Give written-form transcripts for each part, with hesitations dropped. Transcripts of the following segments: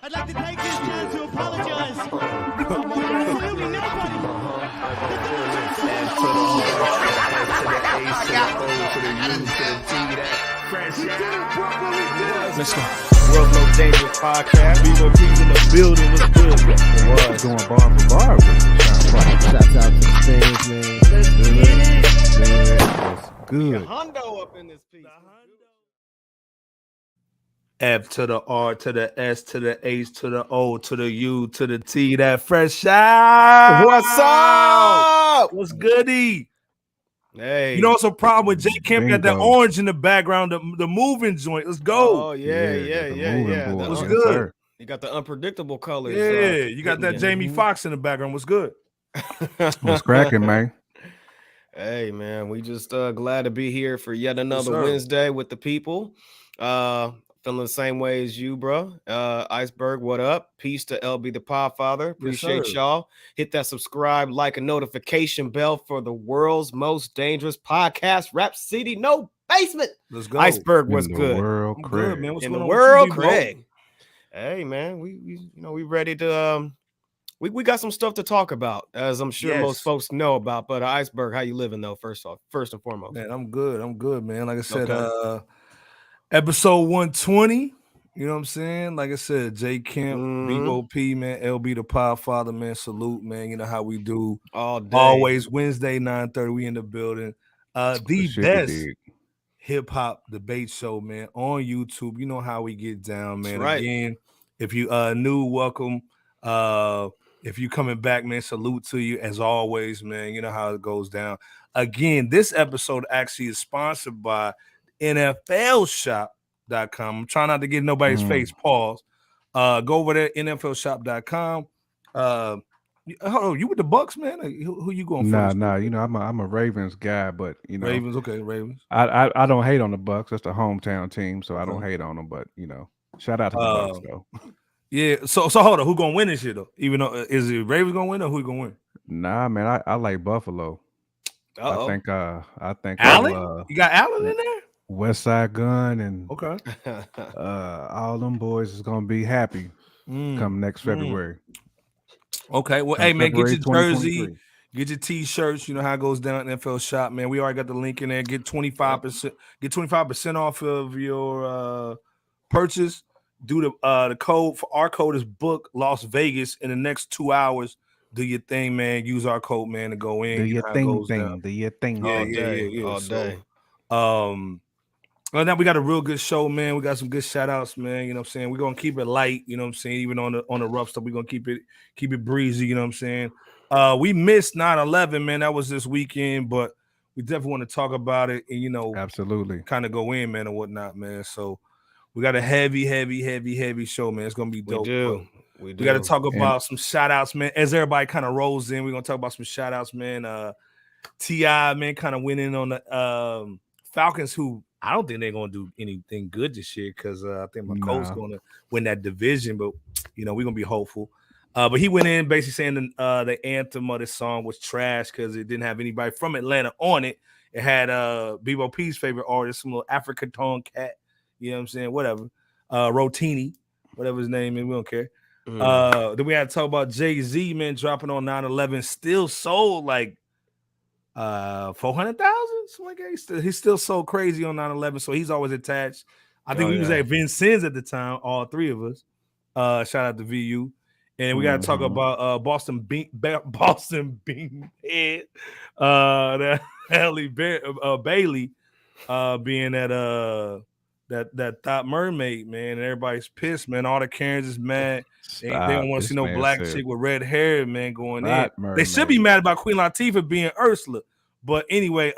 I'd like to take this chance to apologize to absolutely nobody. Let's go. World's Most Dangerous Podcast. Bebop P's in the building. What's good? It was going bar for bar. Shouts out to the things, man. Let's get it. That's good. Hondo up in this piece. F to the R to the S to the H to the O to the U to the T. That fresh out. What's up? What's goody? Hey. You know what's a problem with J Camp? Got that Bingo. orange in the background, the moving joint. Let's go. Oh, yeah. Boy. What's Yes, good? sir. You got the unpredictable colors. Yeah, you got that hitting Jamie you. Foxx in the background. What's good? What's cracking, man? Hey, man, we just glad to be here for yet another sir. Wednesday with the people. Feeling the same way as you, bro. Iceberg, what up? Peace to LB the Podfather. Appreciate sir. y'all. Hit that subscribe, like, and notification bell for the world's most dangerous podcast. Rap City, no basement. Let's go. Iceberg was In the good. world, I'm Craig. good, man. What's In going the on with world, you, Bebop? Craig. Hey, man, we ready to we got some stuff to talk about, as I'm sure Yes. most folks know about. But Iceberg, how you living though? First and foremost. Man, I'm good, man. Like I said, Okay. episode 120. You know what I'm saying? Like I said, J Camp, Mhm. Bebop P, man, LB the Podfather, man. Salute, man. You know how we do. All day. Always Wednesday, 9:30. We in the building. The Shit we best did. hip hop debate show, man, on YouTube. You know how we get down, man. That's right. Again, if you new, welcome. If you coming back, man, salute to you as always, man. You know how it goes down. Again, this episode actually is sponsored by NFLshop.com. I'm trying not to get nobody's face. Pause. Go over there, NFLshop.com. Hold on, you with the Bucks, man? Who you going first? Nah. You know, I'm a Ravens guy, but you know, Ravens, okay, Ravens. I don't hate on the Bucks. That's the hometown team, so I don't Okay. hate on them. But you know, shout out to the Bucks though. Yeah, so hold on, who gonna win this shit though? Even though is it Ravens gonna win or who gonna win? Nah, man, I like Buffalo. Uh-oh. I think Allen? You got Allen in there? West Side Gun and Okay. all them boys is gonna be happy come next February. Okay. Well, Come hey man, get February your jersey, 2023. get your t-shirts. You know how it goes down at NFL Shop, man. We already got the link in there. Get 25%. Get 25% off of your purchase. Do the code for our code is book Las Vegas in the next 2 hours. Do your thing, man. Use our code, man, to go in. Do You your know how it thing, goes down. do your thing. Yeah, All day. All day. Well, now we got a real good show, man. We got some good shout outs, man. You know what I'm saying? We're gonna keep it light, you know what I'm saying? Even on the rough stuff, we're gonna keep it breezy, you know what I'm saying? We missed 9/11, man. That was this weekend, but we definitely want to talk about it and Absolutely. kind of go in, man, and whatnot, man. So we got a heavy show, man. It's gonna be dope. We do. We got to talk about some shout outs, man. As everybody kind of rolls in, we're gonna talk about some shout outs, man. T.I., man, kind of went in on the Falcons, who I don't think they're gonna do anything good this year because I think my Colts gonna win that division, but we're gonna be hopeful. But he went in basically saying the anthem of the song was trash because it didn't have anybody from Atlanta on it. It had Bebop P's favorite artist, some little African tone cat, you know what I'm saying? Whatever. Rotini, whatever his name is, we don't care. Then we had to talk about Jay-Z, man, dropping on 9/11, still sold like 400,000, something like that. He's still so crazy on 9/11, so he's always attached. I think we was at Vincennes at the time, all three of us. Shout out to VU. And we got to talk about Boston Bean Head, that Halle Bailey being that Thought Mermaid, man, and everybody's pissed, man. All the Karens is mad. They don't want to see no black chick with red hair, man, going in. They should be mad about Queen Latifah being Ursula. But anyway,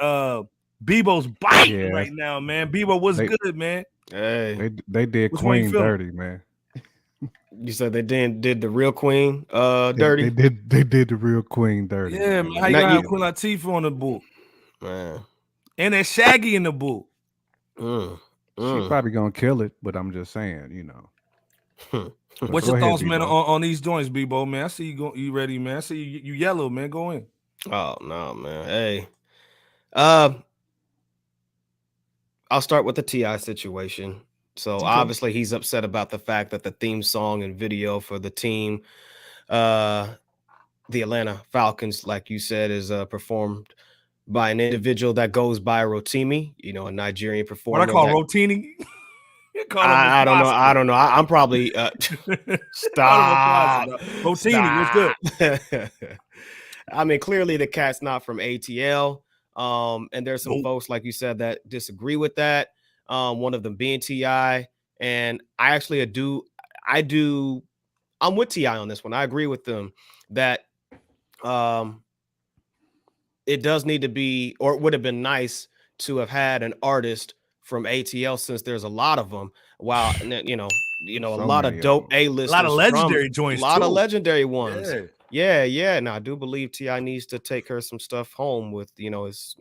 Bebo's biting right now, man. Bebo, what's good, man? Hey, they did Queen dirty, man. You said they did the real Queen dirty. They did the real Queen dirty. Yeah, man. How you got Queen Latifah on the book, man? And then Shaggy in the book. She's probably gonna kill it, but I'm just saying, What's your thoughts, man, on these joints, Bebo, man? I see you ready, man. I see you yellow, man. Go in. Oh no, man. Hey, I'll start with the T.I. situation. So Okay. obviously he's upset about the fact that the theme song and video for the team, the Atlanta Falcons, like you said, is performed by an individual that goes by Rotimi, you know, a Nigerian performer. What I call that, Rotini? You call him I don't know. I don't know. I'm probably stop. Rotini, what's good? Stop. I mean, clearly the cat's not from ATL. And there's some Nope. folks, like you said, that disagree with that. One of them being T.I. And I actually I'm with T.I. on this one. I agree with them that it does need to be, or it would have been nice to have had an artist from ATL, since there's a lot of them. Wow, you know, a So lot many of of dope them. A-listers, A lot of legendary a joints, lot of too. legendary ones. Yeah. Yeah. And I do believe T.I. needs to take her some stuff home with, his,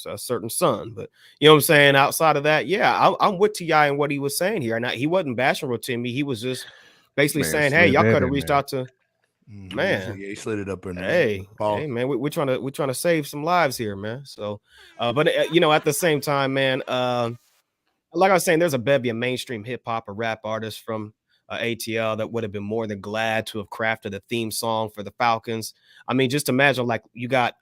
a certain son. But you know what I'm saying? Outside of that, yeah, I'm with T.I. and what he was saying here. And he wasn't bashing Rotimi. He was just basically Man, saying, hey, slid y'all that could have in reached there. out to, man. Yeah, he slid it up in there. Hey, man, we're trying to save some lives here, man. So, but at the same time, man, like I was saying, there's a bevy of mainstream hip hop or rap artists from ATL that would have been more than glad to have crafted a theme song for the Falcons. I mean, just imagine, like, you got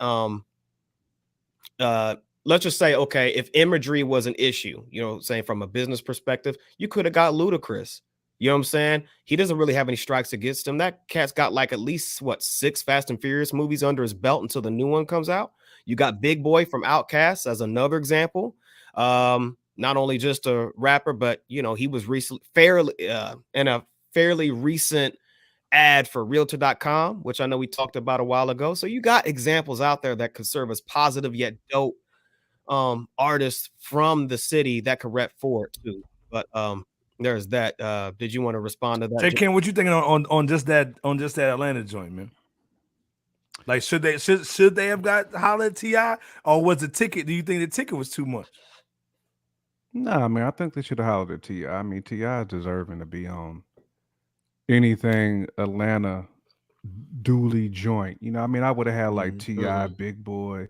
let's just say, okay, if imagery was an issue, saying from a business perspective, you could have got Ludacris. You know what I'm saying? He doesn't really have any strikes against him. That cat's got like at least 6 Fast and Furious movies under his belt until the new one comes out. You got Big Boy from Outkast as another example. Not only just a rapper, but he was recently in a fairly recent ad for realtor.com, which I know we talked about a while ago. So you got examples out there that could serve as positive yet dope artists from the city that could rep for it too. But there's that. Did you want to respond to that? Hey Ken, what you thinking on just that Atlanta joint, man? Like, should they have got Halle T.I., or was the ticket? Do you think the ticket was too much? No, I mean, I think they should have hollered at T.I. I mean, T.I. is deserving to be on anything Atlanta dually joint. I mean, I would have had like T.I., Big Boy.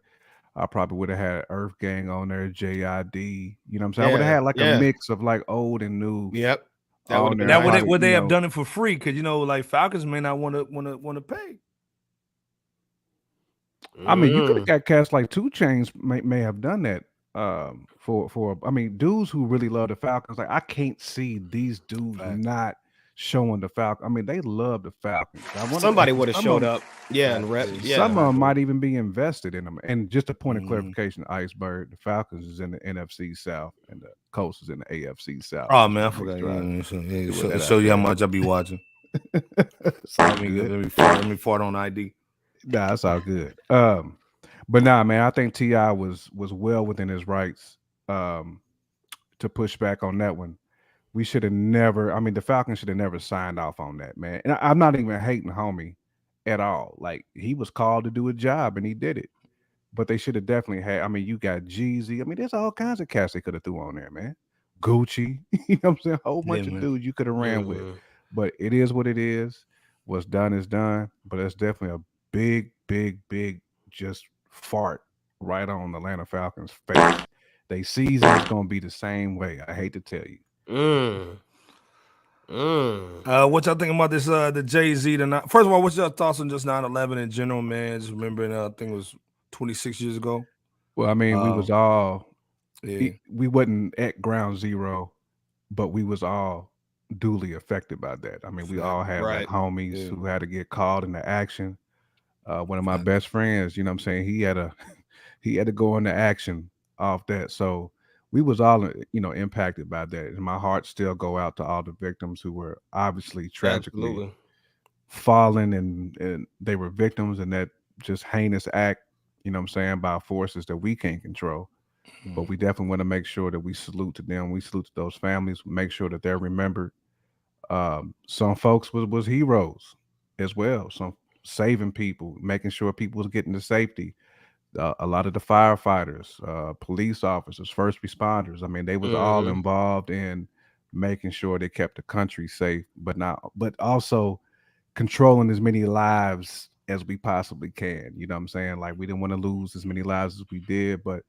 I probably would have had Earth Gang on there, JID. You know what I'm saying? I would have had like a mix of like old and new. Yep. That would have Now would they have done it for free? Because like Falcons may not want to pay. I mean, you could have got cats like 2 Chainz may have done that. For I mean, dudes who really love the Falcons, like I can't see these dudes not showing the Falcons. I mean, they love the Falcons. Somebody would have showed up, and rep. Yeah, some of them might even be invested in them. And just a point of clarification, Iceberg, the Falcons is in the NFC South, and the Coast is in the AFC South. Oh man, I forgot. Show you how much I be watching. Let me fart on ID. Nah, that's all good. But nah, man, I think T.I. was well within his rights to push back on that one. We should have never. I mean, the Falcons should have never signed off on that, man. And I'm not even hating homie at all. Like, he was called to do a job and he did it. But they should have definitely had. I mean, you got Jeezy. I mean, there's all kinds of cats they could have threw on there, man. Gucci. You know what I'm saying? A whole bunch of dudes you could have ran with. But it is what it is. What's done is done. But it's definitely a big, big, big just fart right on the Atlanta Falcons' face. They season is gonna be the same way. I hate to tell you. What y'all think about this? The Jay-Z tonight. First of all, what's your thoughts on just 9/11 in general, man? Just remembering, I think it was 26 years ago. Well, I mean, we was all we wasn't at ground zero, but we was all duly affected by that. I mean, we all had like homies who had to get called into action. One of my best friends, you know what I'm saying, he had to go into action off that. So we was all, impacted by that. And my heart still go out to all the victims who were obviously tragically fallen and they were victims in that just heinous act, you know what I'm saying, by forces that we can't control. But we definitely want to make sure that we salute to them. We salute to those families, make sure that they're remembered. Some folks was heroes as well. Some saving people, making sure people was getting to safety. A lot of the firefighters, police officers, first responders. I mean, they was all involved in making sure they kept the country safe, but also controlling as many lives as we possibly can. You know what I'm saying? Like, we didn't want to lose as many lives as we did. But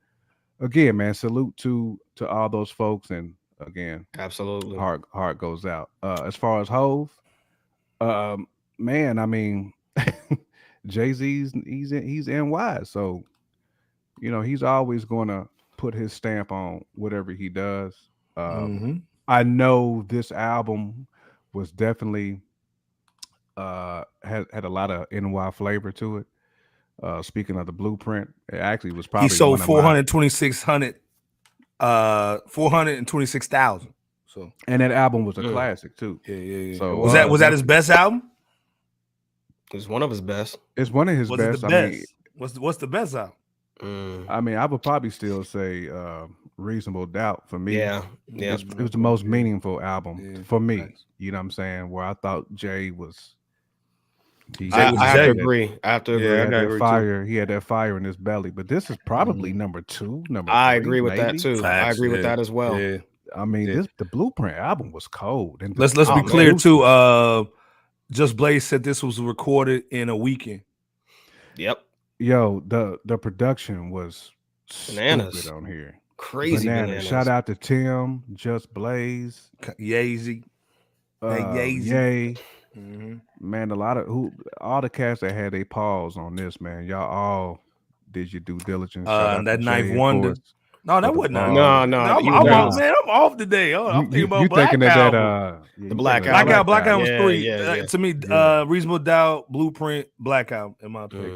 again, man, salute to all those folks, and again, absolutely. Heart goes out. As far as Hove, man, I mean, Jay-Z's he's NY, so he's always going to put his stamp on whatever he does. I know this album was definitely had a lot of NY flavor to it. Speaking of the Blueprint, it actually was probably he sold one of 426,000. So, and that album was a classic too. Yeah. So was that his best album? It's one of his best. It's one of his was best. It the best? What's the best album? I mean, I would probably still say Reasonable Doubt for me. Yeah. It was the most meaningful album for me. Nice. You know what I'm saying? Where I thought Jay was. I have to agree. I have to agree. He had that fire. He had that fire in his belly. But this is probably number 2, number 3. I agree with maybe. that too. Facts, I agree with that as well. Yeah. I mean, the Blueprint album was cold. And let's be clear too. Just Blaze said this was recorded in a weekend. Yep. Yo, the production was bananas stupid on here. Crazy bananas. Shout out to Tim, Just Blaze, Yeezy, Yay. Man, all the cats that had their paws on this, man. Y'all all did your due diligence. That Knife Wonder. No, that wasn't. No. I'm off today. I'm thinking about Blackout. The Blackout. Blackout was 3. Yeah. To me, Reasonable Doubt, Blueprint, Blackout, in my opinion.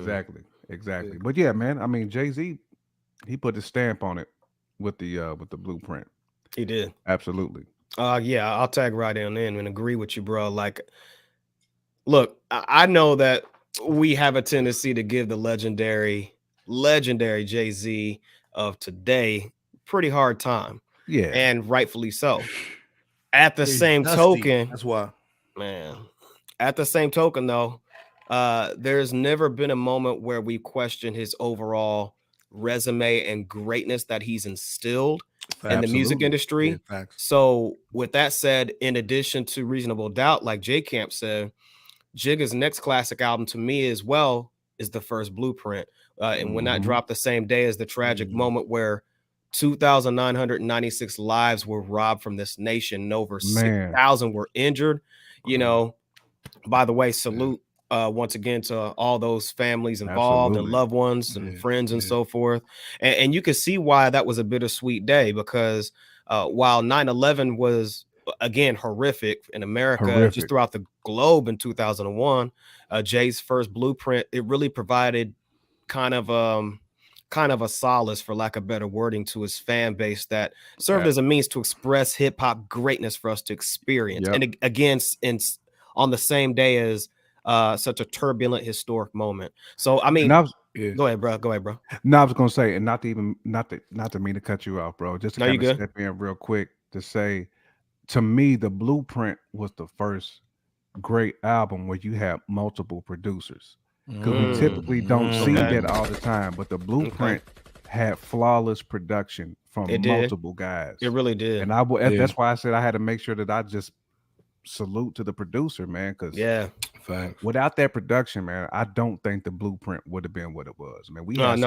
Exactly. But yeah, man. I mean, Jay-Z, he put his stamp on it with the Blueprint. He did. Absolutely. Yeah, I'll tag right in and agree with you, bro. Like, look, I know that we have a tendency to give the legendary Jay-Z of today pretty hard time. Yeah. And rightfully so. At the same token, that's why, man. At the same token, though, there's never been a moment where we question his overall resume and greatness that he's instilled in the music industry. Yeah, so with that said, in addition to Reasonable Doubt, like J Camp said, Jigga's next classic album to me as well is the first Blueprint. And when that dropped the same day as the tragic moment where 2,996 lives were robbed from this nation and over 6,000 were injured. By the way, salute once again to all those families involved and loved ones and friends and so forth. And you can see why that was a bittersweet day, because while 9/11 was, again, horrific in America, just throughout the globe in 2001, Jay's first Blueprint, it really provided kind of a solace, for lack of better wording, to his fan base that served as a means to express hip-hop greatness for us to experience. And again, on the same day as such a turbulent historic moment. So I mean, go ahead, bro. No, I was gonna say, and not to mean to cut you off, bro. Just to kind of step in real quick to say, to me, the Blueprint was the first great album where you have multiple producers. Because we typically don't see that all the time, but the Blueprint had flawless production from multiple guys. It really did. And that's why I said I had to make sure that I just salute to the producer, man. Because without that production, man, I don't think the Blueprint would have been what it was. Man, we had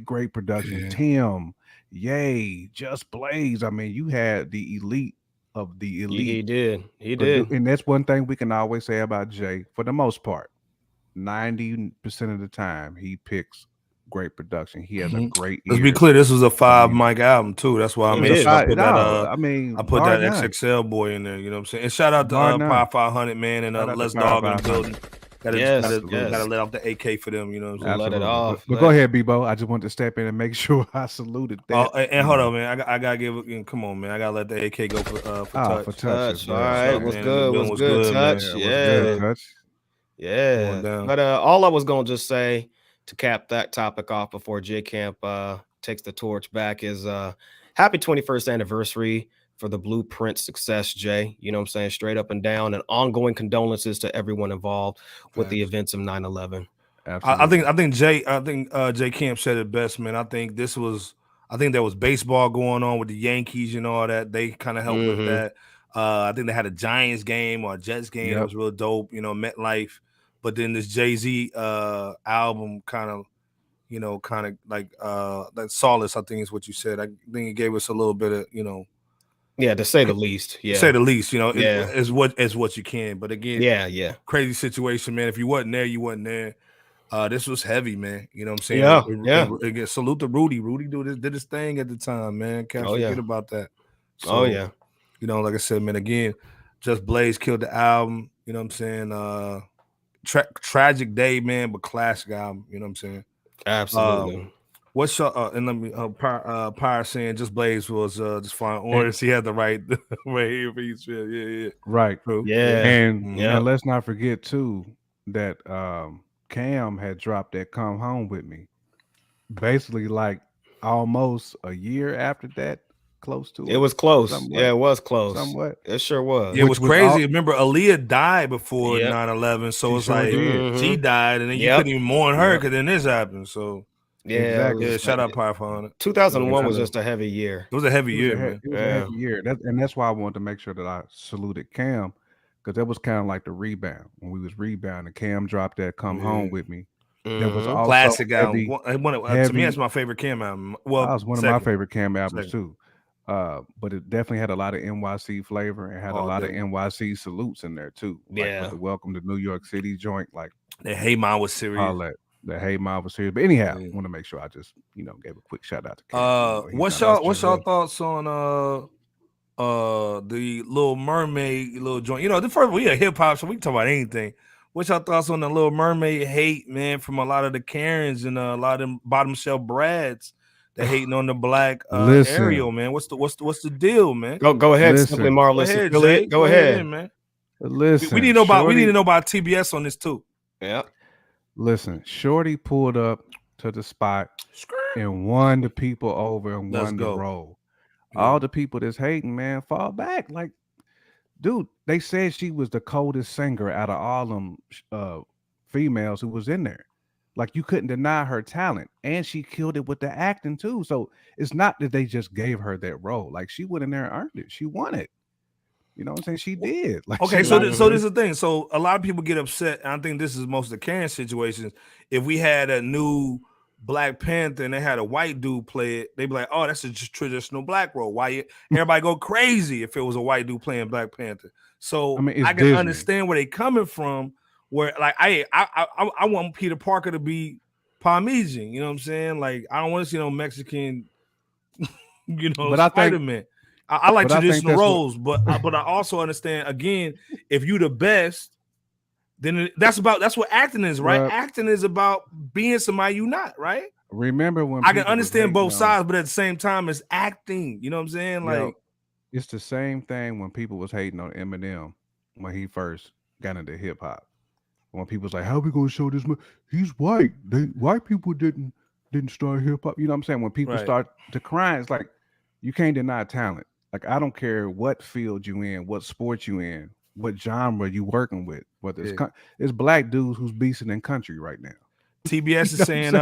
great production. Yeah. Tim, Yay, Just Blaze. I mean, you had the elite of the elite. He did. And that's one thing we can always say about Jay, for the most part. 90% of the time he picks great production. He has a great ear. Let's be clear, this was a 5-mic album too. That's why I put that XXL boy in there, you know what I'm saying? And shout out to Pi 500, man, and Les Dog in the building. Gotta let off the AK for them, you know what I'm saying? Let it off. But go ahead, Bebo. I just wanted to step in and make sure I saluted that. And hold on, man. I gotta give. Come on, man. I gotta let the AK go for touch. For touch. All right, what's good? Touch. Yeah. But all I was gonna just say to cap that topic off before J Camp takes the torch back is happy 21st anniversary for the Blueprint success, Jay. You know what I'm saying? Straight up and down, and ongoing condolences to everyone involved with the events of 9/11. I think J Camp said it best, man. I think there was baseball going on with the Yankees and all that. They kind of helped with that. I think they had a Giants game or a Jets game that was real dope, MetLife. But then this Jay-Z album kind of like that solace, I think is what you said. I think it gave us a little bit of, Yeah, to say the least. Yeah, to say the least. You know, yeah, is what you can. But again, yeah, crazy situation, man. If you wasn't there, you wasn't there. This was heavy, man. You know what I'm saying? Yeah. Again, salute to Rudy. Rudy did his thing at the time, man. Can't forget about that. So, yeah. You know, like I said, man. Again, Just Blaze killed the album. You know what I'm saying? Tragic day, man, but classic album. You know what I'm saying? Absolutely. What's your and let me Pyre saying Just Blaze was just fine. Orange, he had the right here for each. Yeah. Right. True. Yeah. And let's not forget too that Cam had dropped that Come Home With Me. Basically, like almost a year after that, close to it. It was close. Somewhat. Yeah, it was close. Somewhat. It sure was. Yeah, it was crazy. Remember, Aaliyah died before 9/11, so it's like she died, and then you couldn't even mourn her because then this happened. So yeah, exactly. Yeah, shout out Pyre for it. 2001 was just a heavy year. It was a heavy year, man. It was a heavy year. That's why I wanted to make sure that I saluted Cam, because that was kind of like the rebound. When we was rebounding, Cam dropped that Come Home With Me. That was also classic album. To me, that's my favorite Cam album. Well, that was one of my favorite Cam albums too. But it definitely had a lot of NYC flavor and had a lot of NYC salutes in there too. Like with the Welcome to New York City joint, like the Hey Ma was serious. All that. The Hey Ma was serious. But anyhow, I want to make sure I just gave a quick shout out to Cam. What's y'all thoughts on the Little Mermaid little joint? You know, the first we a hip hop, so we can talk about anything. What's y'all thoughts on the Little Mermaid hate, man, from a lot of the Karens and a lot of them bottom shelf Brads that hating on the black Ariel, man? What's the deal, man? Go ahead, Simply Marvelous. Go ahead, man. Listen, we need to know about TBS on this too. Yeah. Listen, Shorty pulled up to the spot and won the people over and won the role. Yeah. All the people that's hating, man, fall back. Like, dude, they said she was the coldest singer out of all them females who was in there. Like, you couldn't deny her talent, and she killed it with the acting too. So it's not that they just gave her that role. Like, she went in there and earned it. She won it. You know what I'm saying? She did. Like, okay, so this is the thing. So a lot of people get upset. And I think this is most of the Karen situations. If we had a new Black Panther and they had a white dude play it, they'd be like, "Oh, that's a traditional black role." Why everybody go crazy if it was a white dude playing Black Panther? So I can understand where they coming from. Where like I want Peter Parker to be Parmesan. You know what I'm saying? Like I don't want to see no Mexican, Spider-Man. I like traditional roles, but I also understand again, if you the best, then that's what acting is, right? Acting is about being somebody you not, right? Remember when I can understand both sides, but at the same time, it's acting. You know what I'm saying? Like it's the same thing when people was hating on Eminem when he first got into hip hop. When people was like, "How we gonna show this man? He's white. White people didn't start hip hop." You know what I'm saying? When people start to cry, it's like you can't deny talent. Like, I don't care what field you in, what sport you in, what genre you working with, whether it's black dudes who's beasting in country right now. TBS is saying,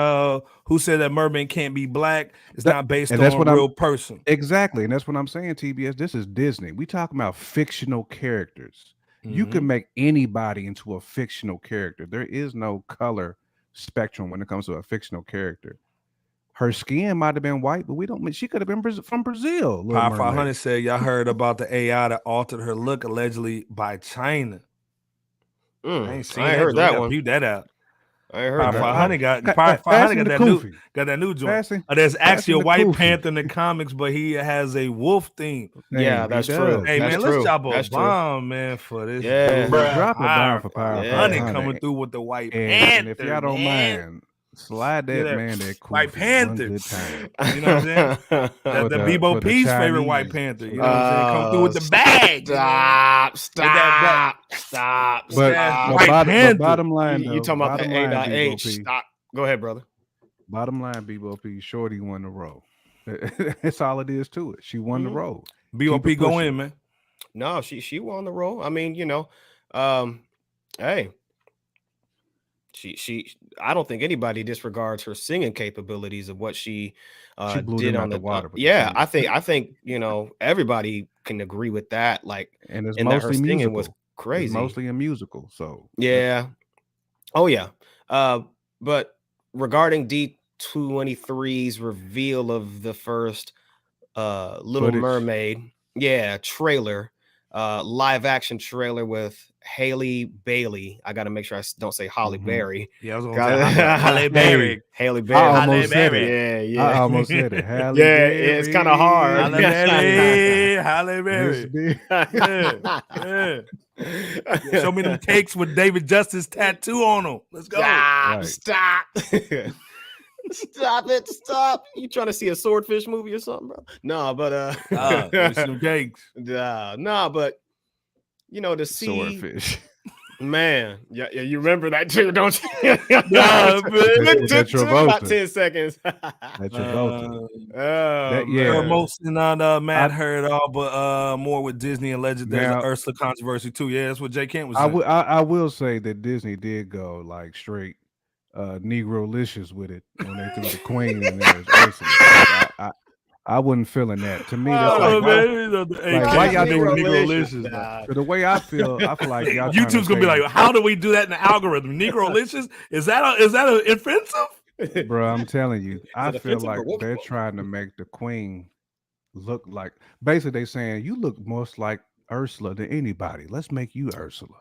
who said that Mermaid can't be black? It's not based on a real person. Exactly. And that's what I'm saying, TBS. This is Disney. We talking about fictional characters. Mm-hmm. You can make anybody into a fictional character. There is no color spectrum when it comes to a fictional character. Her skin might have been white, but she could have been from Brazil. Power 500 said, y'all heard about the AI that altered her look allegedly by China. I heard that one. Beat that out. I heard that. 500 got that new joint. There's actually a white panther in the comics, but he has a wolf theme. Yeah, that's true. Hey, man, let's drop a bomb, man, for this. Yeah, drop a bomb for Power 500 coming through with the white panther. And if y'all don't mind, slide that man that cool White Panther. You know what I'm saying? The Bebop P's favorite White Panther. You know what I'm saying? Come through with the bag. Stop. But bottom line, you talking about the A.H. Stop. Go ahead, brother. Bottom line, Bebop, Shorty won the role. That's all it is to it. She won the role. Bebop go in, man. No, she won the role. I mean, hey. She I don't think anybody disregards her singing capabilities of what she did on the water. Yeah, I think everybody can agree with that. Like, and it's and mostly that her singing musical. Was crazy. It's mostly a musical. So yeah. Oh yeah. But regarding D23's reveal of the first Little Mermaid, trailer, live action trailer with Halle Bailey. I got to make sure I don't say Halle Berry. Yeah, I was going to say Halle Berry. Halle Berry. I almost said it. Yeah. I almost said it. Halle Berry. It's kind of hard. Halle Berry. Halle Berry. Yeah. Show me them cakes with David Justice tattoo on them. Let's go. Stop. Stop. You trying to see a swordfish movie or something, bro? No, but some cakes. No, but to see swordfish. Man, yeah, you remember that too, don't you? That's about 10 seconds. That's your vote. Most Matt heard all, but more with Disney alleged there's an Ursula controversy too. Yeah, that's what J. Kent was saying. I will say that Disney did go like straight Negro-licious with it when they threw the Queen in there as Ursula. I wasn't feeling that. To me, that's why y'all doing Negro-licious? The way I feel like y'all YouTube's gonna be like, how do we do that in the algorithm? Negro-licious? Is that offensive? Bro, I'm telling you, I feel like they're trying to make the Queen look like. Basically, they saying you look most like Ursula than anybody. Let's make you Ursula.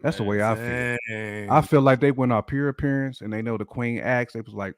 That's the way I feel. I feel like they went off pure appearance, and they know the Queen acts. They was like,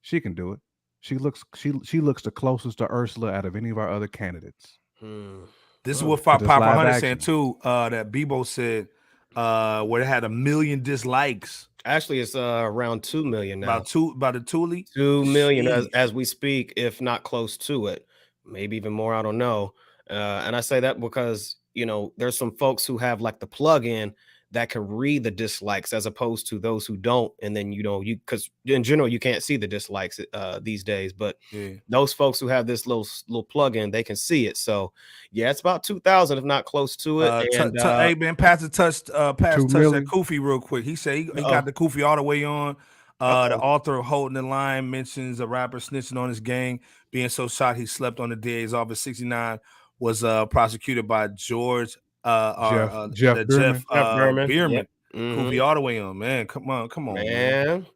she can do it. She looks the closest to Ursula out of any of our other candidates. This is what Papa 100 said too. That Bebop said where it had 1 million dislikes. Actually, it's around 2 million now. About a 2 million as we speak, if not close to it. Maybe even more. I don't know. And I say that because there's some folks who have like the plug-in that can read the dislikes as opposed to those who don't. And then, because in general, you can't see the dislikes these days, but those folks who have this little plug-in, they can see it. So yeah, it's about 2,000, if not close to it. Hey man, Pastor touched that Kofi real quick. He said he got the Kofi all the way on. The author of Holding the Line mentions a rapper snitching on his gang, being so shot he slept on the DA's office. 69 was prosecuted by Jeff Berman. Yep. Kofi all the way on, man. Come on, man.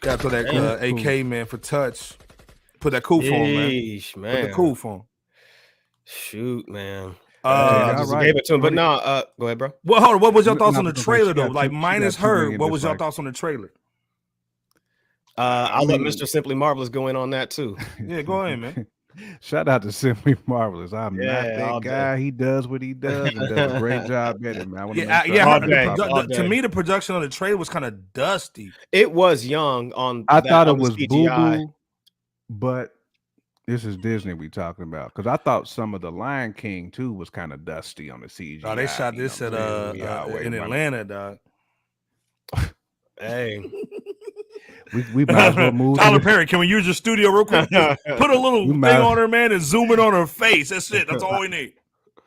Gotta put that AK man for touch. Put that Koof on, man. Put the Koof on. Shoot, man. Just gave it to him, but no. Go ahead, bro. Well, hold on. What was your thoughts on the trailer though? Like minus her, what was your thoughts on the trailer? I'll let Mr. Simply Marvelous go in on that too. Yeah, go ahead, man. Shout out to Simply Marvelous. I'm not that guy. He does what he does and does a great job at it, man. To me, the production on the trailer was kind of dusty. It was young I thought it was boo-boo, but this is Disney we talking about. Because I thought some of the Lion King too was kind of dusty on the CGI. Oh, they shot this at in Atlanta, dog. Hey. We might as well move. Tyler Perry, can we use your studio real quick? Put a little thing on her, man, and zoom in on her face. That's it. That's all we need.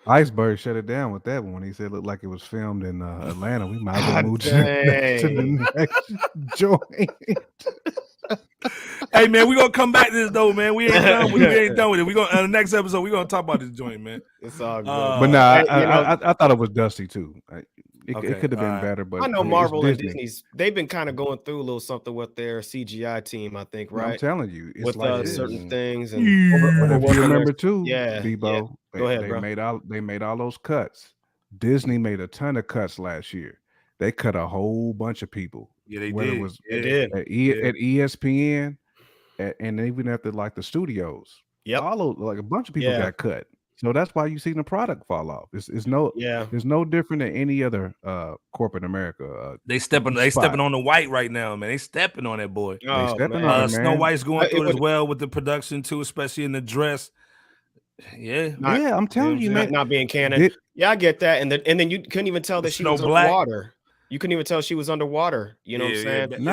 Iceberg shut it down with that one when he said it looked like it was filmed in Atlanta. We might as well move to the next joint. Hey man, we gonna come back to this though, man. We ain't done. We ain't done with it. We gonna the next episode. We gonna talk about this joint, man. It's all good. But no, I thought it was dusty too. It could have been better, but I know Marvel and Disney's they've been kind of going through a little something with their CGI team, I think, right? I'm telling you, it's with like certain things. And if you remember too, Bebo, go ahead, bro. They made all those cuts. Disney made a ton of cuts last year. They cut a whole bunch of people. Yeah, they whether did. It was at ESPN, and even at the studios. Yep, all those, like a bunch of people got cut. So that's why you see the product fall off. It's no different than any other corporate America. They stepping on the white right now, man. They stepping on that boy. They stepping on it, man. Snow White's going through it as well with the production too, especially in the dress. I'm telling you, man. Not being canon. I get that. And then you couldn't even tell that she was underwater. You couldn't even tell she was underwater. You know what I'm saying? In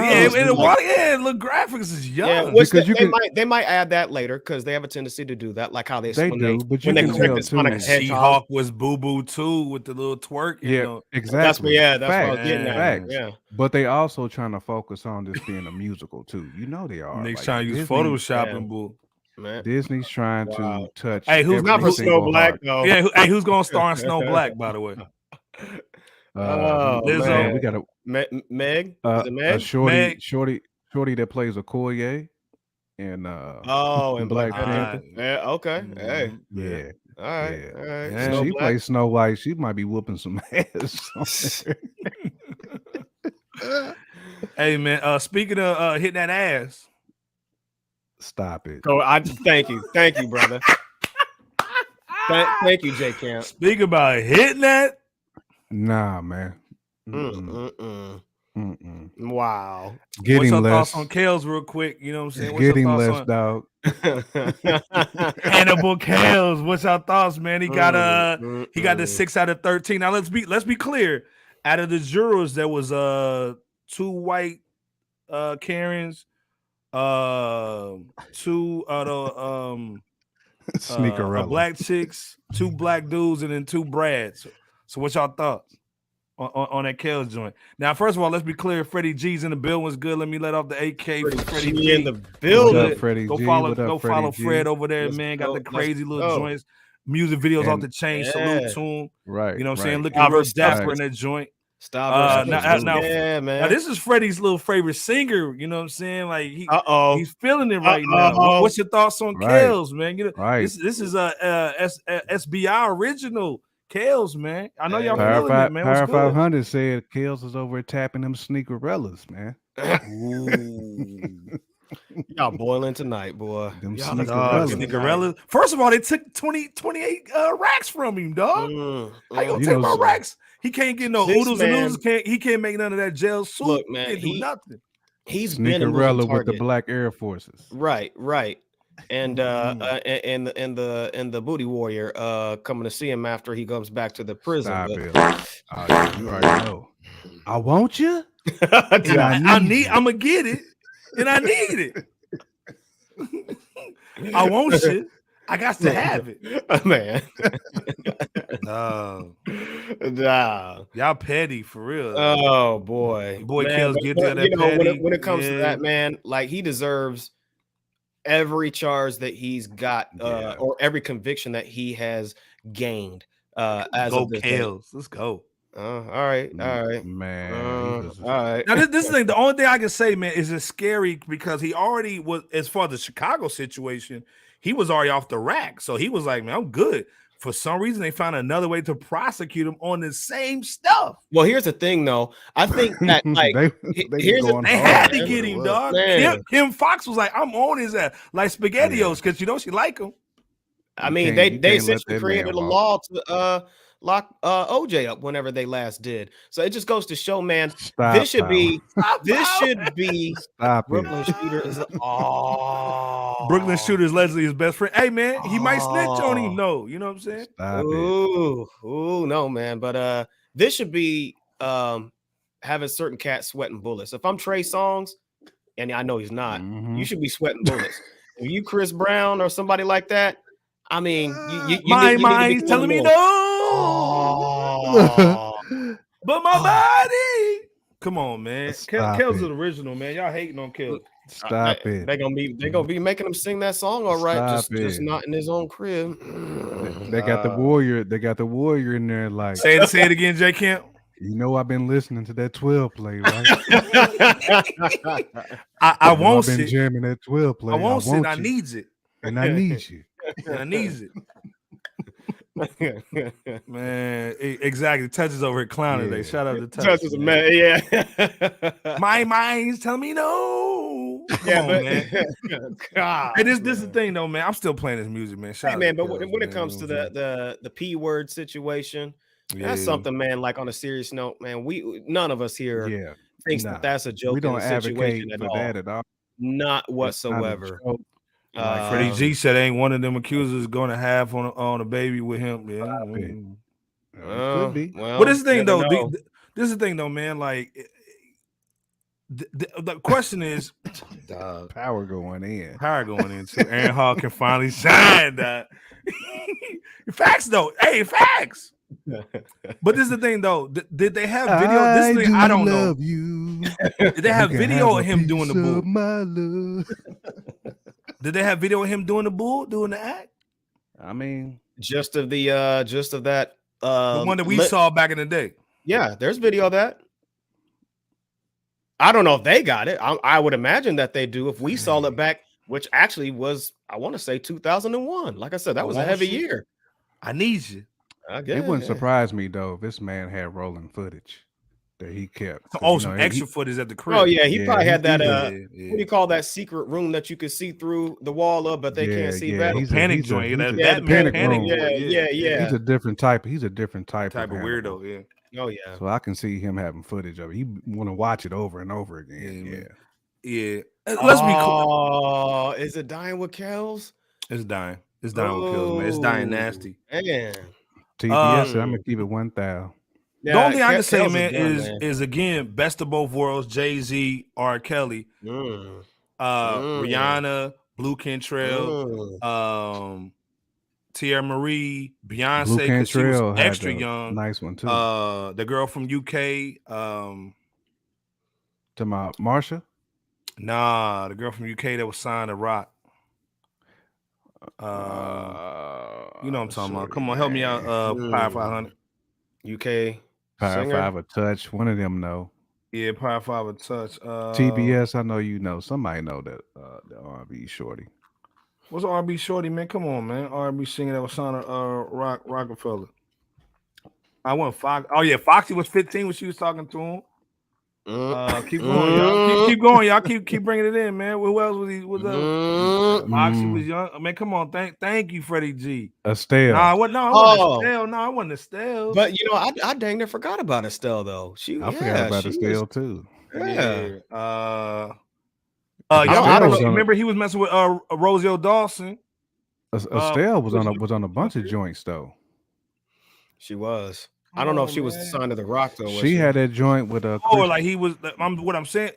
the water. Look, graphics is young. Yeah, because they might add that later because they have a tendency to do that, like how they do. But you can tell too. She-Hulk was boo boo too with the little twerk. Exactly. That's what I was getting at. Yeah, but they also trying to focus on this being a musical too. You know they are. Nick's trying to use Photoshop and boo. Man. Disney's trying to touch. Hey, who's not for Snow Black though? Yeah, hey, who's gonna star in Snow Black? By the way. Man, we got a Meg. Shorty that plays Okoye and and Black Panther. Yeah, okay. Hey, All right. Yeah. All right. Yeah, Snow she Black. plays Snow White. She might be whooping some ass. Hey man, speaking of hitting that ass. Stop it. So thank you, brother. Thank you, J Camp. Speak about hitting that. Nah, man. Wow. Getting What's your less. thoughts on Kales real quick? You know what I'm saying? What's Getting your less, on dog. Hannibal Kales? What's your thoughts, man? He got the 6 out of 13. Now let's be clear. Out of the jurors, there was 2 white Karens, 2 Sneakerella. black chicks, 2 black dudes, and then 2 Brads. So what's y'all thoughts on that Kales joint? Now, first of all, let's be clear. Freddie G's in the building. Was good. Let me let off the AK for Freddie G in the building. What up, Freddie Go G? follow Fred over there, man. Got the crazy little joints, music videos off the chain. Salute to him. Right. You know what I'm saying? Looking Stop real it. dapper in that joint. Stop. Now, man. Now this is Freddie's little favorite singer. You know what I'm saying? Like he's feeling it right now. What's your thoughts on Kales, man? You know, this is a SBI original Kales, man. I know y'all feeling it, man. Power 500 said Kales is over tapping them sneakerellas, man. Y'all boiling tonight, boy. Them sneakerellas. First of all, they took 28 racks from him, dog. How you gonna take my racks? He can't get no oodles and noodles. He can't make none of that gel soup. Look, man, he can't do nothing. He's been a Sneakerella with the black Air Forces. Right. And the booty warrior coming to see him after he comes back to the prison. Stop it. You already know. I want you. I'm gonna get it, and I need it. I want you. I got to have it, man. No, nah. Y'all petty for real. Oh boy, Kills get to that petty. When it comes to that, man, like he deserves every charge that he's got, or every conviction that he has gained. As go of this Kills, let's go. All right, man. All right. Now this thing, the only thing I can say, man, is it's scary because he already was, as far as the Chicago situation, he was already off the rack. So he was like, man, I'm good. For some reason, they found another way to prosecute him on the same stuff. Well, here's the thing, though. I think that like they had to get him, dog. Kim Fox was like, I'm on his ass, like SpaghettiOs, because you know she like him. I mean, they essentially created a law to lock OJ up whenever they last did. So it just goes to show, man, this should be Brooklyn Shooter is Brooklyn Shooter is Leslie his best friend. Hey man, he might snitch on him. No, you know what I'm saying? Ooh, no, man. But this should be having certain cats sweating bullets. If I'm Trey Songz, and I know he's not, you should be sweating bullets. If you Chris Brown or somebody like that, I mean, my mind's telling me no. But my body. Come on, man. Kel's is original, man. Y'all hating on Kel. Stop it. They're gonna be making him sing that song, all right. Just not in his own crib. They got the warrior. They got the warrior in there. Like say it again, J. Camp. You know I've been listening to that 12 play, right? I won't sit. I've been jamming that 12 play. I won't sit. I needs it. And I need you. And I needs it. Man, exactly. Touches over at Clown today. Shout out to Touches, man. Yeah. My mind's telling me no. Come on, man. God. Hey, this is the thing though, man. I'm still playing this music, man. Shout out man, but Kells, when it comes to the P word situation, that's something, man. Like on a serious note, man, none of us here thinks that's a joke. We don't advocate for that at all. Not whatsoever. Like Freddie G said, ain't one of them accusers going to have on a baby with him. Yeah, could be. Well, this is the thing though. This is the thing though, man. Like the question is, power going in. Power going in. So Aaron Hall can finally shine. Facts though. Hey, facts. But this is the thing though. Did they have video? This thing I don't know. Did they have video of him doing the bull? Did they have video of him doing the bull, doing the act? I mean, just of that the one that we saw back in the day. Yeah, there's video of that. I don't know if they got it. I would imagine that they do. If we saw it back, which actually was, I want to say 2001. Like I said, that was a heavy year. I need you. It wouldn't surprise me though if this man had rolling footage that he kept. Oh, some extra footage at the crib. Oh yeah, he probably had that. What do you call that secret room that you could see through the wall of, but they can't see that? Panic joint. That panic room. Yeah. He's a different type. He's a different type of weirdo. Yeah. Oh yeah. So I can see him having footage of it. He want to watch it over and over again. Yeah. Let's be clear. Oh, is it dying with Kells? It's dying. It's dying with Kells, man. It's dying nasty. Man. TBS, I'm gonna keep it 1,000. Yeah, the only thing I can say, man, is again, best of both worlds. Jay-Z, R. Kelly, Rihanna, Blue Kentrail, Tierra Marie, Beyonce, because she was extra young. Nice one too. The girl from UK. Talking about Marsha? Nah, the girl from UK that was signed to Rock. You know what I'm talking about. Come on, help me out. Power 500. UK. Power singer? 5 a touch. One of them know. Yeah, Power 5 a touch. TBS, I know you know. Somebody know that the R&B shorty. What's R&B shorty, man? Come on, man. R&B singer that was signed to Rockefeller. I want Fox. Oh yeah, Foxy was 15 when she was talking to him. Keep going, y'all. Keep going, y'all. Keep bringing it in, man. Who else was he? Foxy was young. I mean, come on. Thank you, Freddie G. Estelle. Nah, Estelle. No, I wasn't Estelle. But you know, I dang near forgot about Estelle though. I forgot about Estelle too. Yeah. Y'all, I don't know. Remember he was messing with Rosie Dawson. Estelle was on a bunch of joints though. She was. I don't know if she was signed to the Rock though. She had that joint with a. Like he was. What I'm saying.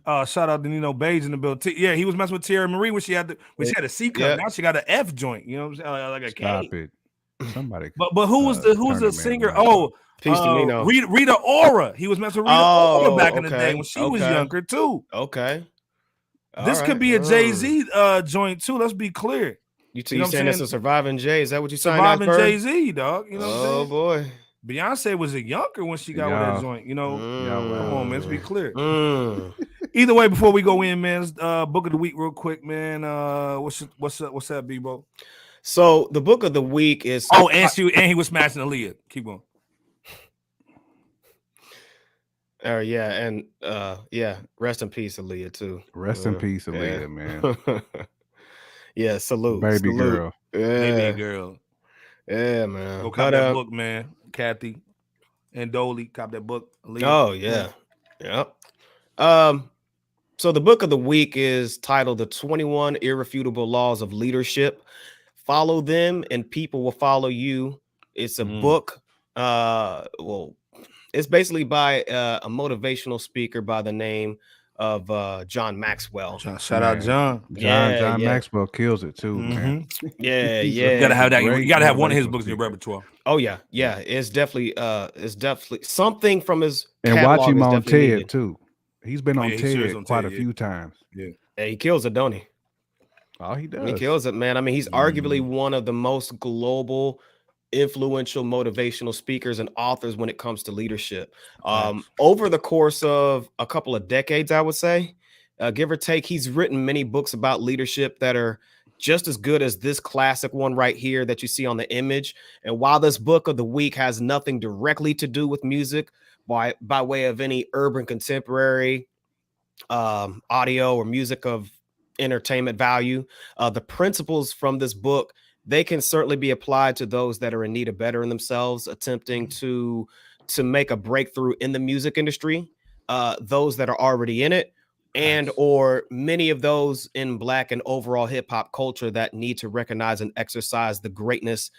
Shout out to Nino Beige in the build. Yeah, he was messing with Tierra Marie when she had a C cut. Now she got an F joint. You know what I'm saying? Like a Stop K. it. Somebody. But who's the singer? Peace to Nino. Rita Ora. He was messing with Rita Ora back in the day when she was younger too. Okay. This could be a Jay-Z joint too. Let's be clear. You saying it's a Surviving Jay? Is that what you saying? Surviving Jay-Z, dog. You know what I'm saying? Oh boy. Beyonce was a younger when she got with that joint, you know. Come on, man. Let's be clear. Either way, before we go in, man, book of the week, real quick, man. What's up, Bebo? So the book of the week is and he was smashing Aaliyah. Keep going. Rest in peace, Aaliyah too. Rest in peace, Aaliyah, man. Yeah, salute, baby girl. Baby girl. Yeah, man. Go cop that book, man. Kathy and Dolly, cop that book. Aaliyah. Oh yeah, yep. So the book of the week is titled "The 21 Irrefutable Laws of Leadership." Follow them, and people will follow you. It's a book. It's basically by a motivational speaker by the name of John Maxwell. Shout out John. John Maxwell kills it too, man. Yeah. You gotta have that. You gotta have one of his books in your repertoire. Oh yeah. It's definitely something from his. And watch him on TED too. He's been on TED quite a few times. Yeah, he kills it, don't he? Oh, he does. He kills it, man. I mean, he's arguably one of the most global, influential motivational speakers and authors when it comes to leadership. Over the course of a couple of decades, I would say, give or take, he's written many books about leadership that are just as good as this classic one right here that you see on the image. And while this book of the week has nothing directly to do with music by way of any urban contemporary audio or music of entertainment value, the principles from this book, they can certainly be applied to those that are in need of bettering themselves, attempting to make a breakthrough in the music industry, those that are already in it, and or many of those in Black and overall hip hop culture that need to recognize and exercise the greatness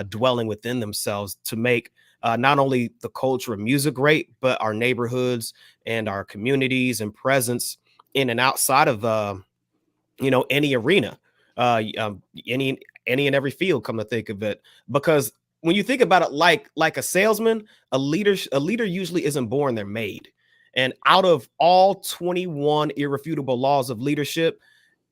dwelling within themselves to make not only the culture of music great, but our neighborhoods and our communities and presence in and outside of any arena, any and every field, come to think of it. Because when you think about it, like a salesman, a leader usually isn't born, they're made. And out of all 21 irrefutable laws of leadership,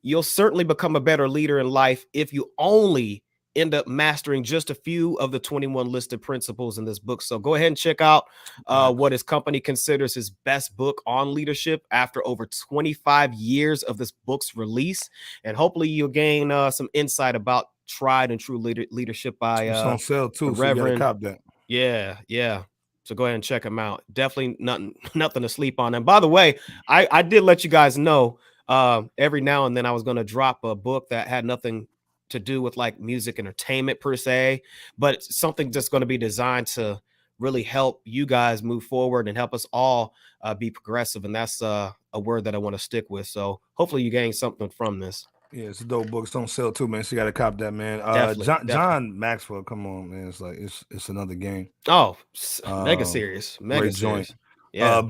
you'll certainly become a better leader in life if you only end up mastering just a few of the 21 listed principles in this book. So go ahead and check out what his company considers his best book on leadership after over 25 years of this book's release. And hopefully you'll gain some insight about tried and true leadership by it's on sale too, so Reverend. You gotta cop that. Yeah. So go ahead and check them out. Definitely nothing to sleep on. And by the way, I did let you guys know every now and then I was going to drop a book that had nothing to do with like music entertainment per se, but something that's going to be designed to really help you guys move forward and help us all be progressive. And that's a word that I want to stick with. So hopefully you gain something from this. Yeah, it's a dope book. It's on sale too, man. So you got to cop that, man. Definitely. John Maxwell, come on, man. It's like it's another game. Oh, mega serious, mega serious. Joint. Yeah.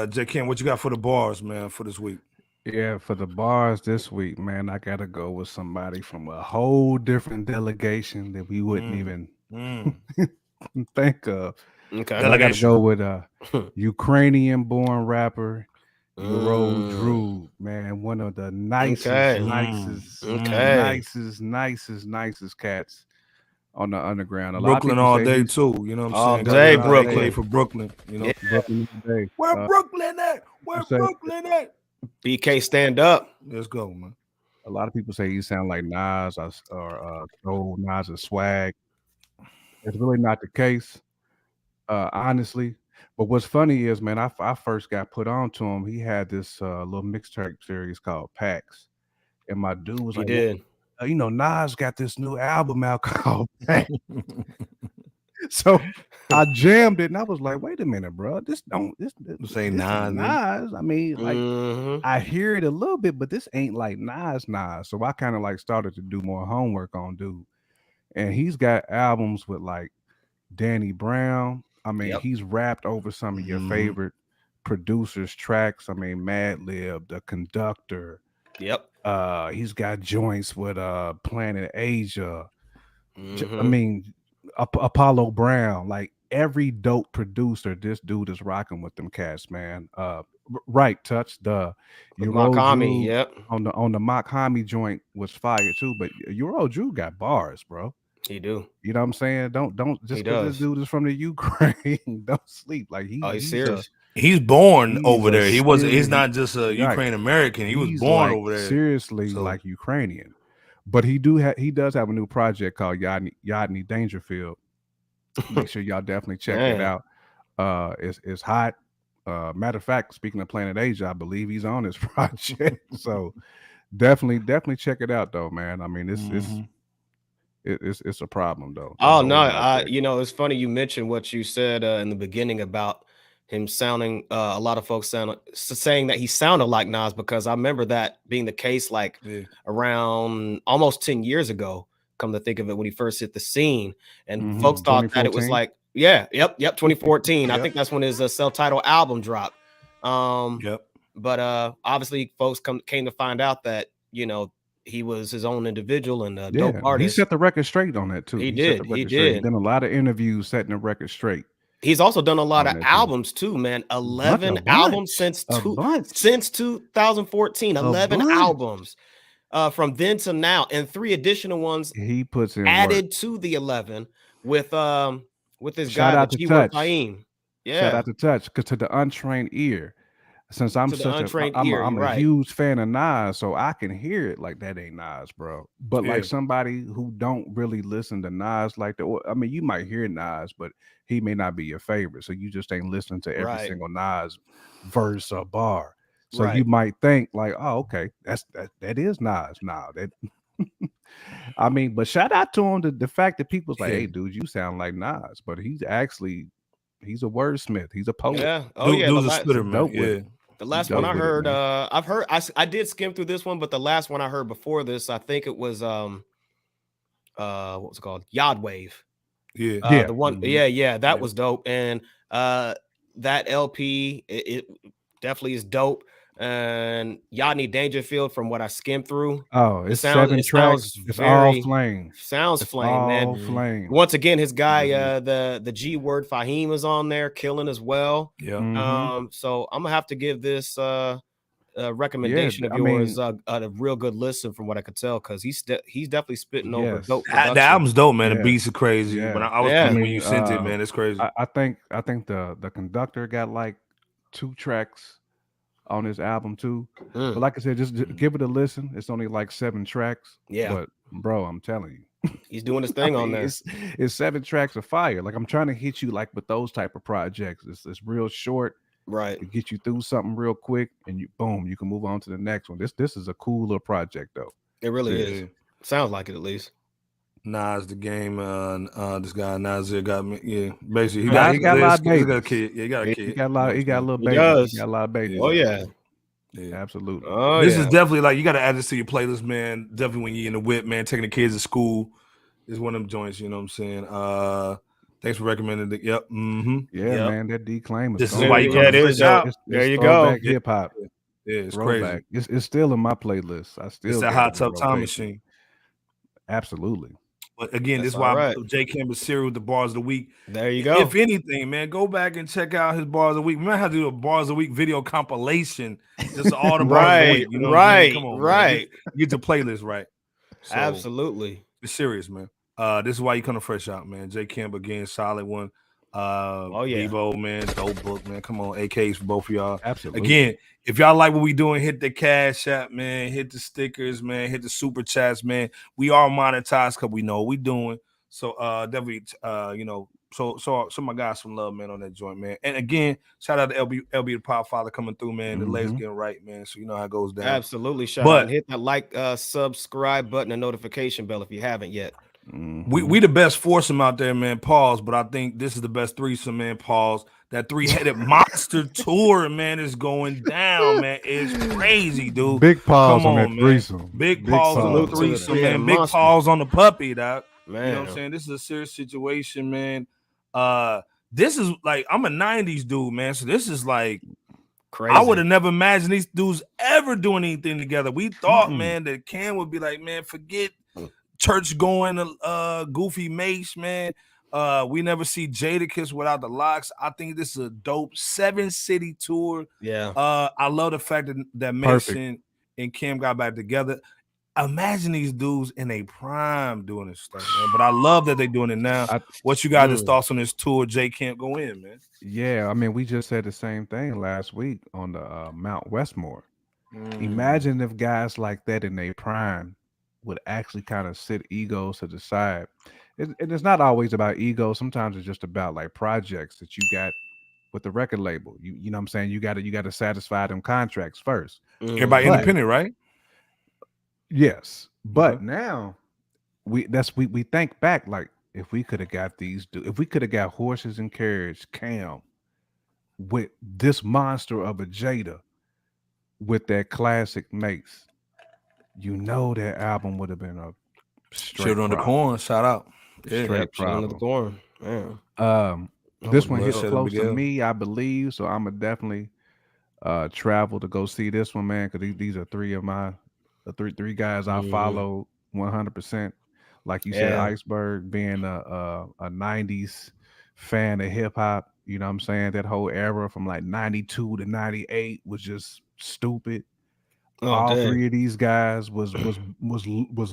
J. Ken, what you got for the bars, man, for this week? Yeah, for the bars this week, man, I gotta go with somebody from a whole different delegation that we wouldn't even think of. Okay, I gotta go with a Ukrainian-born rapper. Droog, man, one of the nicest cats on the underground. Brooklyn all day too, you know what I'm saying? All day Brooklyn for Brooklyn, you know. Brooklyn all day. Where Brooklyn at? Where Brooklyn at? BK, stand up. Let's go, man. A lot of people say you sound like Nas or throw Nas' swag. It's really not the case, honestly. But what's funny is, man, I first got put on to him. He had this little mixtape series called Packs. And my dude was like, you know, Nas got this new album out called Packs. So I jammed it and I was like, wait a minute, bro. This say Nas. I mean, like I hear it a little bit, but this ain't like Nas. So I kind of like started to do more homework on dude. And he's got albums with like Danny Brown. I mean, he's rapped over some of your favorite producers' tracks. I mean, Madlib, The Conductor. Yep. He's got joints with Planet Asia. I mean, Apollo Brown. Like every dope producer, this dude is rocking with them cats, man. Right, Touch the Makami. Yep. On the Makami joint was fire too, but Euro Drew got bars, bro. He do. You know what I'm saying? Don't just because this dude is from the Ukraine, don't sleep. Like he's serious. He's born over there. He's not just a Ukraine American. He was born over there. Seriously, like Ukrainian. But he does have a new project called Yadney Dangerfield. Make sure y'all definitely check it out. It's hot. Matter of fact, speaking of Planet Asia, I believe he's on this project. So definitely check it out though, man. I mean, it's a problem though. Oh no, you know, it's funny you mentioned what you said in the beginning about him sounding a lot of folks saying that he sounded like Nas, because I remember that being the case like around almost 10 years ago, come to think of it, when he first hit the scene, and folks thought that it was like 2014. I think that's when his self-titled album dropped. But obviously folks came to find out that, you know, he was his own individual and a dope artist. He set the record straight on that too. He did. He done a lot of interviews setting the record straight. He's also done a lot of albums too, man. 11 albums since 2014. 11 albums from then to now, and 3 additional ones he puts in added work to the 11 with his Shout guy, out the to G-Word Touch. Fahim. Shout out to Touch, because to the untrained ear, since I'm a huge fan of Nas, so I can hear it like that ain't Nas, bro. But like somebody who don't really listen to Nas like that, I mean, you might hear Nas, but he may not be your favorite, so you just ain't listening to every single Nas verse or bar. So you might think like, oh, okay, that is Nas. Nah, that I mean, but shout out to him, the fact that people's like, hey, dude, you sound like Nas, but he's a wordsmith. He's a poet. Yeah. Dude's a spitter, man. The last one I heard, I did skim through this one, but the last one I heard before this, I think it was what was it called? Yod Wave. The one, that was dope. And that LP, it definitely is dope. And Yadney Dangerfield, from what I skimmed through, it sounds 7 tracks. It's all flame. Sounds flame, man. Flame. Once again, his guy, the G-Word Fahim is on there, killing as well. So I'm gonna have to give this recommendation of yours a real good listen, from what I could tell, because he's definitely spitting over dope production. The album's dope, man. The beats are crazy. When I was when you sent it, man, it's crazy. I think the Conductor got like 2 tracks on his album too. But like I said, just give it a listen. It's only like 7 tracks. But bro, I'm telling you, He's doing his thing on there. It's 7 tracks of fire. Like I'm trying to hit you like with those type of projects. It's real short, right? To get you through something real quick, and you boom, you can move on to the next one. This is a cool little project though. It really is. Sounds like it at least. Nas the game. This guy Nasir got me. Yeah, basically he got a lot of babies. He got a kid. Yeah, he got a kid. He got a little baby. He got a lot of babies. Oh yeah. Yeah, absolutely. Oh, this is definitely like you got to add this to your playlist, man. Definitely when you're in the whip, man, taking the kids to school is one of them joints. You know what I'm saying? Thanks for recommending it. Yep. Mm-hmm. Yeah, man. That D-Claim is. This is why you come fresh out. There you go. Hip hop. Yeah, it's crazy. It's still in my playlist. I still. It's a hot tub time machine. Absolutely. But again, this is why J. Camp is serious with the bars of the week. There you go. If anything, man, go back and check out his bars of the week. We might have to do a bars of the week video compilation. Just all the bars of the week. You know what I mean? Come on, man. Get the playlist right. So, absolutely. It's serious, man. This is why you come to fresh out, man. J. Camp again, solid one. Bebo, man, dope book, man. Come on, AKs for both of y'all. Absolutely. Again, if y'all like what we doing, hit the Cash App, man. Hit the stickers, man. Hit the super chats, man. We are monetized because we know what we doing. So definitely, so my guys some love, man, on that joint, man. And again, shout out to LB the Podfather coming through, man. The legs getting right, man. So you know how it goes down. Absolutely, shout out. Hit that subscribe button and notification bell if you haven't yet. We the best foursome out there, man. Pause, but I think this is the best threesome, man. Pause. That 3-headed monster tour, man, is going down, man. It's crazy, dude. Big pause on that threesome. Big pause on the threesome, man. Big pause on the puppy, dog. Man, you know what I'm saying? This is a serious situation, man. This is like I'm a 90s dude, man. So this is like crazy. I would have never imagined these dudes ever doing anything together. We thought, man, that Cam would be like, man, forget church going Goofy Mace, man. We never see Jadakiss without the locks. I think this is a dope 7-city tour. Yeah. I love the fact that Mason and Kim got back together. Imagine these dudes in a prime doing this stuff, man. But I love that they're doing it now. What you guys' thoughts on this tour? Jay can't go in, man. Yeah, I mean, we just said the same thing last week on the Mount Westmore. Imagine if guys like that in their prime would actually kind of sit egos to the side. And it's not always about ego. Sometimes it's just about like projects that you got with the record label. You know what I'm saying? You got to satisfy them contracts first. Everybody independent, right? Yes. But now we think back, like if we could have got if we could have got Horses and Carriage, Cam, with this monster of a Jada, with that classic Mace, you know that album would have been a Children of the Corn. Shout out. Straight Children of the Corn. Yeah. This one hits close to me, I believe. So I'm gonna definitely travel to go see this one, man, because these are three of my three guys I follow 100%. Like you said, Iceberg being a 90s fan of hip hop. You know what I'm saying? That whole era from like 92 to 98 was just stupid. All three of these guys was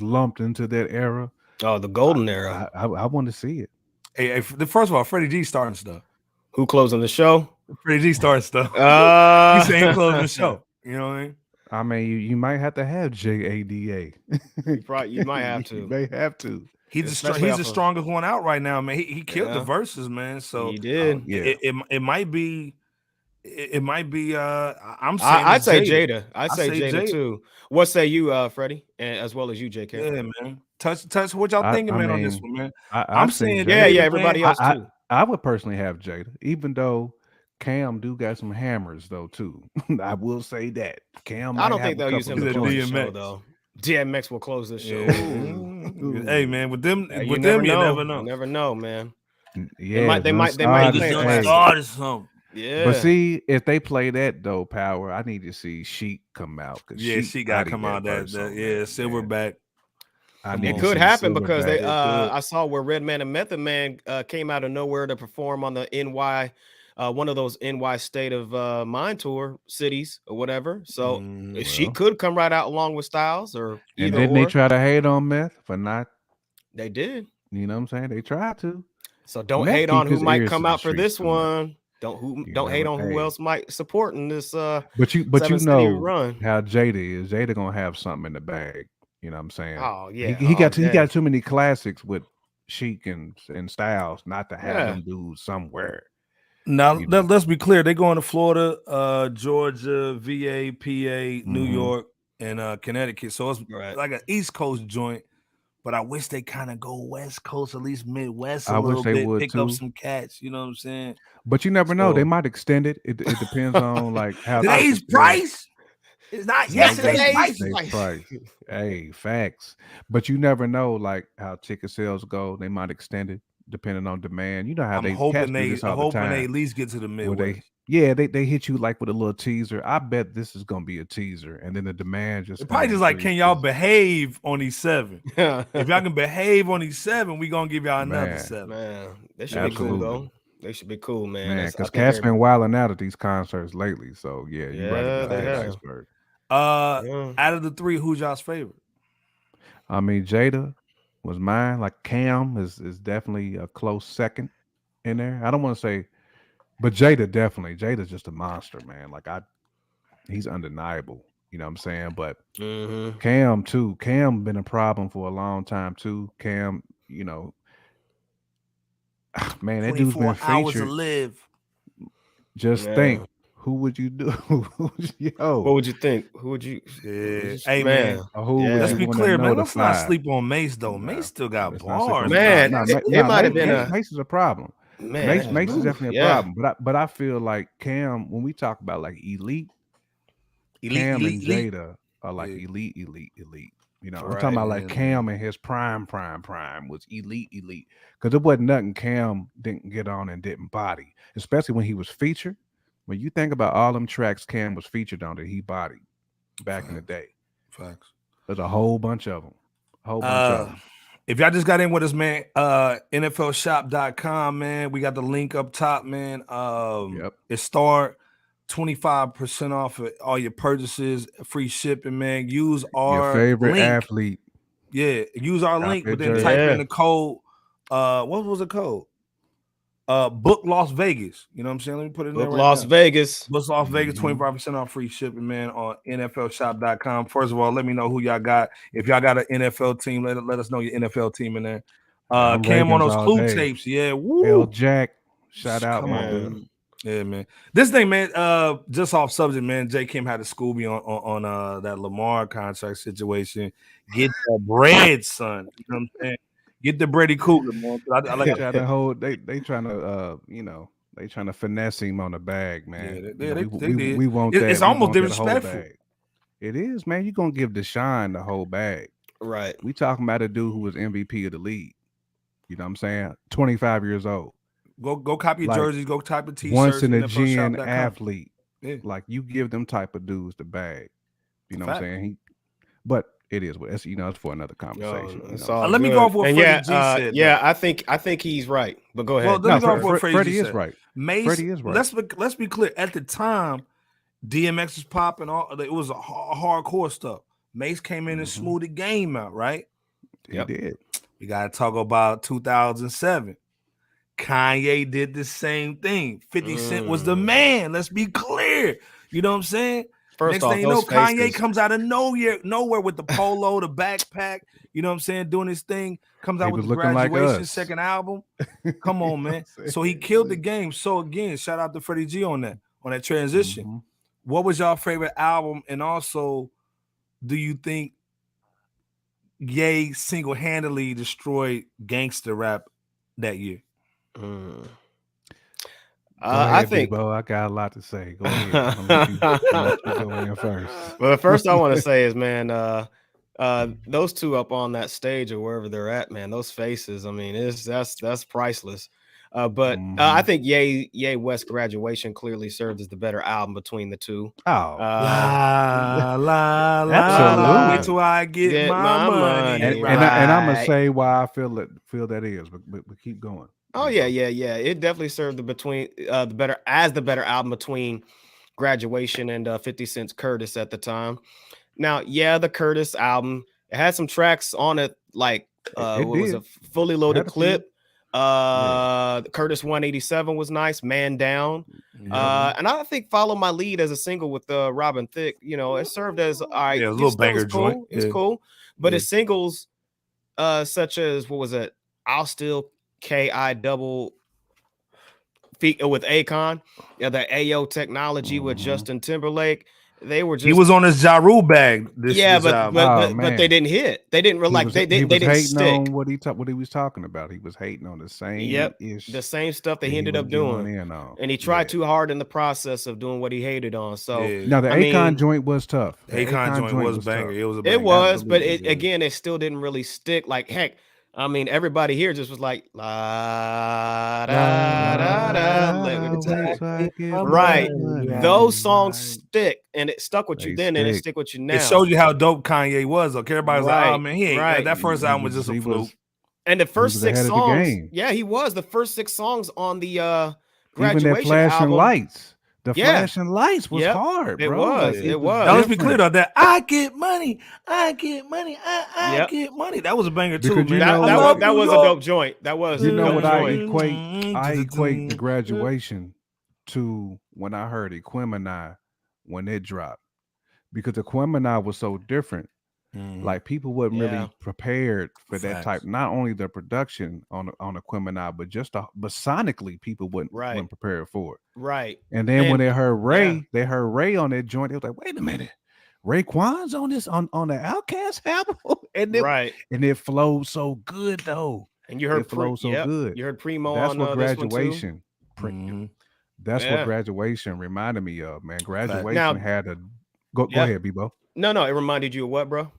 lumped into that era. Oh, the golden era. I want to see it. Hey, first of all, Freddie G starting stuff. Who closing the show? Freddie G starting stuff. He's saying closing the show. You know what I mean? I mean, you might have to have JADA. You might have to. You may have to. He's the strongest one out right now, man. He killed the verses, man. So he did. It might be. It might be. I'm saying. I'd say Jada. I'd say Jada too. What say you, Freddie, and as well as you, JK? Yeah, man. Touch. What y'all thinking, man, on this one, man? I'm saying, Jada, everybody else too. I would personally have Jada, even though Cam do got some hammers though too. I will say that Cam. I don't think they'll use him to close the show though. DMX will close this show. Hey, man, with them, you never know. You never know, man. Yeah, they might start something. Yeah, but see, if they play that though, Power, I need to see Sheik come out. Yeah, she got to come out. Silverback. It could happen because they. I saw where Redman and Method Man came out of nowhere to perform on the NY, one of those NY State of Mind tour cities or whatever. So she could come right out along with Styles or. And didn't they try to hate on Meth for not? They did. You know what I'm saying? They tried to. So don't hate on who might come out for this one. Don't hate on who else might support in this. But you know run. how Jada is. Jada gonna have something in the bag. You know what I'm saying? Oh yeah, he got too many classics with Chic and Styles not to have them dudes somewhere. Now let's be clear. They going to Florida, Georgia, VA, PA, New York, and Connecticut. So it's like an East Coast joint. But I wish they kind of go West Coast, at least Midwest a little bit, pick up some cats. You know what I'm saying? But you never know. They might extend it. It depends on like how today's price. It's not yesterday's price. Hey, facts. But you never know like how ticket sales go. They might extend it depending on demand. You know how I'm hoping they at least get to the Midwest. They hit you like with a little teaser. I bet this is gonna be a teaser, and then the demand just probably just like, can y'all behave on these 7? If y'all can behave on these 7, we gonna give y'all another 7. Man, they should be cool though. They should be cool, man. Because cats been wilding out at these concerts lately. So yeah, you right about that, Iceberg. Out of the 3, who's y'all's favorite? I mean, Jada was mine. Like Cam is definitely a close second in there. I don't want to say. But Jada definitely. Jada's just a monster, man. Like he's undeniable. You know what I'm saying? But Cam too. Cam been a problem for a long time too. Cam, you know, man, that dude's been featured. 24 hours to live. Just think, who would you do? Yo, what would you think? Who would you? Hey man, let's be clear, man. Let's not sleep on Mace though. Mace still got bars, man. It might have been Mace is a problem. Man, Mace is definitely a problem. But I feel like Cam, when we talk about like elite, Cam and Jada are like elite. You know, I'm talking about like Cam and his prime was elite. Because it wasn't nothing Cam didn't get on and didn't body, especially when he was featured. When you think about all them tracks Cam was featured on that he bodied back in the day. Facts. There's a whole bunch of them. If y'all just got in with us, man, NFLshop.com, man. We got the link up top, man. It start 25% off of all your purchases, free shipping, man. Use our your favorite link. Athlete. Yeah, use our link, but then type in the code. What was the code? Book Las Vegas. You know what I'm saying? Let me put it in there. Book Las Vegas. Book Las Vegas, 25% off free shipping, man, on NFLshop.com. First of all, let me know who y'all got. If y'all got an NFL team, let us know your NFL team in there. Cam on those Clue tapes. Yeah. Woo. L Jack. Shout out, my dude. Yeah, man. This thing, man, just off subject, man. J. Kim had to school me on that Lamar contract situation. Get the bread, son. You know what I'm saying? Get the Brady Cougar, man. I like the whole. They trying to they trying to finesse him on the bag, man. We want that. It's almost disrespectful. It is, man. You're gonna give Deshaun the whole bag, right? We talking about a dude who was MVP of the league. You know what I'm saying? 25 years old. Go copy your jerseys. Go type of t-shirts. Once in a gen athlete, like you give them type of dudes the bag. You know what I'm saying? But it is what it's for another conversation. Let me go off what Freddie G said. I think he's right. But go ahead. Well, Freddie is right. Freddie is right. Let's be clear. At the time, DMX was popping. It was a hardcore stuff. Mace came in and smoothed the game out, right? He did. We gotta talk about 2007. Kanye did the same thing. 50 Cent was the man. Let's be clear. You know what I'm saying? Next thing you know, Kanye comes out of nowhere with the polo, the backpack. You know what I'm saying? Doing his thing. Comes out with the Graduation second album. Come on, man. So he killed the game. So again, shout out to Freddie G on that transition. What was y'all favorite album? And also, do you think Ye single-handedly destroyed gangster rap that year? I think, Bo, I got a lot to say. Go ahead. I'm gonna let you go in first. Well, the first I want to say is, man, those two up on that stage or wherever they're at, man, those faces. I mean, that's priceless. But I think Ye West Graduation clearly served as the better album between the two. Absolutely. Wait till I get my money. And I'm gonna say why I feel that is, but keep going. Oh yeah. It definitely served the better album between Graduation and 50 Cent's Curtis at the time. Now, the Curtis album, it had some tracks on it like was a Fully Loaded Clip. Curtis 187 was nice. Man Down. And I think Follow My Lead as a single with Robin Thicke, you know, it served as all right. Yeah, a little banger joint. Cool. It's cool. But his singles, such as what was it? I'll Still KI double feat with Akon, the AO technology with Justin Timberlake. They were just he was on his Ja Rule bag. But they didn't hit. They didn't really like they didn't stick on what he was talking about. He was hating on the same the same stuff that he ended up doing, and he tried too hard in the process of doing what he hated on. So now the Akon joint was tough. The Akon joint was banger. Tough. It was a banger. It was, but again, it still didn't really stick. Like heck. I mean, everybody here just was like, la da da da. Right. Those songs stick, and it stuck with you then, and it stick with you now. It showed you how dope Kanye was. Like everybody's like, oh man, he ain't. That first album was just a fluke. And the first 6 songs, he was the first 6 songs on the Graduation even that Flashing album. Lights. The Flashing Lights was hard, bro. It was. Like, it was. Now let's be clear on that. I get money. I get money. I get money. That was a banger too, man. That was a dope joint. That was. You know what I equate? I equate the Graduation to when I heard Equimini when it dropped, because Equimini was so different. Like people wasn't really prepared for that type. Not only the production on Equimini, but but sonically people weren't prepared for it. Right. And then when they heard Ray, on that joint, they was like, wait a minute, Raekwon's on this on the Outkast album, and it flowed so good though. And you heard it flowed so good. You heard Primo. That's on what Graduation. That's what Graduation reminded me of, man. Graduation had a go ahead, Bebo. No, it reminded you of what, bro?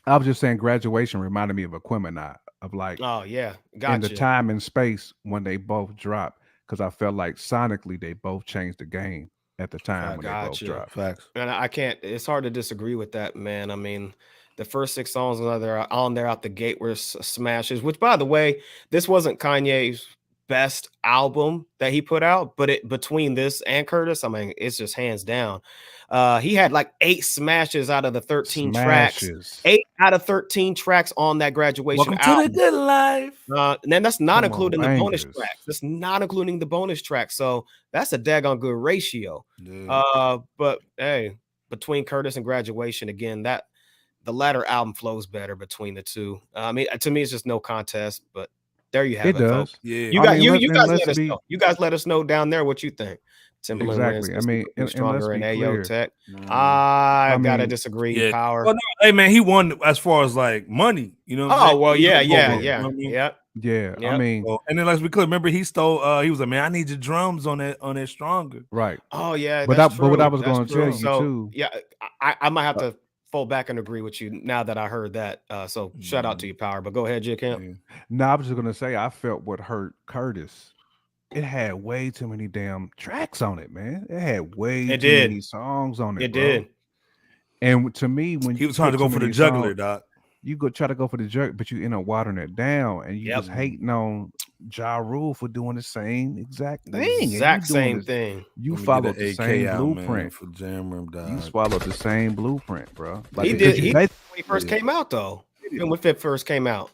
I was just saying Graduation reminded me of Equimini, of like, in the time and space when they both dropped, because I felt like sonically they both changed the game at the time when they both dropped. Facts. And I can't, it's hard to disagree with that, man. I mean, the first 6 songs on there out the gate were smashes, which, by the way, this wasn't Kanye's best album that he put out, but between this and Curtis, I mean, it's just hands down. He had like 8 smashes out of the 13 tracks. 8 out of 13 tracks on that Graduation album. Welcome to the good life. And then that's not including the bonus tracks. That's not including the bonus tracks. So that's a daggone good ratio. But hey, between Curtis and Graduation, again, the latter album flows better between the two. I mean, to me, it's just no contest. But there you have it, folks. Yeah, you guys let us know. You guys let us know down there what you think. Exactly. I mean, stronger in AO Tech. I gotta disagree. Yeah. Power. Well, no, hey man, he won as far as like money. You know. I mean, and then let's be clear. Remember, he stole. He was like, man, I need your drums on that stronger. Right. Oh yeah. But what I was going to tell you too. Yeah, I might have to fall back and agree with you now that I heard that. So shout out to you, Power. But go ahead, J Camp. Yeah. No, I was just going to say I felt what hurt Curtis. It had way too many damn tracks on it, man. It had way too many songs on it. It did. And to me, when he was trying to go for the juggler, Doc, you go try to go for the juggler, but you end up watering it down, and you just hating on Ja Rule for doing the same exact thing. Thing. You followed the same blueprint for Jam Room. You swallowed the same blueprint, bro. Like, he did. When he first came out, though. When Fit first came out.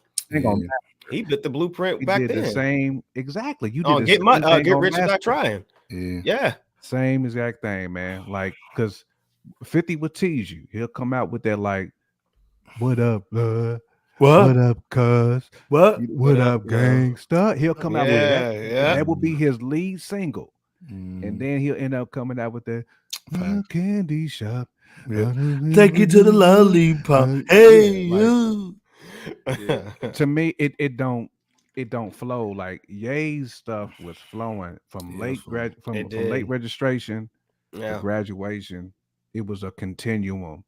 He bit the blueprint back then. The same, exactly. You did get rich or die trying. Yeah. Same exact thing, man. Like, because 50 would tease you. He'll come out with that, like, what up, blood? What up, cuz? What up, gangsta? He'll come out with that. Yeah. That will be his lead single. And then he'll end up coming out with that candy shop. Take you to the lollipop. Hey, you. To me, it don't flow. Like Ye's stuff was flowing from late registration to Graduation. It was a continuum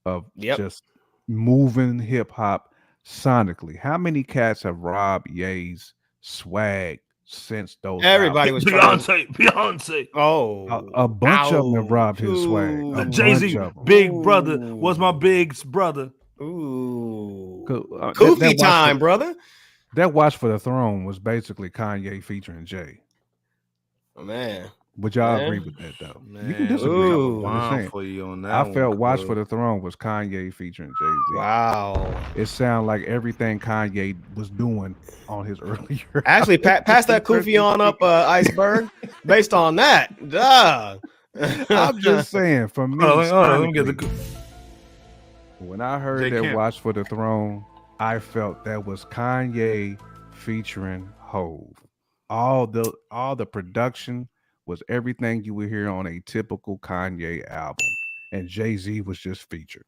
of just moving hip hop sonically. How many cats have robbed Ye's swag since those? Everybody was Beyonce. Oh, a bunch of them have robbed his swag. Jay-Z, big brother was my big brother. Ooh, Koofy time, brother. That Watch for the Throne was basically Kanye featuring Jay. Oh man, Would y'all agree with that though? Man, you can disagree. I'm saying. For you on that I felt "Watch for the Throne" was Kanye featuring Jay-Z. Wow, it sounded like everything Kanye was doing on his earlier. Actually, pass that kufi on up, Iceberg. Based on that, duh. I'm just saying, for me, let me get the. When I heard that "Watch for the Throne," I felt that was Kanye featuring Hove. All the production was everything you would hear on a typical Kanye album, and Jay-Z was just featured.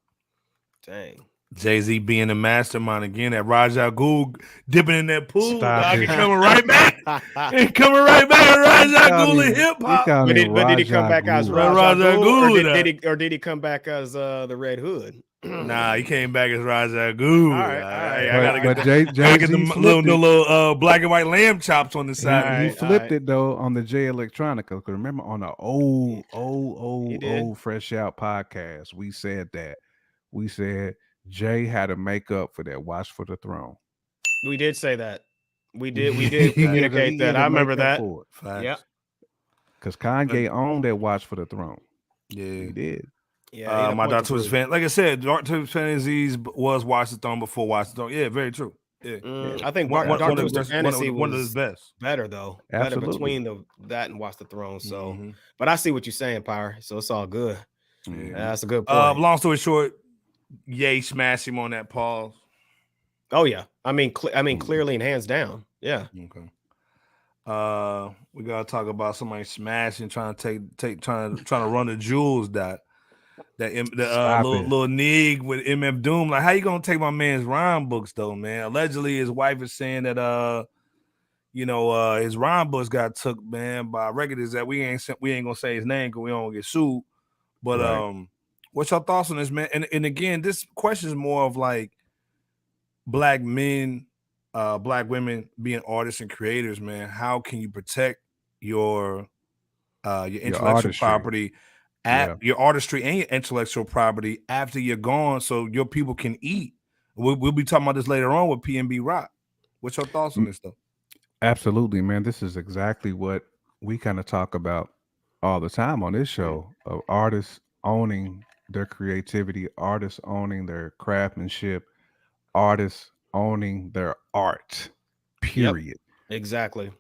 Dang. Jay-Z being the mastermind again, that Raja Ghul dipping in that pool, dog, and coming right back. And coming right back, Raja Ghul in hip hop. But did he come back as Raja Ghul, or did he come back as the Red Hood? Nah, he came back as Raja Ghul. All right. I gotta get the little black and white lamb chops on the side. He flipped it though on the J Electronica. Because remember on the old Fresh Out podcast, we said that. We said Jay had to make up for that "Watch for the Throne." We did say that. We did communicate that. I remember that. Yeah. Because Kanye owned that "Watch for the Throne." Yeah, he did. Yeah, my Dark Twisted fan. Like I said, Dark Twisted Fantasies was Watch the Throne before Watch the Throne. Yeah, very true. Yeah, I think Dark Twisted Fantasy was one of his best. Better though. Absolutely. Better between that and Watch the Throne. So, but I see what you're saying, Pyre. So it's all good. Yeah, that's a good point. Long story short, Ye smashed him on that pause. Oh yeah, I mean clearly and hands down. Yeah. Okay. We gotta talk about somebody smashing, trying to run the jewels little nig with MF Doom. Like, how you gonna take my man's rhyme books though, man? Allegedly, his wife is saying that his rhyme books got took, man, by regulators that we ain't gonna say his name because we don't get sued. But what's your thoughts on this, man? And again, this question is more of like black men, black women being artists and creators, man. How can you protect your intellectual property, your artistry and your intellectual property after you're gone, so your people can eat? We'll be talking about this later on with PnB Rock. What's your thoughts on this stuff? Absolutely, man. This is exactly what we kind of talk about all the time on this show, of artists owning their creativity, artists owning their craftsmanship, artists owning their art, period. Yep, exactly.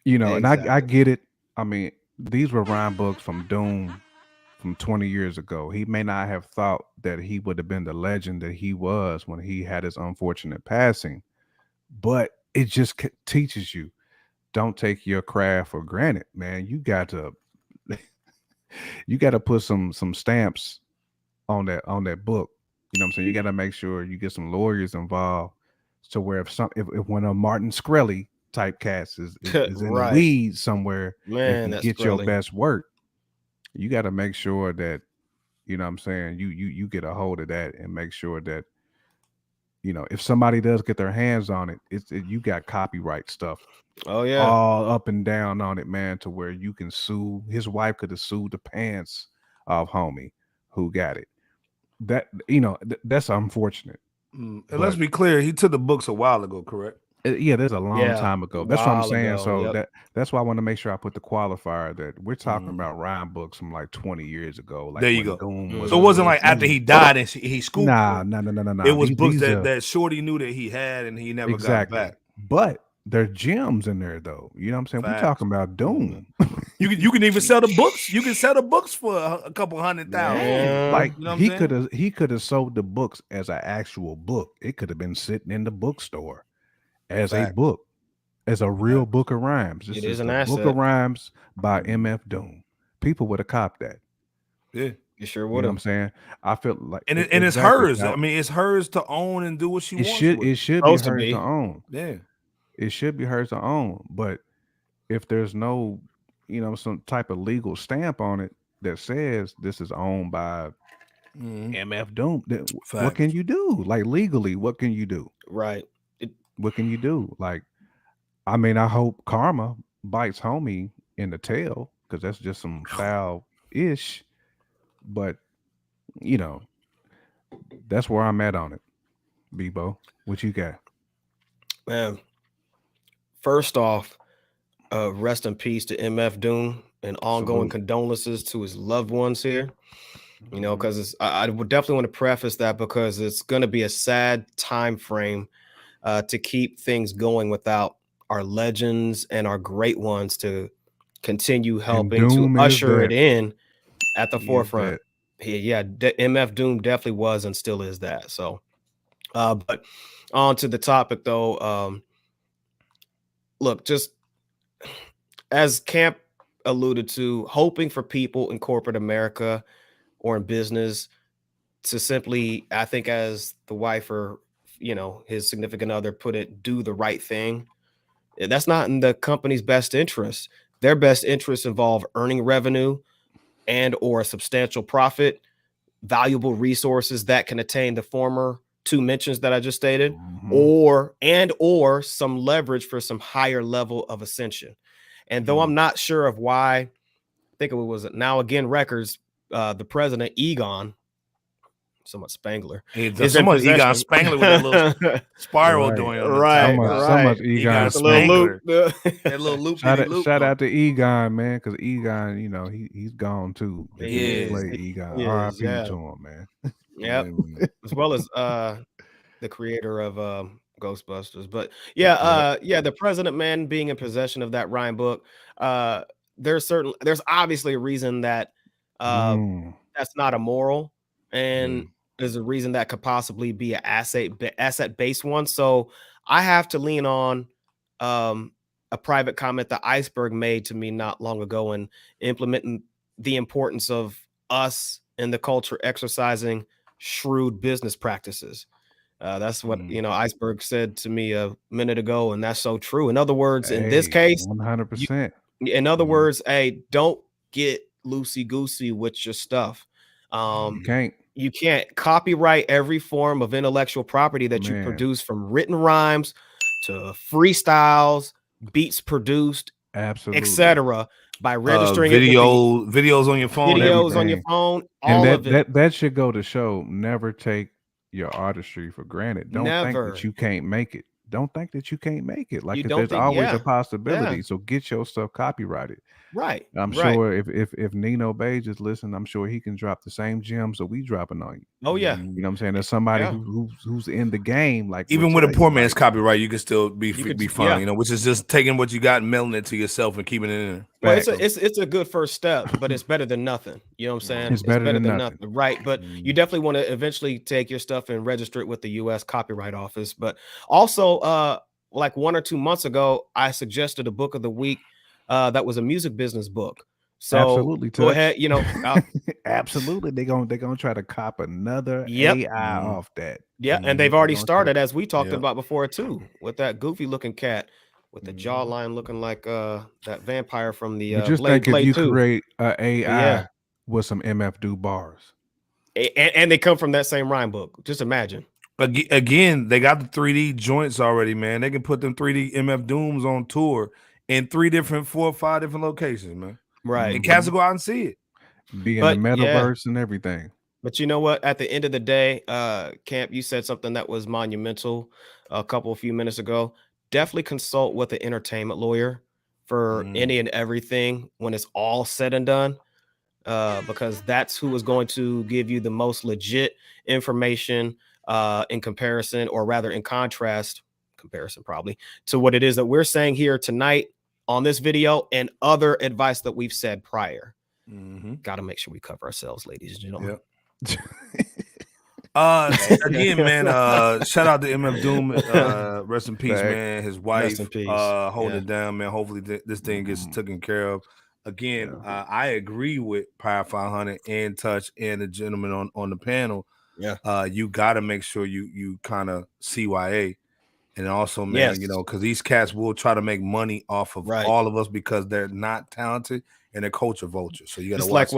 And I get it. I mean, these were rhyme books from Doom from 20 years ago. He may not have thought that he would have been the legend that he was when he had his unfortunate passing, but it just teaches you, don't take your craft for granted, man. You got to put some stamps on that book. You know what I'm saying? You got to make sure you get some lawyers involved, so where if one of Martin Shkreli type cats is in the weeds somewhere, man, and get your best work, you got to make sure that, you know what I'm saying, you get a hold of that and make sure that, if somebody does get their hands on it, you got copyright stuff. Oh yeah, all up and down on it, man, to where you can sue. His wife could have sued the pants off homie who got it. That that's unfortunate. And let's be clear, he took the books a while ago, correct? Yeah, there's a long time ago. That's what I'm saying. So that's why I want to make sure I put the qualifier that we're talking about rhyme books from like 20 years ago. Like, there you go. So it wasn't like after he died and he scooped. No. It was books that Shorty knew that he had and he never got back. But there's gems in there though. You know what I'm saying? We're talking about Doom. You can even sell the books. You can sell the books for a couple $100,000. Like, he could have sold the books as an actual book. It could have been sitting in the bookstore as a book, as a real book of rhymes. This is an asset. Book of Rhymes by MF Doom. People would have copped that. Yeah, you sure would. You know what I'm saying? I feel like, and it's hers. I mean, it's hers to own and do what she wants. It should be hers to own. Yeah, it should be hers to own. But if there's no, some type of legal stamp on it that says this is owned by MF Doom, then what can you do? Like, legally, what can you do? Right. What can you do? Like, I mean, I hope karma bites homie in the tail, because that's just some foul-ish. But, that's where I'm at on it. Bebo, what you got? Man, first off, rest in peace to MF Doom. and ongoing condolences to his loved ones here. You know, because I would definitely want to preface that because it's going to be a sad time frame to keep things going without our legends and our great ones to continue helping to usher it in at the forefront. Yeah, MF Doom definitely was and still is that. So, but on to the topic though. Look, just as Camp alluded to, hoping for people in corporate America or in business to simply, I think, as the wife or his significant other put it, do the right thing. That's not in the company's best interest. Their best interests involve earning revenue and or a substantial profit, valuable resources that can attain the former two mentions that I just stated, or some leverage for some higher level of ascension. And though I'm not sure of why, I think it was Now Again Records, the president, Egon, somewhat Spangler. Somewhat Egon Spangler with that little spiral doing on the top. So much Egon Spangler. That little loop. Shout out to Egon, man, because Egon, he's gone too. Egon. R.I.P. to him, man. Yep. As well as the creator of Ghostbusters. But the president, man, being in possession of that rhyme book, there's obviously a reason that that's not immoral, and there's a reason that could possibly be an asset-based one. So I have to lean on a private comment that Iceberg made to me not long ago, and implementing the importance of us in the culture exercising shrewd business practices. That's what Iceberg said to me a minute ago, and that's so true. In other words, in this case, 100%. In other words, don't get loosey-goosey with your stuff. You can't copyright every form of intellectual property that you produce, from written rhymes to freestyles, beats produced, etc., by registering videos on your phone, all of it. That should go to show, never take your artistry for granted. Don't think that you can't make it. Don't think that you can't make it. Like, there's always a possibility. So get your stuff copyrighted. Right. I'm sure if Nino Beige is listening, I'm sure he can drop the same gems that we dropping on you. Oh yeah. You know what I'm saying? There's somebody who's in the game. Like, even with a poor man's copyright, you can still be fine. Which is just taking what you got and mailing it to yourself and keeping it in. Well, it's a good first step, but it's better than nothing. You know what I'm saying? It's better than nothing. Right. But you definitely want to eventually take your stuff and register it with the U.S. Copyright Office. But also, like 1 or 2 months ago, I suggested a book of the week that was a music business book. So absolutely, go ahead. Absolutely, they're gonna try to cop another AI off that. Yeah, and they've already started, as we talked about before too, with that goofy looking cat with the jawline looking like that vampire from the just think if you create an AI with some MF Doom bars, and they come from that same rhyme book. Just imagine. Again, they got the 3D joints already, man. They can put them 3D MF Dooms on tour in 4 or 5 different locations, man. Right. And cats will go out and see it. Be in the metaverse and everything. But you know what? At the end of the day, Camp, you said something that was monumental a few minutes ago. Definitely consult with an entertainment lawyer for any and everything when it's all said and done. Because that's who is going to give you the most legit information in comparison, or rather in comparison probably, to what it is that we're saying here tonight on this video and other advice that we've said prior. Got to make sure we cover ourselves, ladies and gentlemen. Again, man, shout out to MF Doom. Rest in peace, man. His wife, hold it down, man. Hopefully this thing gets taken care of. Again, I agree with Power 500 and Touch and the gentleman on the panel. You got to make sure you kind of CYA. And also, man, because these cats will try to make money off of all of us because they're not talented and they're culture vultures. So you got to watch.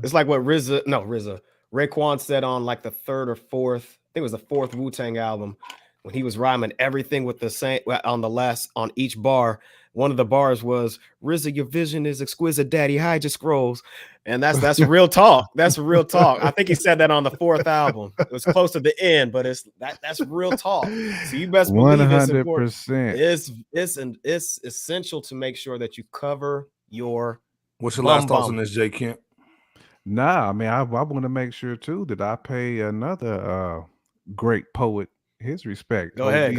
It's like what Raekwon said on like the 3rd or 4th, I think it was the 4th Wu-Tang album, when he was rhyming everything with the same on each bar. One of the bars was, RZA, your vision is exquisite, daddy, hide your scrolls. And that's real talk. That's real talk. I think he said that on the 4th album. It was close to the end, but that's real talk. So you best believe 100%. It's essential to make sure that you cover your What's your last thoughts on this, J. Kemp? Nah, I mean, I want to make sure too that I pay another great poet his respect. Go ahead.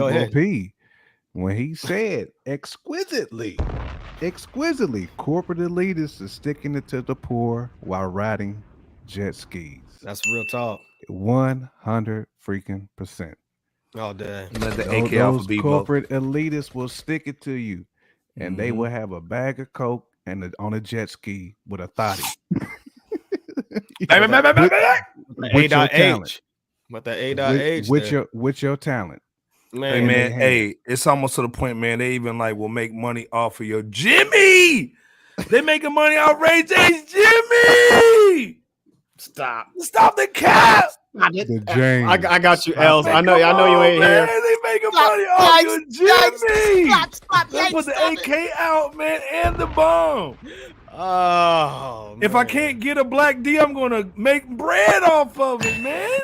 When he said exquisitely, corporate elitists is sticking it to the poor while riding jet skis. That's real talk. 100 freaking percent. Oh, damn. Those corporate elitists will stick it to you, and they will have a bag of coke and on a jet ski with a thotty. With your talent. But the A.H. With your talent. Man, hey, it's almost to the point, man. They even like will make money off of your Jimmy. They making money off Ray J's Jimmy. Stop the cap. The James. I got you, Els. I know you ain't man. here. They making money off your Jimmy. Let's put the AK out, man, and the bomb. Oh, if I can't get a black D, I'm gonna make bread off of it, man.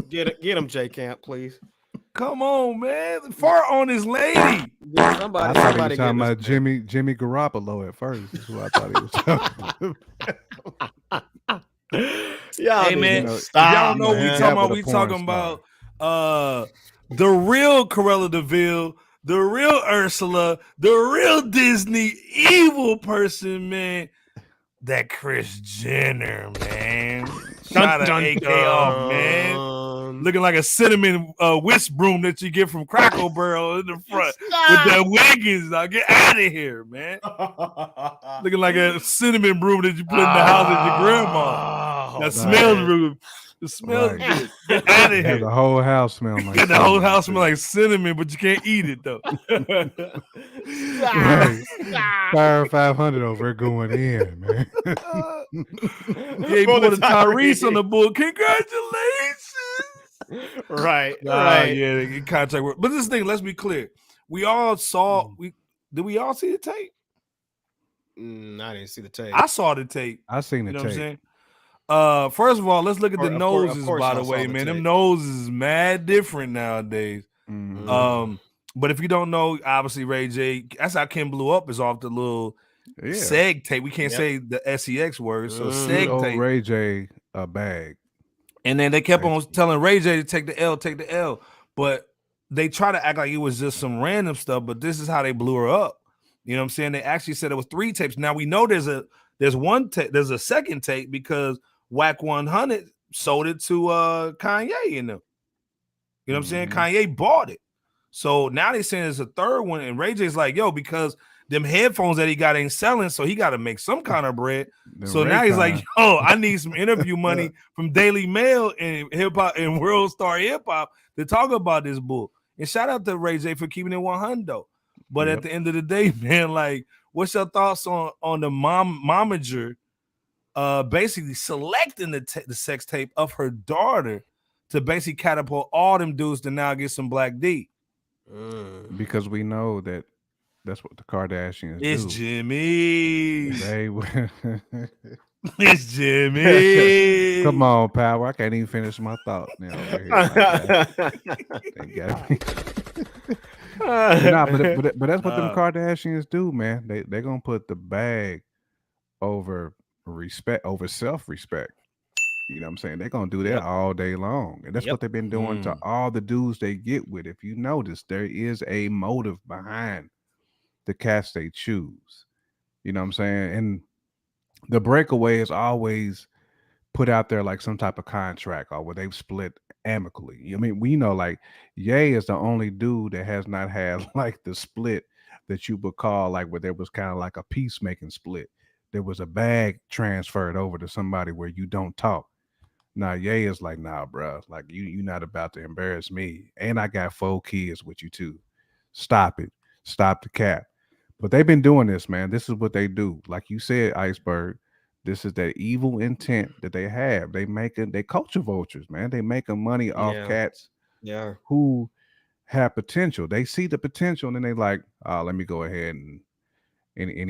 Get him, J. Camp, please. Come on, man. Fart on his lady. I thought he was talking about Jimmy Garoppolo at first. That's what I thought he was talking about. Yeah, hey, man. Y'all know we talking about the real Cruella de Vil, the real Ursula, the real Disney evil person, man. That Kris Jenner, man. Shot an AK off, man. Looking like a cinnamon whisk broom that you get from Cracker Barrel in the front with that Wiggins. Now get out of here, man. Looking like a cinnamon broom that you put in the house of your grandma. That smells good. It smells good. Get out of here. The whole house smell like the whole house smell like cinnamon, but you can't eat it though. Fire 500 over it going in, man. He put a Tyrese on the bull. Congratulations. Right. Yeah, contract work. But this thing, let's be clear. We all saw. Did we all see the tape? I didn't see the tape. I saw the tape. I seen the tape. What I'm saying? First of all, let's look at the noses. By the way, man, them noses is mad different nowadays. Mm-hmm. But if you don't know, obviously Ray J. That's how Kim blew up. Is off the little seg tape. We can't say the SEX word, so seg tape. Ray J a bag. And then they kept on telling Ray J to take the L. But they try to act like it was just some random stuff. But this is how they blew her up. You know what I'm saying? They actually said it was 3 tapes. Now we know there's a second tape because Whack 100 sold it to Kanye in them. You know what I'm saying? Kanye bought it. So now they saying there's a third one. And Ray J's like, yo, because them headphones that he got ain't selling, so he got to make some kind of bread. So now he's like, yo, I need some interview money from Daily Mail and hip hop and World Star Hip Hop to talk about this bull. And shout out to Ray J for keeping it 100 though. But at the end of the day, man, like, what's your thoughts on the momager basically selecting the sex tape of her daughter to basically catapult all them dudes to now get some black D? Because we know that that's what the Kardashians do. It's Jimmy. It's Jimmy. Come on, Power. I can't even finish my thought now. They got me. But that's what them Kardashians do, man. They're gonna put the bag over respect, over self-respect. You know what I'm saying? They're gonna do that all day long. And that's what they've been doing to all the dudes they get with. If you notice, there is a motive behind the cats they choose. You know what I'm saying? And the breakaway is always put out there like some type of contract or where they've split amicably. I mean, we know like Ye is the only dude that has not had like the split that you would call like where there was kind of like a peacemaking split. There was a bag transferred over to somebody where you don't talk. Now Ye is like, nah, bro, like you're not about to embarrass me. And I got 4 kids with you too. Stop it. Stop the cap. But they've been doing this, man. This is what they do. Like you said, Iceberg, this is that evil intent that they have. They culture vultures, man. They making money off cats who have potential. They see the potential and then they like, let me go ahead and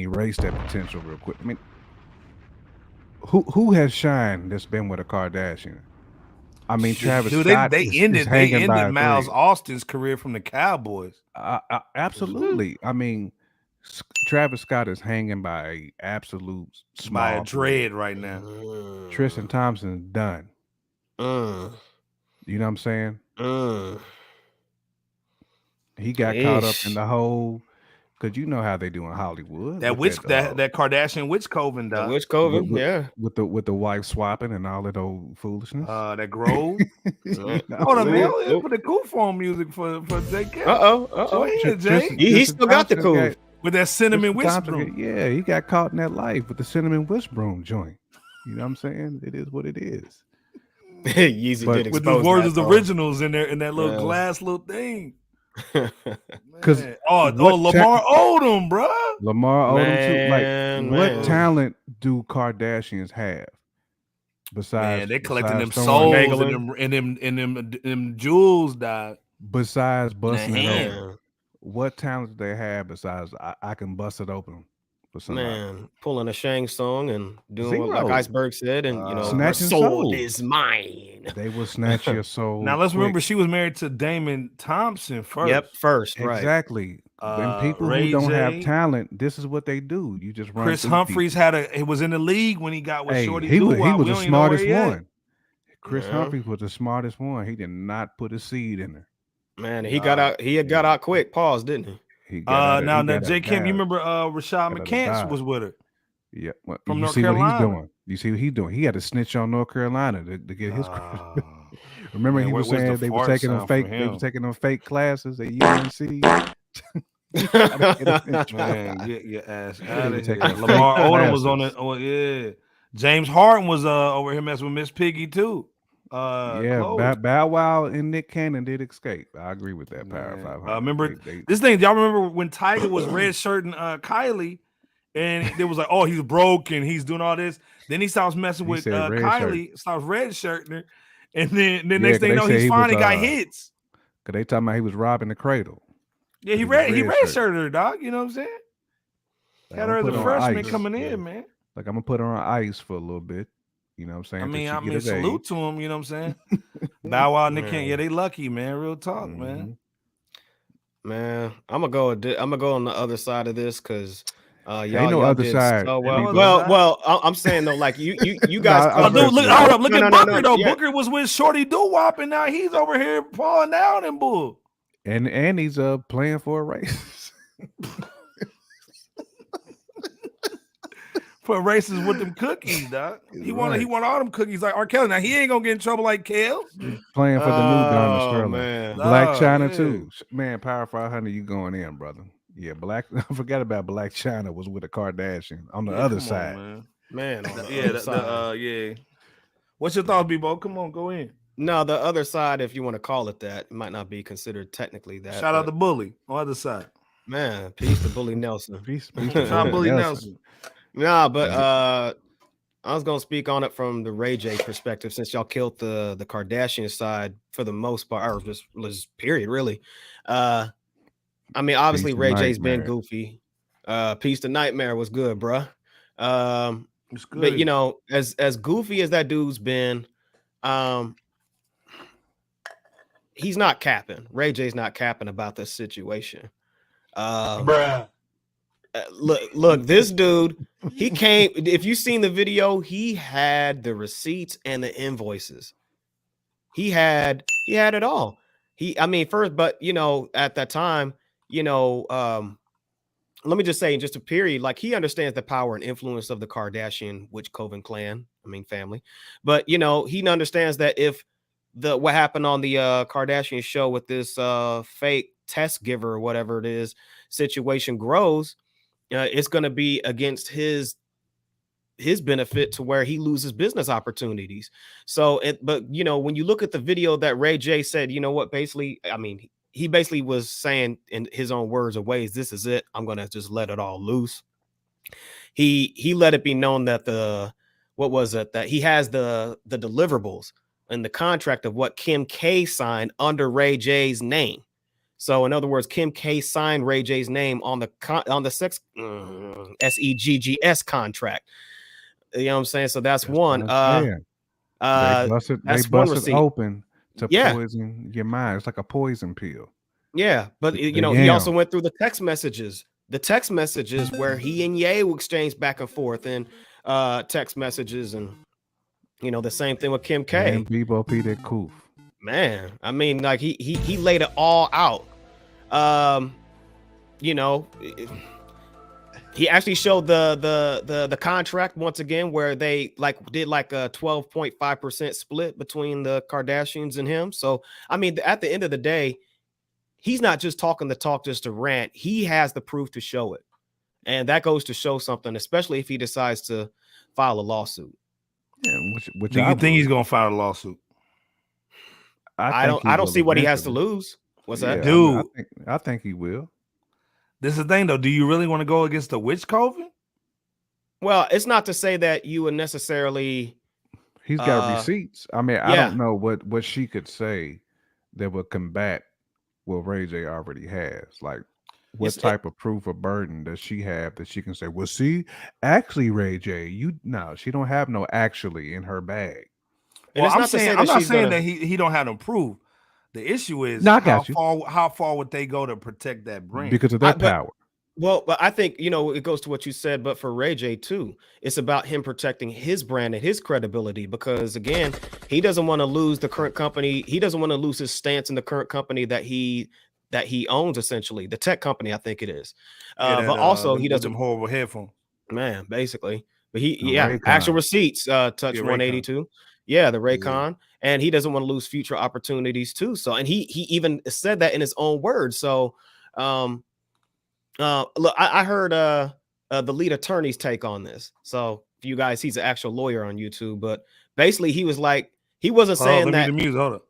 erase that potential real quick. I mean, who has shined that's been with a Kardashian? I mean, Travis Scott. They ended Miles Austin's career from the Cowboys. Absolutely. I mean, Travis Scott is hanging by a absolute by a small dread right now. Tristan Thompson's done. You know what I'm saying? He got caught up in the whole, because you know how they do in Hollywood. That Kardashian witch coven, dog. Witch coven, yeah. With the wife swapping and all that old foolishness. That Grove. Hold on, man. Put the cool phone music for JK. Go ahead, Jay. He still got the cool. With that cinnamon whisk broom. Yeah, he got caught in that life with the cinnamon whisk broom joint. You know what I'm saying? It is what it is. Yeezy did expose with the words originals in there in that little glass little thing. Because Lamar Odom, bro. Lamar Odom too. Like, what talent do Kardashians have? Besides, they're collecting them souls and them jewels, dog. Besides busting it open, what talent do they have besides I can bust it open? Man, pulling a Shang song and doing what like Iceberg said, and snatching soul is mine. They will snatch your soul. Now let's remember, she was married to Damon Thompson first. Yep, first, right? Exactly. And people who don't have talent, this is what they do. You just run. Chris Humphries he was in the league when he got with Shorty. He was the smartest one. Chris Humphries was the smartest one. He did not put a seed in there. Man, he got out. He got out quick. Pause, didn't he? Now J. Kim, you remember Rashad McCants was with her. Yeah, from North Carolina. You see what he's doing. He had to snitch on North Carolina to get his. Remember, he was saying they were taking them fake. They were taking them fake classes at UNC. Man, get your ass out of here. Lamar Odom was on it. Oh yeah, James Harden was over here messing with Miss Piggy too. Bow Wow and Nick Cannon did escape. I agree with that. Power 500. Remember this thing? Y'all remember when Tiger was red shirting Kylie, and it was like, oh, he's broke and he's doing all this. Then he stops messing with Kylie, stops red shirting her, and then the next thing you know, he's finally got hits. Cause they talking about he was robbing the cradle. Yeah, he red shirted her, dog. You know what I'm saying? Had her as a freshman coming in, man. Like, I'm gonna put her on ice for a little bit. You know what I'm saying? I mean, salute to him. You know what I'm saying? Bow Wow and Nick Cannon, they lucky, man. Real talk, man. Man, I'm gonna go on the other side of this because y'all ain't no other side. So well, I'm saying though, like you guys. Look at Booker though. Yeah. Booker was with Shorty Doo-Wop, and now he's over here falling down and bull. And he's playing for a race. For races with them cookies, dog. He want all them cookies like R. Kelly. Now he ain't gonna get in trouble like Kale. Playing for the new Donald Sterling. Man. Black China too. Man, Power 500, you going in, brother. Yeah, I forgot about Black China was with a Kardashian on the other side. Man, yeah. What's your thoughts, Bebop? Come on, go in. No, the other side, if you want to call it that, it might not be considered technically that. Shout out to Bully on the other side. Man, peace to Bully Nelson. Peace to Bully Nelson. Nah, but I was gonna speak on it from the Ray J perspective, since y'all killed the Kardashian side for the most part, or just period, really. I mean, obviously Ray J's been goofy. Peace to Nightmare was good, bruh. It's good. But you know, as goofy as that dude's been, he's not capping. Ray J's not capping about this situation. Bruh. Look, this dude, he came. If you seen the video, he had the receipts and the invoices. He had it all. But you know, at that time, you know, let me just say, just a period, like he understands the power and influence of the Kardashian witch coven clan. Family. But you know, he understands that if what happened on the Kardashian show with this fake test giver or whatever it is situation grows. It's going to be against his benefit to where he loses business opportunities. So, but you know, when you look at the video that Ray J said, you know what, basically, he basically was saying in his own words or ways, this is it. I'm going to just let it all loose. He let it be known that that he has the deliverables and the contract of what Kim K signed under Ray J's name. So in other words, Kim K signed Ray J's name on the SEGGS contract. You know what I'm saying? So that's one. They busted open to poison your mind. It's like a poison pill. Yeah, but you know, he also went through the text messages the text messages where he and Ye will exchange back and forth and text messages, and the same thing with Kim K. And Bebop that coof. Man, I mean, like he laid it all out. He actually showed the contract once again where they did like a 12.5% split between the Kardashians and him. So I mean, at the end of the day, he's not just talking the talk just to rant. He has the proof to show it, and that goes to show something, especially if he decides to file a lawsuit. Yeah, which do you think he's gonna file a lawsuit? I don't see what he has to lose. What's that, dude? I think he will. This is the thing, though. Do you really want to go against the witch coven? Well, it's not to say that you would necessarily. He's got receipts. I mean, I don't know what she could say that would combat what Ray J already has. Like, what type of proof or burden does she have that she can say, well, see, actually, Ray J, she don't have no actually in her bag. Well, I'm not saying that he don't have no proof. The issue is how far would they go to protect that brand because of that power. But I think it goes to what you said. But for Ray J too, it's about him protecting his brand and his credibility, because again, he doesn't want to lose the current company. He doesn't want to lose his stance in the current company that he owns, essentially the tech company. I think it is. But also he doesn't horrible headphones, man. Basically, but actual receipts touch 182. Yeah, the Raycon, and he doesn't want to lose future opportunities too. So, and he even said that in his own words. So, look, I heard the lead attorney's take on this. So, for you guys, he's an actual lawyer on YouTube, but basically, he was like, he wasn't saying that. Let me the music. Hold up.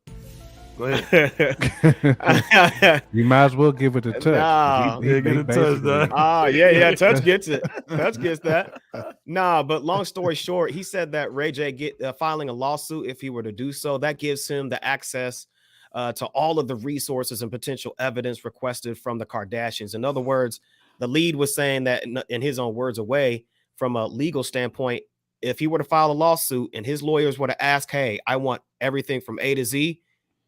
Go ahead. You might as well give it a touch. Nah, get a touch. Touch gets it. Touch gets that. Nah, but long story short, he said that Ray J filing a lawsuit, if he were to do so, that gives him the access to all of the resources and potential evidence requested from the Kardashians. In other words, the lead was saying that, in his own words, away from a legal standpoint, if he were to file a lawsuit and his lawyers were to ask, hey, I want everything from A to Z,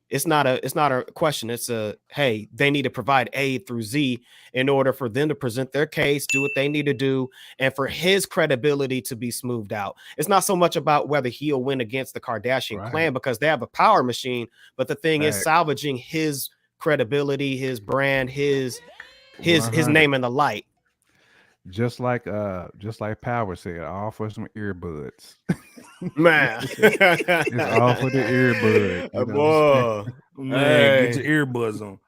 it's not a question. It's hey, they need to provide A through Z in order for them to present their case, do what they need to do, and for his credibility to be smoothed out. It's not so much about whether he'll win against the Kardashian clan, because they have a power machine. But the thing is salvaging his credibility, his brand, his name in the light. Just like Power said, all for some earbuds. Man, it's all for the earbud. Man, get your earbuds on.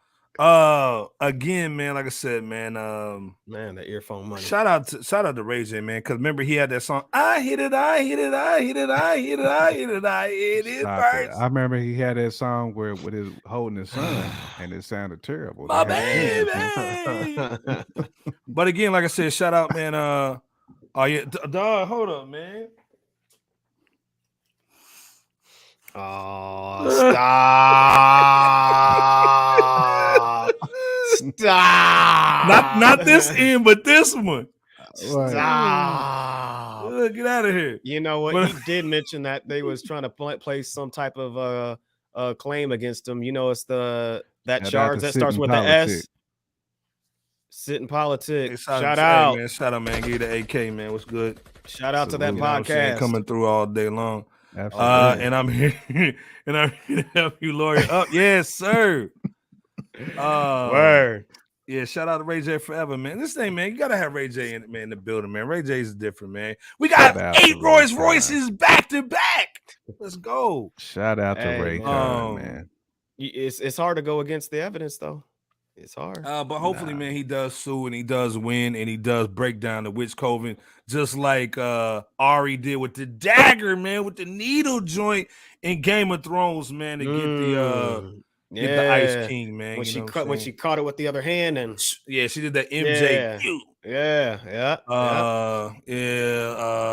Again, man, like I said, man, the earphone money. Shout out to Ray J, man, because remember he had that song, I hit it first. I remember he had that song with his holding his son, and it sounded terrible. My baby. But again, like I said, shout out, man. Dog, hold up, man. Oh, stop. Stop. Not this end, but this one. Stop. Get out of here. You know what? He did mention that they was trying to place some type of claim against him. It's that charge that starts with the S. Sit in politics. Hey, shout out, man. Shout out, man. Give you the AK, man. What's good? Shout out to that podcast coming through all day long. Absolutely. And I'm here to help you lawyer up. Yes, sir. Word. Yeah, shout out to Ray J forever, man. This thing, man, you gotta have Ray J in the building, man. Ray J is different, man. We got 8 Rolls Royces back to back. Let's go. Shout out to Ray J, man. It's hard to go against the evidence, though. It's hard. But hopefully, man, he does sue and he does win and he does break down the witch coven, just like Ari did with the dagger, man, with the needle joint in Game of Thrones, man, to get the Ice King, man. When she caught it with the other hand, and she did that MJ. Yeah.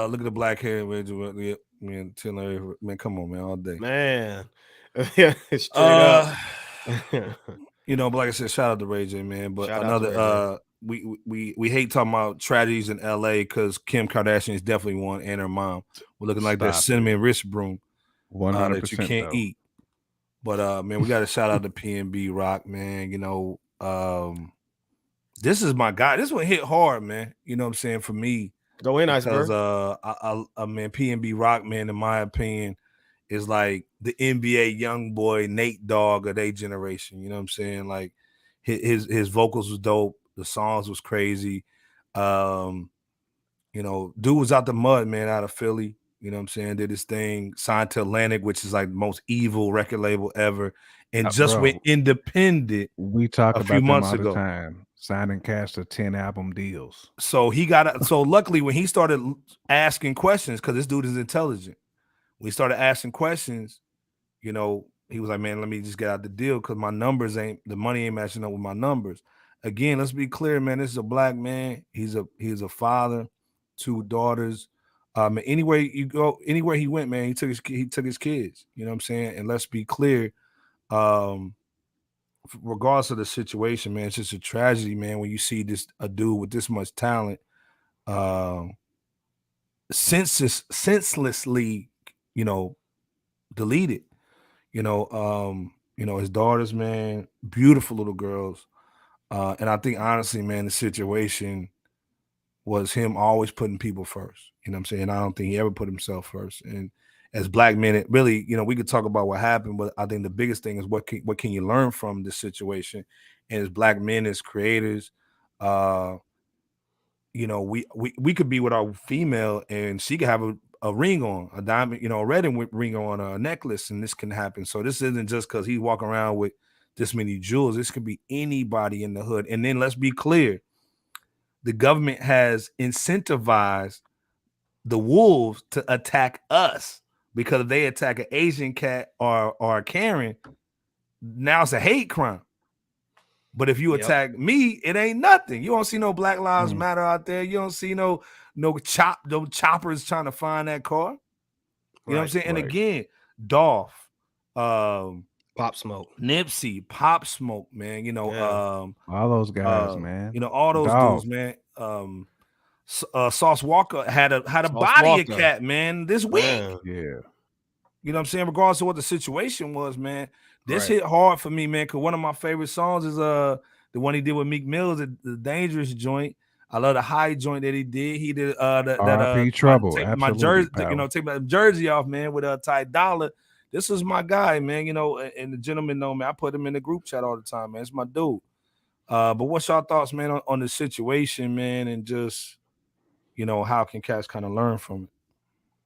Look at the black hair, man. Man, come on, man, all day, man. Straight up. But like I said, shout out to Ray J, man. But we hate talking about tragedies in LA because Kim Kardashian is definitely one, and her mom. We're looking like that cinnamon wrist broom 100% that you can't eat. But man, we got to shout out to PnB Rock, man. This is my guy. This one hit hard, man. You know what I'm saying? For me. Go in, Iceberg. Because I man, PnB Rock, man, in my opinion, is like the NBA young boy Nate Dogg of their generation. You know what I'm saying? Like his vocals was dope. The songs was crazy. You know, dude was out the mud, man, out of Philly. You know what I'm saying? Did his thing, signed to Atlantic, which is like the most evil record label ever, and just went independent. We talk a about few them months all ago. the time, signing cash to 10 album deals. So he got so luckily when he started asking questions, because this dude is intelligent. When he started asking questions, you know, he was like, man, let me just get out the deal because my numbers the money ain't matching up with my numbers. Again, let's be clear, man. This is a black man. He's a father, 2 daughters. Anywhere you go, anywhere he went, man, he took his kids. You know what I'm saying? And let's be clear, regardless of the situation, man, it's just a tragedy, man, when you see a dude with this much talent, senselessly, you know, deleted. You know, his daughters, man, beautiful little girls. And I think honestly, man, the situation was him always putting people first. You know what I'm saying? I don't think he ever put himself first. And as black men, it really, you know, we could talk about what happened, but I think the biggest thing is what can you learn from this situation? And as black men, as creators, you know, we could be with our female and she could have a ring on, a diamond, you know, a red ring on, a necklace, and this can happen. So this isn't just because he's walking around with this many jewels. This could be anybody in the hood. And then let's be clear, the government has incentivized the wolves to attack us, because if they attack an Asian cat or a Karen, now it's a hate crime. But if you attack me, it ain't nothing. You don't see no Black Lives Matter out there. You don't see no choppers trying to find that car. You know what I'm saying? And again, Dolph, Pop Smoke, Nipsey, Pop Smoke, man. You know, all those guys, man. You know, all those dudes, man. Sauce Walker had a body a cat, man, this week. Yeah. You know what I'm saying? Regardless of what the situation was, man. This hit hard for me, man, because one of my favorite songs is the one he did with Meek Mill, the Dangerous joint. I love the high joint that he did. He did RP Trouble. Take my jersey, you know, take my jersey off, man, with a Ty Dolla. This is my guy, man. You know, and the gentleman know, man. I put him in the group chat all the time, man. It's my dude. But what's your thoughts, man, on the situation, man, and just, you know, how can cats kind of learn from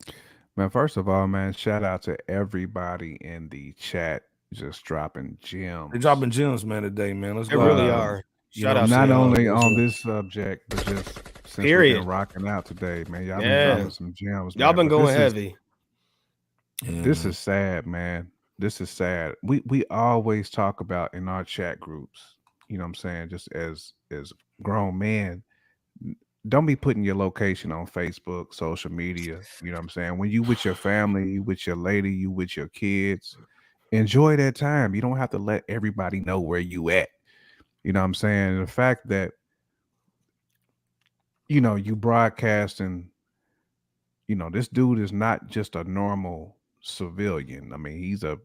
it? Man, first of all, man, shout out to everybody in the chat just dropping gems. They're dropping gems, man, today, man. Let's go. They really are. Shout out not only on this subject, but just since we've been rocking out today, man. Y'all been dropping some gems. Y'all been going heavy. This is sad, man. This is sad. We always talk about in our chat groups, you know what I'm saying, just as grown men, don't be putting your location on Facebook, social media. You know what I'm saying? When you with your family, you with your lady, you with your kids, enjoy that time. You don't have to let everybody know where you at. You know what I'm saying? And the fact that, you know, you broadcasting, you know, this dude is not just a normal civilian. I mean, he's a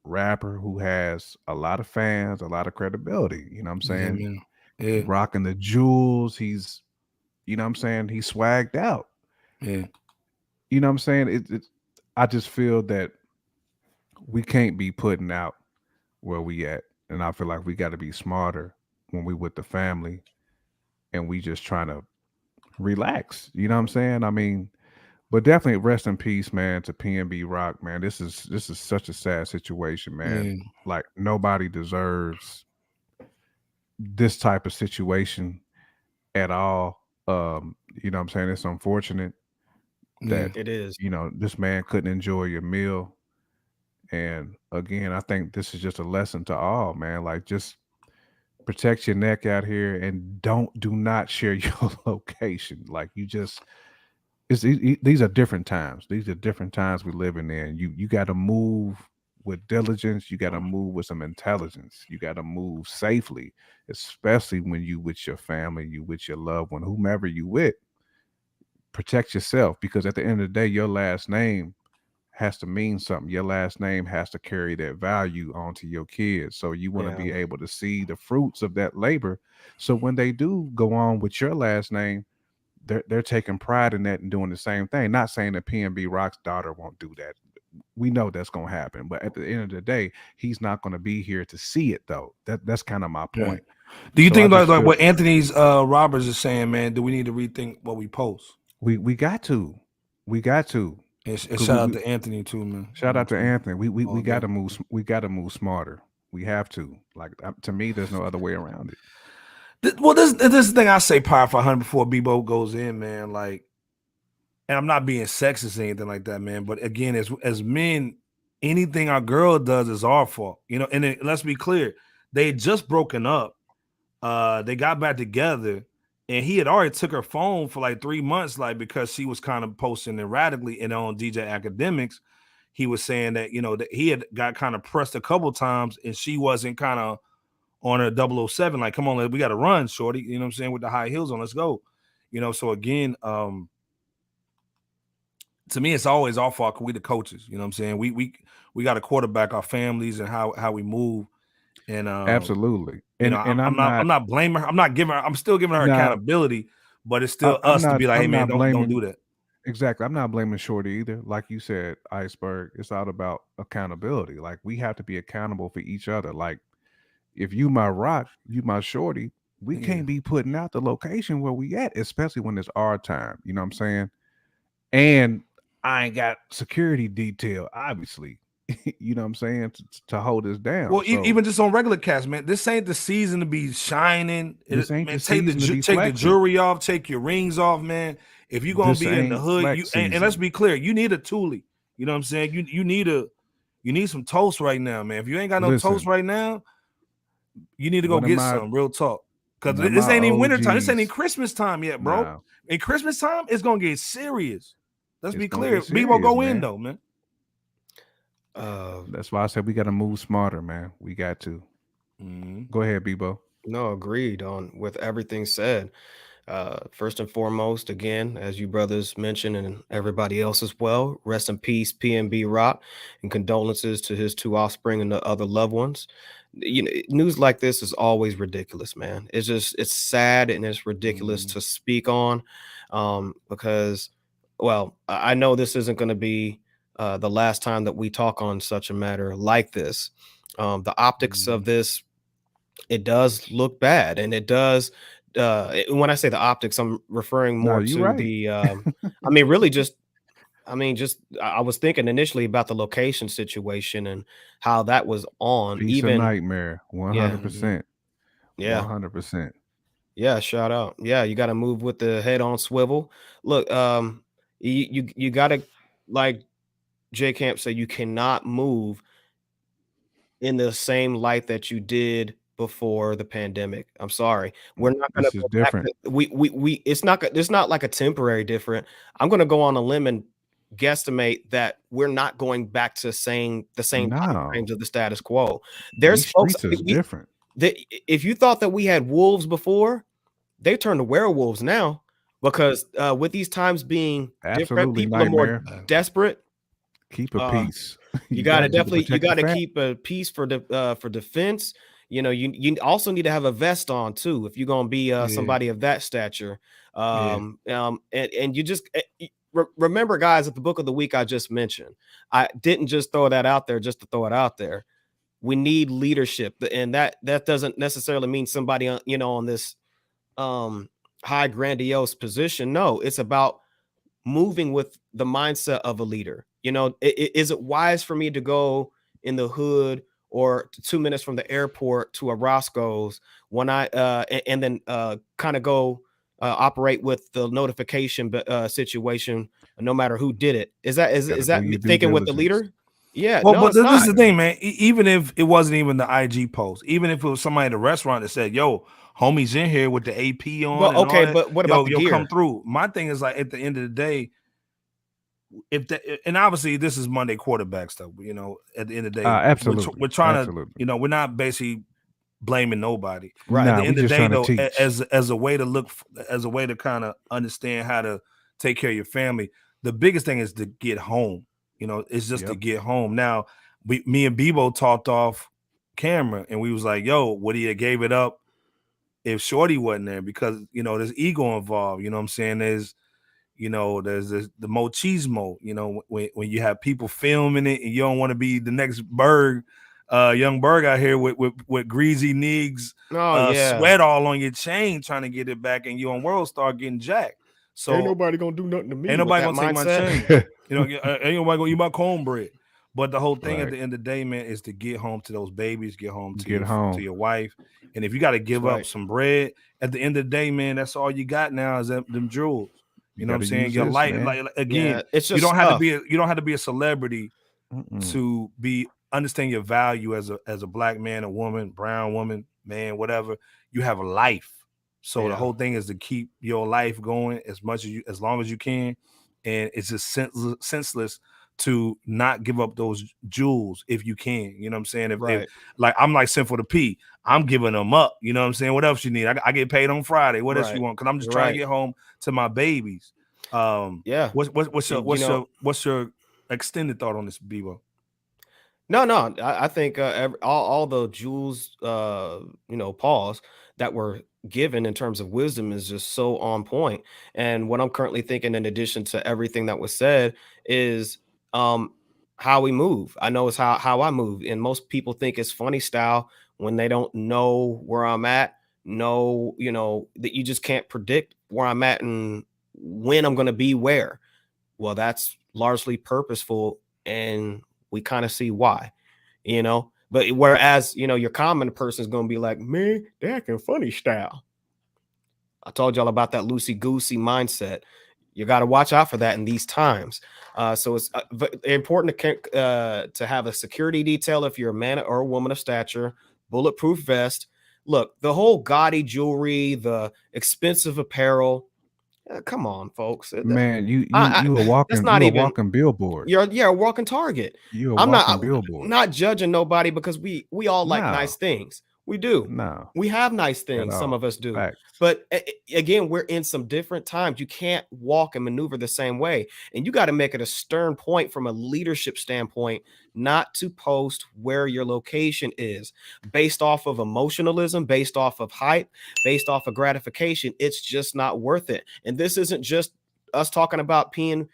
rapper who has a lot of fans, a lot of credibility. You know what I'm saying? Yeah. Rocking the jewels. He's, you know what I'm saying? He's swagged out. Yeah. You know what I'm saying? I just feel that we can't be putting out where we at. And I feel like we got to be smarter when we with the family and we just trying to relax. You know what I'm saying? I mean, but definitely rest in peace, man, to PnB Rock, man. This is such a sad situation, man. Like nobody deserves this type of situation at all. You know what I'm saying? It's unfortunate that it is. You know, this man couldn't enjoy your meal. And again, I think this is just a lesson to all, man. Like, just protect your neck out here and do not share your location. Like, you just, these are different times. These are different times we're living in. You got to move with diligence. You got to move with some intelligence. You got to move safely, especially when you with your family, you with your loved one, whomever you with. Protect yourself, because at the end of the day, your last name has to mean something. Your last name has to carry that value onto your kids. So you want to be able to see the fruits of that labor. So when they do go on with your last name, they're taking pride in that and doing the same thing. Not saying that PnB Rock's daughter won't do that. We know that's going to happen, but at the end of the day, he's not going to be here to see it though. That's kind of my point. Yeah. Do you think like what Anthony's Roberts is saying, man? Do we need to rethink what we post? We got to. And shout out to Anthony too, man. Shout out to Anthony. We got to move. We got to move smarter. We have to. Like to me, there's no other way around it. Well, this is the thing I say, Power 500 before Bebop goes in, man. Like, and I'm not being sexist or anything like that, man. But again, as men, anything our girl does is our fault, you know. And let's be clear, they had just broken up. They got back together. And he had already took her phone for like 3 months, like because she was kind of posting erratically. And on DJ Academics, he was saying that, you know, that he had got kind of pressed a couple times and she wasn't kind of on her 007. Like, come on, we got to run, shorty. You know what I'm saying? With the high heels on, let's go. You know, so again, to me, it's always our fault. We the coaches, you know what I'm saying? We got to quarterback our families and how we move. And absolutely. And, you know, I'm not blaming her. I'm still giving her accountability, but it's still to be like, hey man, don't do that. Exactly. I'm not blaming Shorty either. Like you said, Iceberg, it's all about accountability. Like we have to be accountable for each other. Like if you my Rock, you my Shorty, we can't be putting out the location where we at, especially when it's our time. You know what I'm saying? And I ain't got security detail, obviously. You know what I'm saying, to hold us down. Well, so, even just on regular cast, man, this ain't the season to be shining. Take the jewelry off, take your rings off, man. If you're gonna be in the hood, and let's be clear, you need a toolie. You know what I'm saying? You need some toast right now, man. If you ain't got no toast right now, you need to go get some. Real talk, because this ain't even winter time. This ain't even Christmas time yet, bro. Nah. In Christmas time, it's gonna get serious. Let's be clear. People go in though, man. That's why I said we got to move smarter, man. We got to. Go ahead, Bebo. No, agreed on with everything said. First and foremost, again, as you brothers mentioned and everybody else as well, rest in peace, PnB Rock, and condolences to his 2 offspring and the other loved ones. You know, news like this is always ridiculous, man. It's sad and it's ridiculous to speak on, because, well, I know this isn't going to be the last time that we talk on such a matter like this. The optics of this, it does look bad, and it does. When I say the optics, I'm referring more to the. I mean, really, I was thinking initially about the location situation and how that was on. Piece of nightmare, 100%. Yeah, 100%. Yeah, shout out. Yeah, you got to move with the head on swivel. Look, you got to, like J Camp said, you cannot move in the same light that you did before the pandemic. I'm sorry. We're not going to go different. It's not like a temporary different. I'm going to go on a limb and guesstimate that we're not going back to saying the same time frames of the status quo. There's folks different. If you thought that we had wolves before, they turn to werewolves now, because with these times being different, people are more desperate. Keep a peace. You got to keep a peace for defense. You know, you also need to have a vest on too if you're gonna be somebody of that stature. And you just remember, guys, at the book of the week I just mentioned, I didn't just throw that out there just to throw it out there. We need leadership, and that doesn't necessarily mean somebody on this high grandiose position. No, it's about moving with the mindset of a leader. You know, is it wise for me to go in the hood or 2 minutes from the airport to a Roscoe's when I and then kind of go operate with the notification situation, no matter who did it? Is that thinking with the leader? Yeah. Well, but this is the thing, man. Even if it wasn't even the IG post, even if it was somebody at the restaurant that said, "Yo, homie's in here with the AP on." Well, okay, but what about the gear? Come through. My thing is, like, at the end of the day, and obviously this is Monday quarterback stuff, you know, at the end of the day, absolutely, we're trying to, you know, we're not basically blaming nobody. Right. At the end of the day, though, as a way to look, as a way to kind of understand how to take care of your family, the biggest thing is to get home. You know, it's just to get home. Now, me and Bebo talked off camera, and we was like, "Yo, would he have gave it up if Shorty wasn't there?" Because you know, there's ego involved. You know what I'm saying? There's the machismo. You know, when you have people filming it, and you don't want to be the next young Berg out here with greasy niggas, sweat all on your chain trying to get it back, and you on World Star getting jacked. So ain't nobody gonna do nothing to me. Ain't nobody gonna take my chain. You know, ain't nobody gonna eat my cornbread. But the whole thing at the end of the day, man, is to get home to those babies, get home to your wife. And if you got to give up some bread, at the end of the day, man, that's all you got now is them jewels. You know what I'm saying? Your life, like again, it's just you don't have to be a celebrity to understand your value as a black man, a woman, brown woman, man, whatever. You have a life. So the whole thing is to keep your life going as long as you can, and it's just senseless to not give up those jewels if you can. You know what I'm saying? If like I'm like Sinful to P, I'm giving them up. You know what I'm saying? What else you need? I get paid on Friday. What else you want? Because I'm just trying to get home to my babies. What's your extended thought on this, Bebo? No. I think all the jewels, pause that were given in terms of wisdom is just so on point. And what I'm currently thinking, in addition to everything that was said, is how we move. I know it's how I move, and most people think it's funny style when they don't know where I'm at. That you just can't predict where I'm at and when I'm going to be where. Well, that's largely purposeful, and we kind of see why, but whereas, your common person is going to be like, man, they acting funny style. I told y'all about that loosey-goosey mindset. You got to watch out for that in these times. So it's important to have a security detail if you're a man or a woman of stature, bulletproof vest. Look, the whole gaudy jewelry, the expensive apparel. Come on, folks. Man, you a walking billboard. You're a walking target. You're a walking billboard. Not judging nobody, because we all like nice things. We do. No, we have nice things. Some of us do. Facts. But again, we're in some different times. You can't walk and maneuver the same way. And you got to make it a stern point from a leadership standpoint not to post where your location is based off of emotionalism, based off of hype, based off of gratification. It's just not worth it. And this isn't just us talking about PnB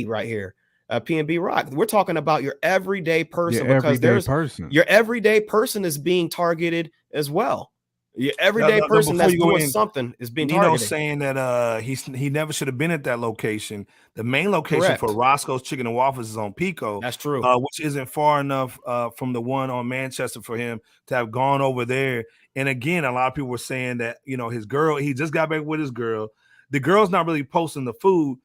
right here. PnB Rock. We're talking about your everyday person, your everyday person is being targeted as well. Your everyday person that's doing something is being targeted. Saying that he never should have been at that location. The main location for Roscoe's Chicken and Waffles is on Pico. That's true. Which isn't far enough from the one on Manchester for him to have gone over there. And again, a lot of people were saying that, his girl, he just got back with his girl. The girl's not really posting the food.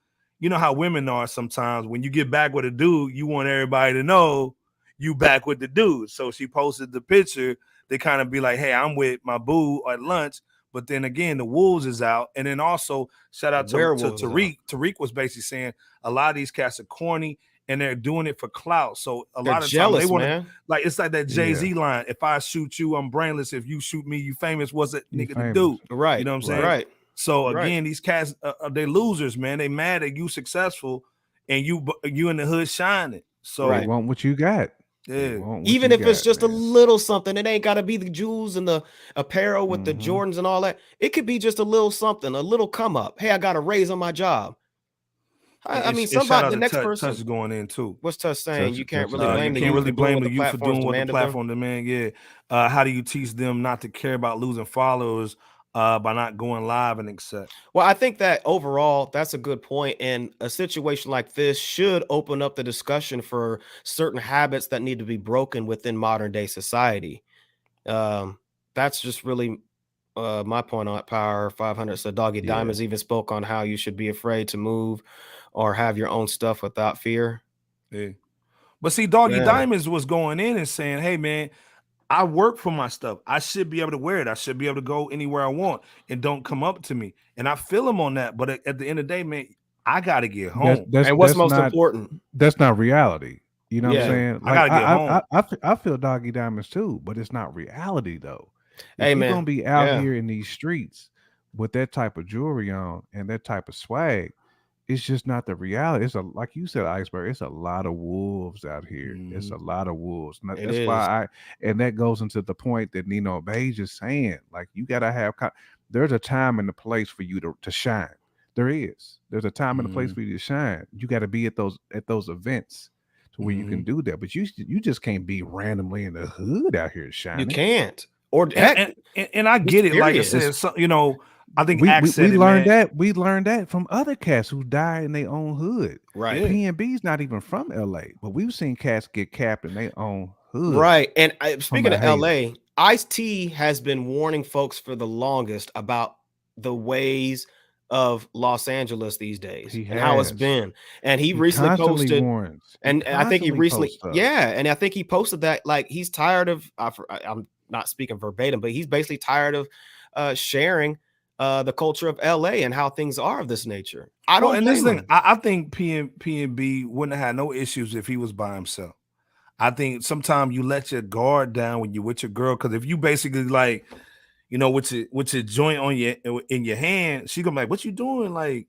You know how women are sometimes. When you get back with a dude, you want everybody to know you back with the dude. So she posted the picture. They kind of be like, hey, I'm with my boo at lunch. But then again, the wolves is out. And then also, shout out to Tariq. Tariq was basically saying a lot of these cats are corny and they're doing it for clout. So they're lot of jealous, times they want to, like, it's like that Jay-Z line. If I shoot you, I'm brainless. If you shoot me, you famous. What's that nigga to do? Right. You know what I'm saying? Right. So again, these cats, they losers, man. They mad at you successful and you in the hood shining. So they want what you got. Yeah. Even if it's just a little something, it ain't got to be the jewels and the apparel with the Jordans and all that. It could be just a little something, a little come up. Hey, I got a raise on my job. I mean, somebody, the next person Touch is going in too. What's Touch saying? You can't really blame the youth for doing what the platform demand. Yeah. How do you teach them not to care about losing followers by not going live and accept? Well, I think that overall that's a good point, and a situation like this should open up the discussion for certain habits that need to be broken within modern day society. That's just really my point on Power 500. So Doggy Diamonds even spoke on how you should be afraid to move or have your own stuff without fear. Yeah, but see, Doggy Diamonds was going in and saying, hey man, I work for my stuff. I should be able to wear it. I should be able to go anywhere I want and don't come up to me. And I feel him on that. But at the end of the day, man, I got to get home. And what's most important? That's not reality. You know what I'm saying? Like, I got to get home. I feel Doggy Diamonds too, but it's not reality though. Hey, man. You're going to be out here in these streets with that type of jewelry on and that type of swag. it's just not the reality. It's like you said, Iceberg. It's a lot of wolves out here. It's a lot of wolves. That's why and that goes into the point that Nino Beige is saying. Like you gotta have. There's a time and a place for you to shine. There is. There's a time and a place for you to shine. You got to be at those events to where you can do that. But you just can't be randomly in the hood out here shining. You can't. Or and I get it. Like I said, I think we learned that from other cats who died in their own hood. Right. PnB's not even from LA, but we've seen cats get capped in their own hood. Right. And speaking of LA, Ice-T has been warning folks for the longest about the ways of Los Angeles these days and how it's been. And he recently posted and I think he recently and I think he posted that like he's tired of I'm not speaking verbatim, but he's basically tired of sharing the culture of LA and how things are of this nature. I think PnB wouldn't have had no issues if he was by himself. I think sometimes you let your guard down when you're with your girl, because if you basically like, with your joint on in your hand, she gonna be like, "What you doing? Like,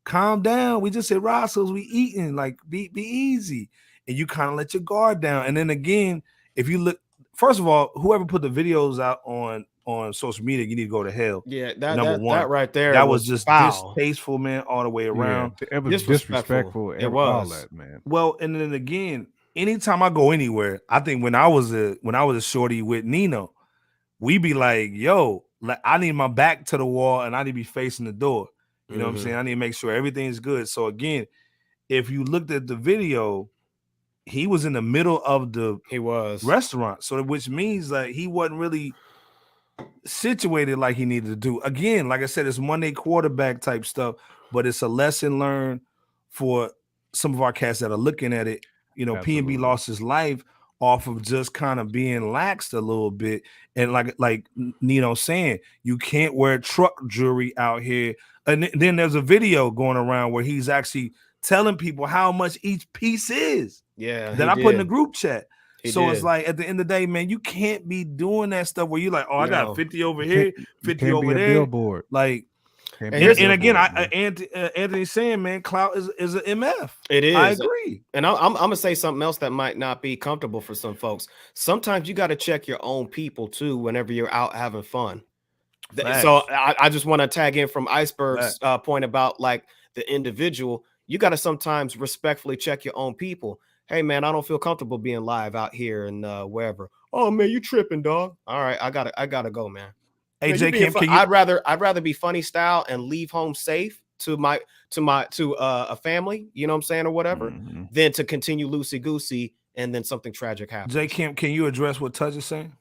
calm down. We just said Roscoe's, we eating. Like, be easy." And you kind of let your guard down. And then again, if you look, first of all, whoever put the videos out on social media, you need to go to hell. Yeah, that right there. That was just distasteful, man, all the way around. Yeah, it was disrespectful. It was all that, man. Well, and then again, anytime I go anywhere, I think when I was a shorty with Nino, we be like, yo, like I need my back to the wall and I need to be facing the door. You know what I'm saying? I need to make sure everything's good. So again, if you looked at the video, he was in the middle of the restaurant. So which means like he wasn't really situated like he needed to do. Again, like I said, it's Monday quarterback type stuff, but it's a lesson learned for some of our cats that are looking at it. PnB lost his life off of just kind of being laxed a little bit. And like Nino saying, you can't wear truck jewelry out here. And then there's a video going around where he's actually telling people how much each piece is. Yeah. That I put in the group chat. It's like at the end of the day, man, you can't be doing that stuff where you're like, I got 50 over here, 50 over there. Billboard. Like, and again, Anthony's saying, man, clout is an MF. It is. I agree. And I'm gonna say something else that might not be comfortable for some folks. Sometimes you got to check your own people too whenever you're out having fun. So I just want to tag in from Iceberg's point about like the individual. You got to sometimes respectfully check your own people. Hey man, I don't feel comfortable being live out here and wherever. Oh man, you tripping, dog. All right, I gotta go, man. Hey, I'd rather be funny style and leave home safe to a family, you know what I'm saying, or whatever, than to continue loosey goosey and then something tragic happens. J Camp, can you address what Touch is saying?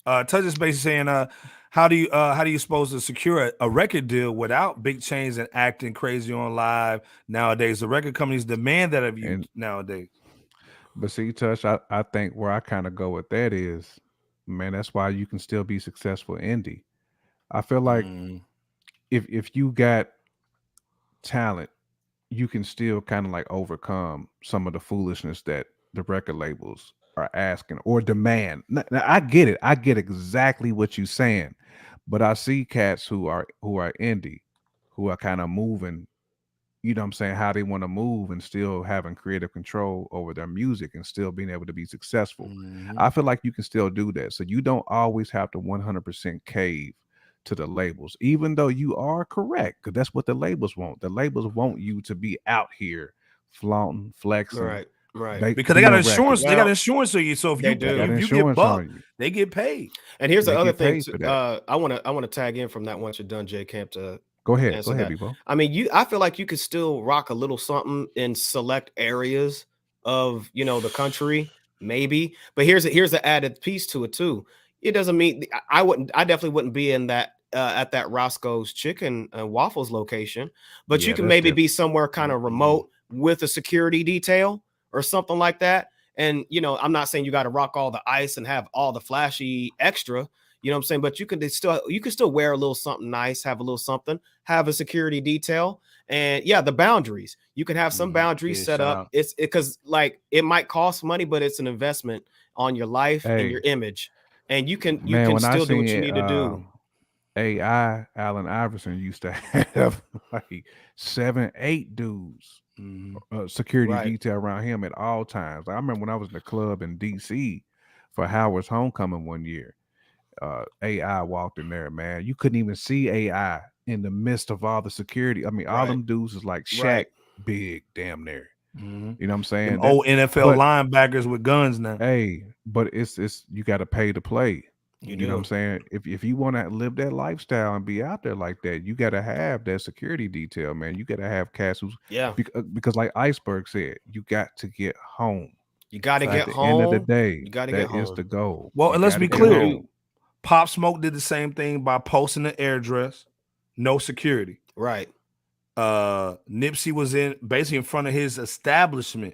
Touch is basically saying, how do you supposed to secure a record deal without big chains and acting crazy on live nowadays? The record companies demand that of you nowadays. But see, Touch, I think where I kind of go with that is, man, that's why you can still be successful indie. I feel like if you got talent, you can still kind of like overcome some of the foolishness that the record labels are asking or demand. Now, I get it. I get exactly what you're saying, but I see cats who are indie, who are kind of moving, you know what I'm saying, how they want to move and still having creative control over their music and still being able to be successful. I feel like you can still do that. So you don't always have to 100% cave to the labels, even though you are correct, because that's what the labels want. The labels want you to be out here flaunting, flexing. Right. Because they got insurance. They got insurance on you. So if you get bucked, they get paid. And here's the other thing. I want to tag in from that once you're done, J Camp, to Go ahead, Bebop. I mean, I feel like you could still rock a little something in select areas of the country, maybe. But here's the added piece to it too. It doesn't mean I definitely wouldn't be in that at that Roscoe's Chicken and Waffles location, but you can maybe be somewhere kind of remote with a security detail or something like that. And I'm not saying you got to rock all the ice and have all the flashy extra. You know what I'm saying? But you can still wear a little something nice, have a little something, have a security detail, and the boundaries. You can have some boundaries set up. It's because it might cost money, but it's an investment on your life and your image, and you can still do what you need to do. AI Allen Iverson used to have like 7-8 dudes, security detail around him at all times. I remember when I was in the club in DC for Howard's homecoming one year. AI walked in there, man. You couldn't even see AI in the midst of all the security. I mean, all them dudes is like Shaq big, damn near. You know what I'm saying? Them old NFL linebackers with guns now. Hey, but it's you got to pay to play. You know what I'm saying? If you want to live that lifestyle and be out there like that, you got to have that security detail, man. You got to have cats who's because like Iceberg said, you got to get home. You got to get home. At the end of the day, you got to get home. That is the goal. Well, and let's be clear. Pop Smoke did the same thing by posting the address, no security. Right. Nipsey was basically in front of his establishment.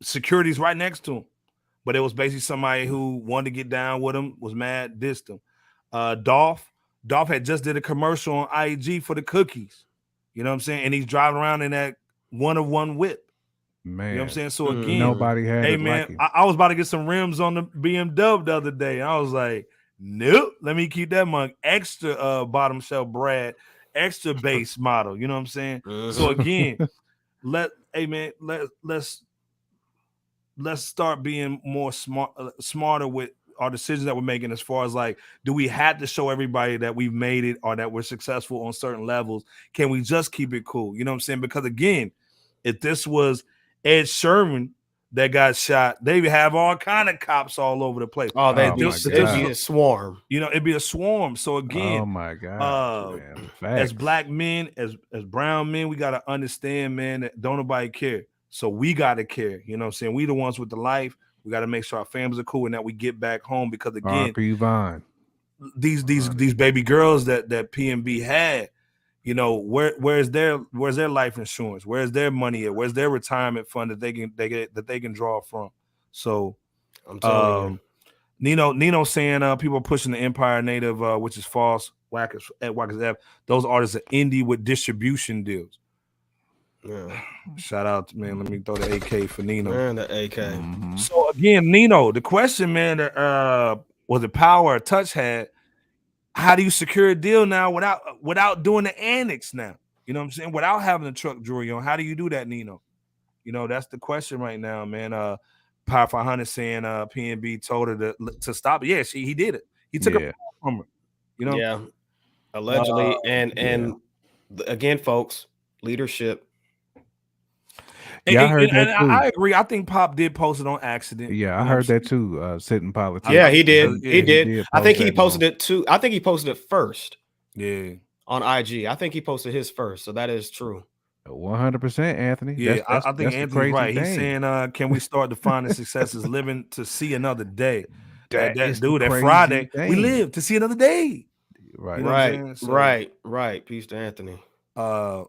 Security's right next to him. But it was basically somebody who wanted to get down with him, was mad, dissed him. Dolph had just did a commercial on IG for the cookies. You know what I'm saying? And he's driving around in that one-of-one whip. Man. You know what I'm saying? So again, nobody had hey it man, like him. I was about to get some rims on the BMW the other day. I was like, nope, let me keep that mug extra bottom shelf Brad, extra base model. You know what I'm saying? So again, let's start being more smarter with our decisions that we're making as far as like, do we have to show everybody that we've made it or that we're successful on certain levels? Can we just keep it cool? You know what I'm saying? Because again, if this was Ed Sherman that got shot, they would have all kind of cops all over the place. Oh, it'd be a swarm. You know, it'd be a swarm. So again, oh my God, as black men, as brown men, we got to understand, man, that don't nobody care. So we got to care. You know what I'm saying? We the ones with the life. We got to make sure our families are cool and that we get back home because again, these baby girls that PnB had, you know, where's their life insurance? Where's their money at? Where's their retirement fund that they can draw from? So I'm telling you. Nino saying people are pushing the Empire Native, which is false. Wackers F. Those artists are indie with distribution deals. Yeah. Shout out, man. Let me throw the AK for Nino. Man, the AK. Mm-hmm. So again, Nino, the question, man, that was it Power or Touch had? How do you secure a deal now without doing the annex now? You know what I'm saying? Without having the truck jewelry on, how do you do that, Nino? You know, that's the question right now, man. Power 500 saying PnB told her to stop it. Yeah, he did it. He took it from her. You know? Yeah. Allegedly. And again, folks, leadership. Yeah, I heard that too. I agree. I think Pop did post it on accident. Yeah, I heard that too. Sitting politics. Yeah, he did. He did. I think he posted it too. I think he posted it first. Yeah. On IG. I think he posted his first. So that is true. 100%, Anthony. Yeah, I think Anthony's right. He's saying, can we start defining success as living to see another day? That Friday, we live to see another day. Right. You know right. Peace to Anthony.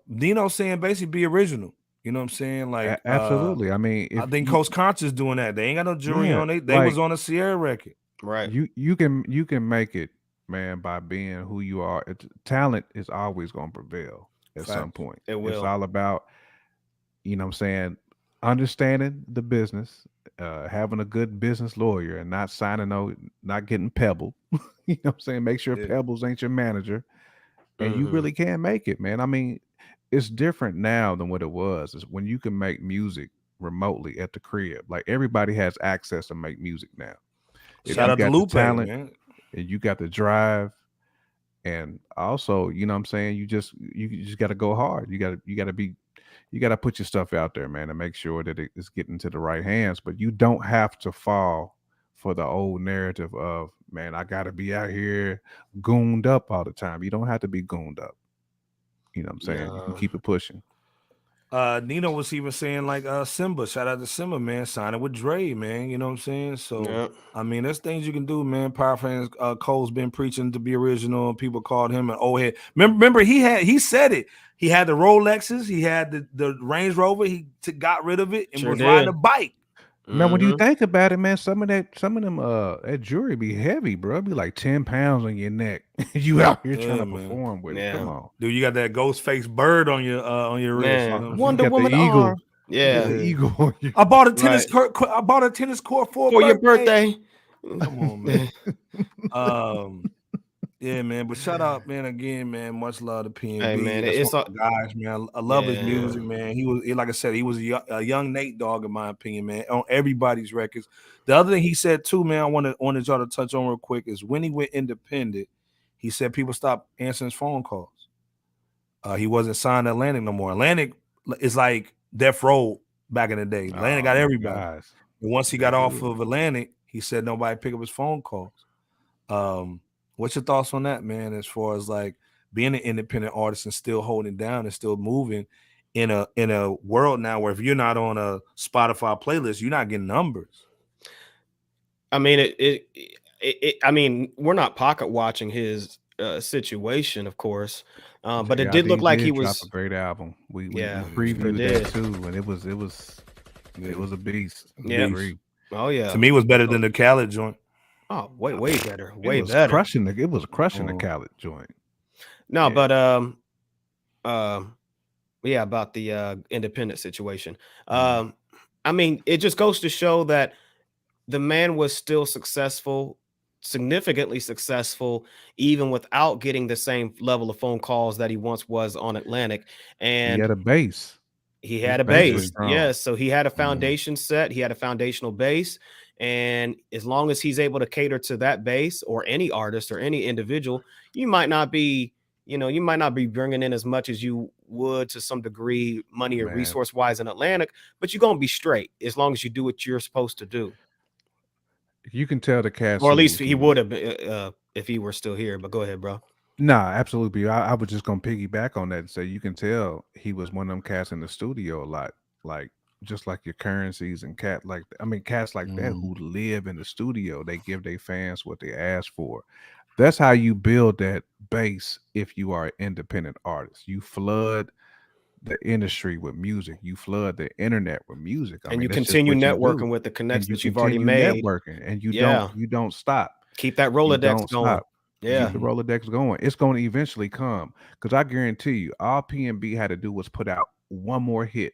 Nino saying basically be original. You know what I'm saying? Like absolutely. I mean, I think Coast Conscious doing that. They ain't got no jury on it. They was on a Sierra record. Right. You can make it, man, by being who you are. Talent is always going to prevail at some point. It will. It's all about, you know what I'm saying, understanding the business, having a good business lawyer and not getting pebbled. You know what I'm saying? Make sure Pebbles ain't your manager. And you really can make it, man. I mean, it's different now than what it was. It's when you can make music remotely at the crib. Like everybody has access to make music now. Shout out to Lupe, talent, man. And you got the drive, and also, you know what I'm saying, you just got to go hard. You got to put your stuff out there, man, and make sure that it's getting to the right hands. But you don't have to fall for the old narrative of, man, I got to be out here gooned up all the time. You don't have to be gooned up. You know what I'm saying? You can keep it pushing. Nino was even saying like Simba, shout out to Simba, man, signing with Dre, man. You know what I'm saying? So I mean, there's things you can do, man. Power fans, Cole's been preaching to be original. People called him an old head. Remember, he said it. He had the Rolexes, he had the Range Rover, he got rid of it and was riding a bike. Now, when you think about it, man, some of them that jewelry be heavy, bro. It'd be like 10 pounds on your neck. You out here trying to perform with it. Come on, dude. You got that ghost face bird on your wrist. You know? Wonder Woman eagle. Yeah, the eagle. I bought a tennis court. I bought a tennis court for your birthday. Come on, man. Yeah, man. But shout out, man, again, man. Much love to PnB. Hey, man, That's it's one of the guys, man. I love his music, man. He was, like I said, he was a young Nate Dogg, in my opinion, man, on everybody's records. The other thing he said too, man, I wanted y'all to touch on real quick is when he went independent, he said people stopped answering his phone calls. He wasn't signed to Atlantic no more. Atlantic is like Death Row back in the day. Atlantic got everybody. Guys. And once he got off of Atlantic, he said nobody pick up his phone calls. What's your thoughts on that, man? As far as like being an independent artist and still holding down and still moving in a world now where if you're not on a Spotify playlist, you're not getting numbers. I mean, I mean, we're not pocket watching his situation, of course, but it did look like he was drop a great album. We sure previewed that too, and it was a beast. Yeah. Oh yeah. To me, it was better than the Khaled joint. Oh, way better. Way better. It was crushing the Khaled joint. No, but yeah, about the independent situation. I mean, it just goes to show that the man was still successful, significantly successful, even without getting the same level of phone calls that he once was on Atlantic. And he had a base. He had a base. Yes. So he had a foundation set. He had a foundational base. And as long as he's able to cater to that base, or any artist or any individual, you might not be bringing in as much as you would to some degree, money or resource wise in Atlantic, but you're going to be straight as long as you do what you're supposed to do. You can tell the cast, or at least he would have if he were still here. But go ahead, bro. Nah, absolutely. I was just gonna piggyback on that and say you can tell he was one of them cats in the studio a lot, like just like your Currencies and cats like that who live in the studio. They give their fans what they ask for. That's how you build that base. If you are an independent artist, you flood the industry with music, you flood the internet with music, and you continue networking with the connections you've already made, and you don't stop. Keep that Rolodex going. Yeah, keep the Rolodex going. It's going to eventually come, because I guarantee you, all PnB had to do was put out one more hit.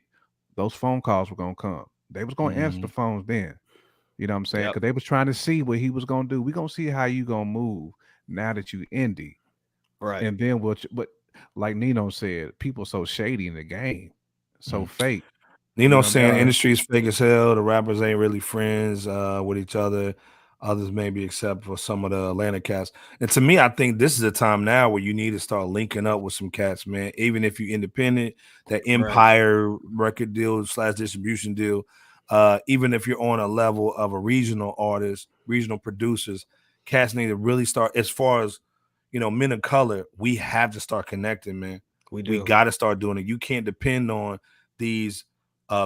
Those phone calls were going to come. They was going to answer the phones then. You know what I'm saying? Because they was trying to see what he was going to do. We're going to see how you going to move now that you indie. Right. And then but like Nino said, people so shady in the game, so fake. Nino saying industry is fake as hell. The rappers ain't really friends with each other. Others maybe, except for some of the Atlanta cats. And to me, I think this is a time now where you need to start linking up with some cats, man. Even if you're independent, that Empire record deal / distribution deal. Even if you're on a level of a regional artist, regional producers, cats need to really start. As far as men of color, we have to start connecting, man. We got to start doing it. You can't depend on these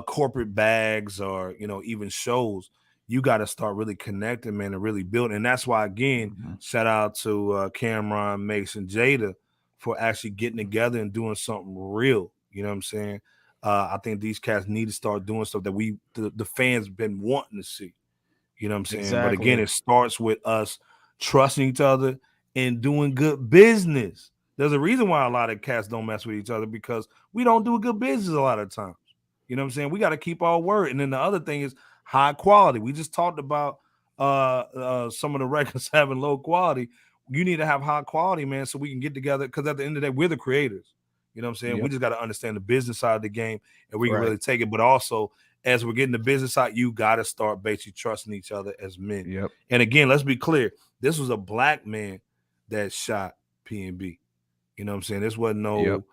corporate bags or even shows. You got to start really connecting, man, and really building. And that's why, again, shout out to Cameron, Mason, Jada for actually getting together and doing something real. You know what I'm saying? I think these cats need to start doing stuff that the fans been wanting to see. You know what I'm saying? Exactly. But again, it starts with us trusting each other and doing good business. There's a reason why a lot of cats don't mess with each other, because we don't do good business a lot of times. You know what I'm saying? We got to keep our word. And then the other thing is high quality. We just talked about some of the records having low quality. You need to have high quality, man, so we can get together, because at the end of the day, we're the creators. You know what I'm saying? We just got to understand the business side of the game, and we can really take it. But also, as we're getting the business side, you got to start basically trusting each other as men. And again, let's be clear. This was a black man that shot PnB. You know what I'm saying? This wasn't no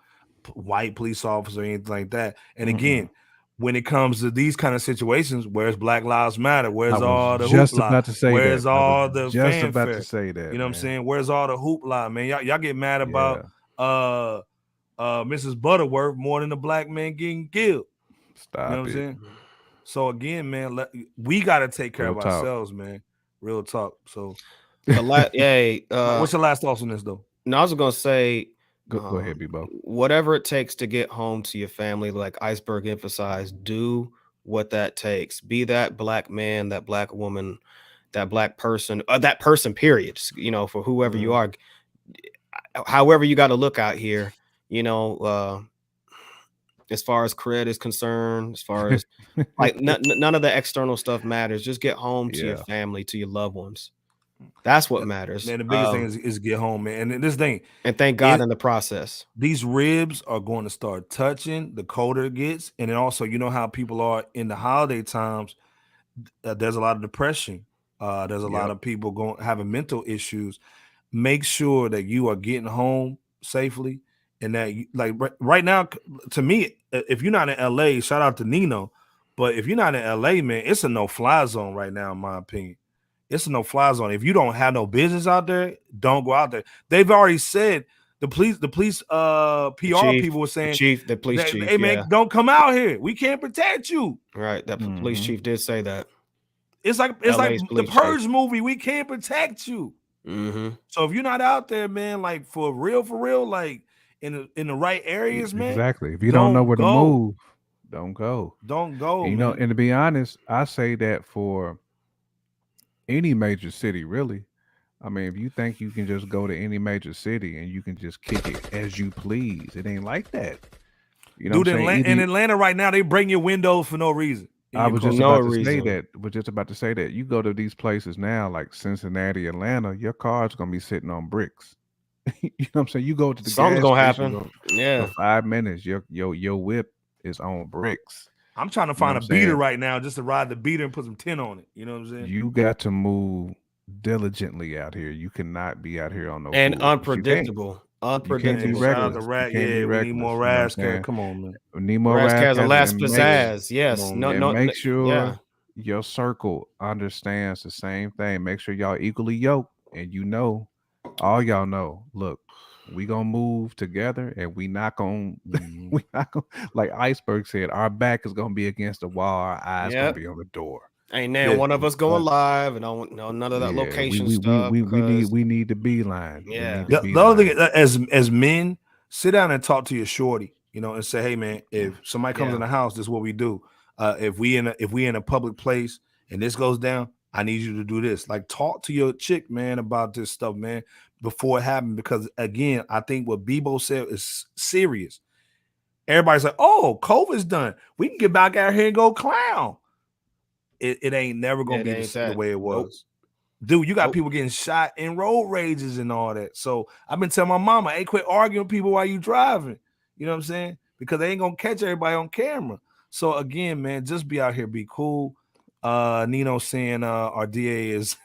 white police officer or anything like that. And again, when it comes to these kind of situations, where's Black Lives Matter? Where's all the hoopla? Where's all the fanfare? About to say that. You know what I'm saying? Where's all the hoopla, man? Y'all get mad about Mrs. Butterworth more than the black man getting killed. Stop. You know what I'm saying? So again, man, we got to take care of ourselves, man. Real talk. So, what's your last thoughts on this, though? No, I was gonna say, go ahead, Bebop. Whatever it takes to get home to your family, like Iceberg emphasized, do what that takes. Be that black man, that black woman, that black person, that person, period. For whoever you are, however you got to look out here, as far as cred is concerned, as far as like none of the external stuff matters. Just get home to your family, to your loved ones. That's what matters. Man, the biggest thing is get home, man. And this thing, and thank God in the process. These ribs are going to start touching the colder it gets, and then also, you know how people are in the holiday times. There's a lot of depression. There's a lot of people having mental issues. Make sure that you are getting home safely, and that you, like right now, to me, if you're not in LA, shout out to Nino. But if you're not in LA, man, it's a no-fly zone right now, in my opinion. It's a no-fly zone. If you don't have no business out there, don't go out there. They've already said the police PR people were saying, the police chief, hey man, don't come out here. We can't protect you. Right. That police chief did say that. It's like the Purge movie. We can't protect you. So if you're not out there, man, like for real, like in the right areas, man. Exactly. If you don't know where to move, don't go. Don't go. You know, and to be honest, I say that for any major city, really. I mean, if you think you can just go to any major city and you can just kick it as you please, it ain't like that. You know, dude, in Atlanta right now, they break your windows for no reason. I was just about to say that. Was just about to say that. You go to these places now, like Cincinnati, Atlanta, your car's gonna be sitting on bricks. You know what I'm saying? You go to the something's gonna happen. For 5 minutes, your whip is on bricks. I'm trying to find a beater right now just to ride the beater and put some tin on it. You know what I'm saying? You got to move diligently out here. You cannot be out here on no and unpredictable. Unpredictable. Shout out to Rat. Yeah, we need more Roscoe. Come on, man. We need more Roscoe and less pizzazz. Yes. Make sure your circle understands the same thing. Make sure y'all equally yoked, and all y'all know. Look, we gonna move together, and we not gonna like Iceberg said. Our back is gonna be against the wall. Our eyes gonna be on the door. Ain't now one of us going live, and none of that location stuff. We need the beeline. Yeah. The other thing, as men, sit down and talk to your shorty, you know, and say, hey man, if somebody comes in the house, this is what we do. If we in a public place and this goes down, I need you to do this. Like, talk to your chick, man, about this stuff, man, before it happened. Because again, I think what Bebo said is serious. Everybody's like, oh, COVID's done. We can get back out here and go clown. It ain't never gonna be the way it was. Dude, you got people getting shot in road rages and all that. So I've been telling my mama, hey, quit arguing with people while you driving. You know what I'm saying? Because they ain't gonna catch everybody on camera. So again, man, just be out here, be cool. Nino saying our DA is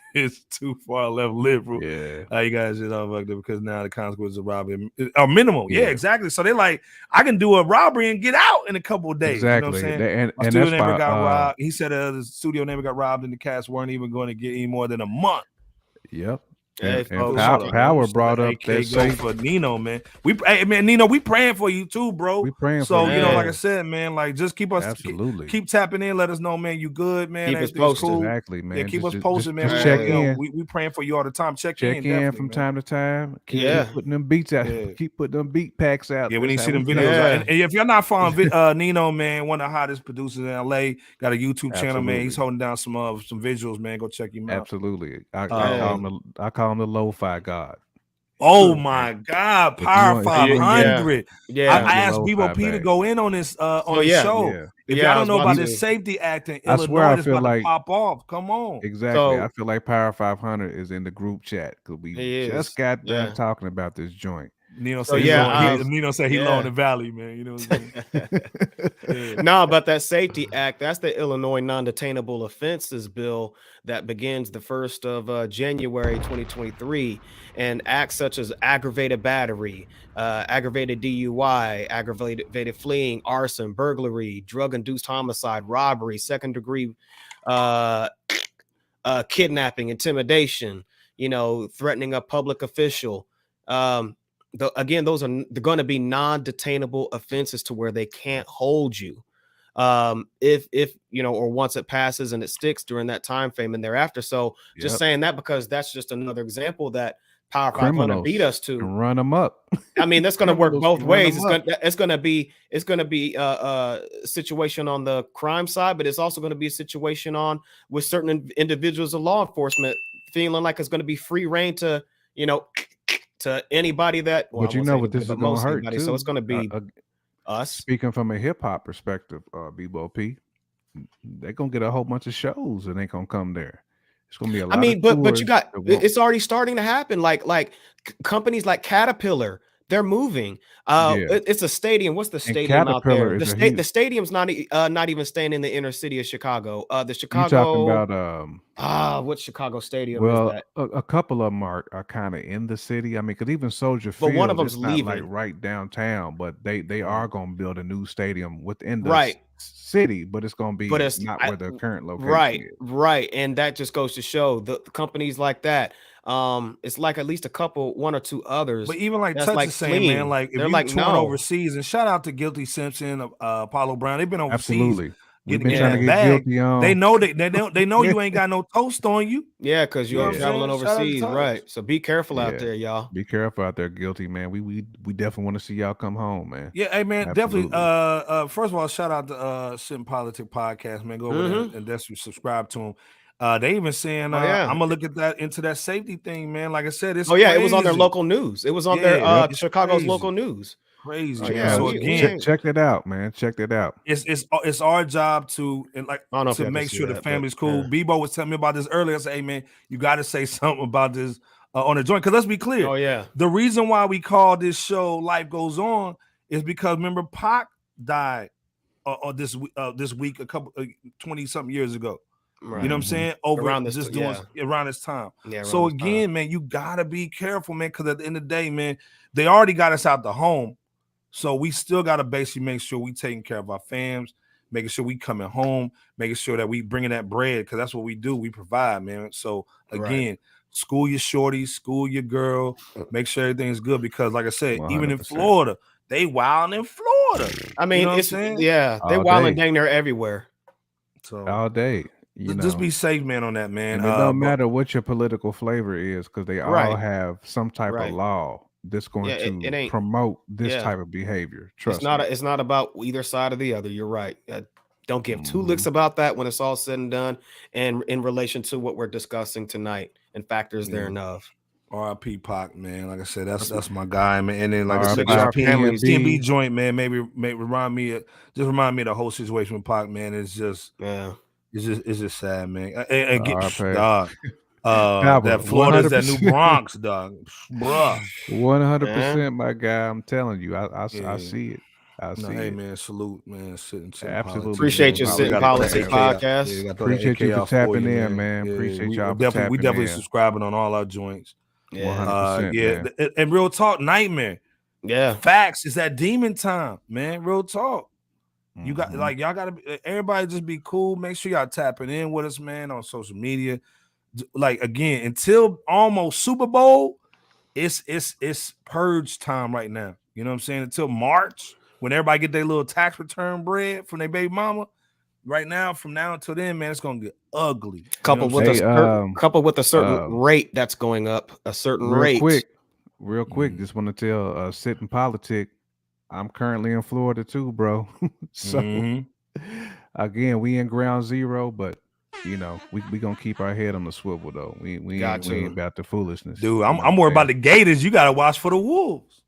too far left liberal. Yeah. You guys just fucked up because now the consequences of robbery are minimal. Yeah, exactly. So they're like, I can do a robbery and get out in a couple of days. Exactly. You know what I'm saying? And studio neighbor got robbed. He said the studio neighbor got robbed and the cats weren't even going to get any more than a month. Yep. And Power brought up that safe for Nino, man. Nino, we praying for you too, bro. We praying so for you know, like I said, man, like just keep us keep tapping in. Let us know, man. You good, man? Keep us posted. Cool. Exactly, man. Yeah, keep us posted, man. Just check in. We praying for you all the time. Check in from time to time. Keep putting them beats out. Keep putting them beat packs out. Yeah, we need to see them videos. And if you're not following Nino, man, one of the hottest producers in LA, got a YouTube channel, man. He's holding down some visuals, man. Go check him out. Absolutely. I call him the lo-fi God. Oh my God, Power 500. Yeah. I asked Bebop to go in on this on the show. Yeah. If y'all don't know about this safety act in Illinois, it's about to pop off. Come on. Exactly. So, I feel like Power 500 is in the group chat because we just got done talking about this joint. Nino said he low in the valley, man. You know what I'm saying? No, but that Safety Act, that's the Illinois Non-Detainable Offenses Bill that begins the 1st of January 2023. And acts such as aggravated battery, aggravated DUI, aggravated fleeing, arson, burglary, drug-induced homicide, robbery, second-degree kidnapping, intimidation, threatening a public official. Again, those are going to be non-detainable offenses to where they can't hold you if or once it passes and it sticks during that time frame and thereafter. So just saying that because that's just another example that Power 500 beat us to run them up. I mean, that's going to work both ways. It's going to be a situation on the crime side, but it's also going to be a situation with certain individuals of law enforcement feeling like it's going to be free reign to anybody that. Well, but what this is going to hurt too. So it's going to be us. Speaking from a hip hop perspective, Bebo P, they're going to get a whole bunch of shows and they going to come there. It's gonna be a lot. I mean, but you got it's already starting to happen. Like companies like Caterpillar, they're moving. It's a stadium. What's the stadium out there? The stadium's not even staying in the inner city of Chicago. The Chicago. You talking about what Chicago stadium is that? A couple of them are kind of in the city. I mean, because even Soldier Field, but one of them's leaving, not like right downtown, but they are going to build a new stadium within the right. city, but it's going to be where the current location is. Right, and that just goes to show the companies like that. It's like at least one or two others. But even like Touch is saying, man, like if you're touring overseas, and shout out to Guilty Simpson, Apollo Brown, they've been overseas. Absolutely. We've been trying to get Guilty on. They know you ain't got no toast on you. Yeah, because you're traveling overseas, right? So be careful out there, y'all. Be careful out there, Guilty, man. We definitely want to see y'all come home, man. Yeah, hey man, absolutely. Definitely. First of all, shout out to Sit and Politic Podcast, man. Go over there and definitely subscribe to them. They even saying, I'm gonna look at that into that safety thing, man. Like I said, it's it was on their local news. It was on their Chicago's local news. Crazy. So again, check it out, man. Check it out. It's our job to make sure the family's cool. Bebo was telling me about this earlier. I said, hey man, you got to say something about this on the joint. Because let's be clear. The reason why we call this show "Life Goes On" is because remember Pac died this week a couple 20-something years ago. Right. You know what I'm saying? Around this time. Yeah, so again, man, you gotta be careful, man, because at the end of the day, man, they already got us out the home. So we still gotta basically make sure we taking care of our fams, making sure we coming home, making sure that we bringing that bread, because that's what we do. We provide, man. So again, school your shorties, school your girl, make sure everything's good, because like I said, 100%. Even in Florida, they wilding in Florida. I mean, they wilding dang near everywhere. So all day. Just be safe, man, on that, man. And it don't matter what your political flavor is, because they all have some type of law that's going to promote this type of behavior. Trust me. It's not about either side or the other. You're right. Don't give two licks about that when it's all said and done, and in relation to what we're discussing tonight and factors thereof. R.I.P. Pac, man. Like I said, that's my guy, man. And then, like I said, PnB joint, man. Maybe remind me of the whole situation with Pac, man. It's just It's just sad, man. And get dog. That Florida's that new Bronx, dog. Bruh. 100%, my guy. I'm telling you, I see it. Hey, man, salute, man. Sitting absolutely. Appreciate you, Sitting Politics Podcast. Appreciate you for tapping in, man. Appreciate y'all. We definitely subscribing on all our joints. 100%. And real talk, nightmare. Yeah. Facts. It's that demon time, man. Real talk. You got y'all gotta everybody just be cool. Make sure y'all tapping in with us, man, on social media. Like again, until almost Super Bowl, it's purge time right now. You know what I'm saying? Until March, when everybody get their little tax return bread from their baby mama. Right now, from now until then, man, it's gonna get ugly. Coupled with a certain rate that's going up, a certain rate. Real quick, just want to tell Sitting Politic. I'm currently in Florida too, bro. So again, we in ground zero, but you know, we gonna keep our head on the swivel though. We ain't about the foolishness. Dude, I'm worried about the Gators. You gotta watch for the Wolves.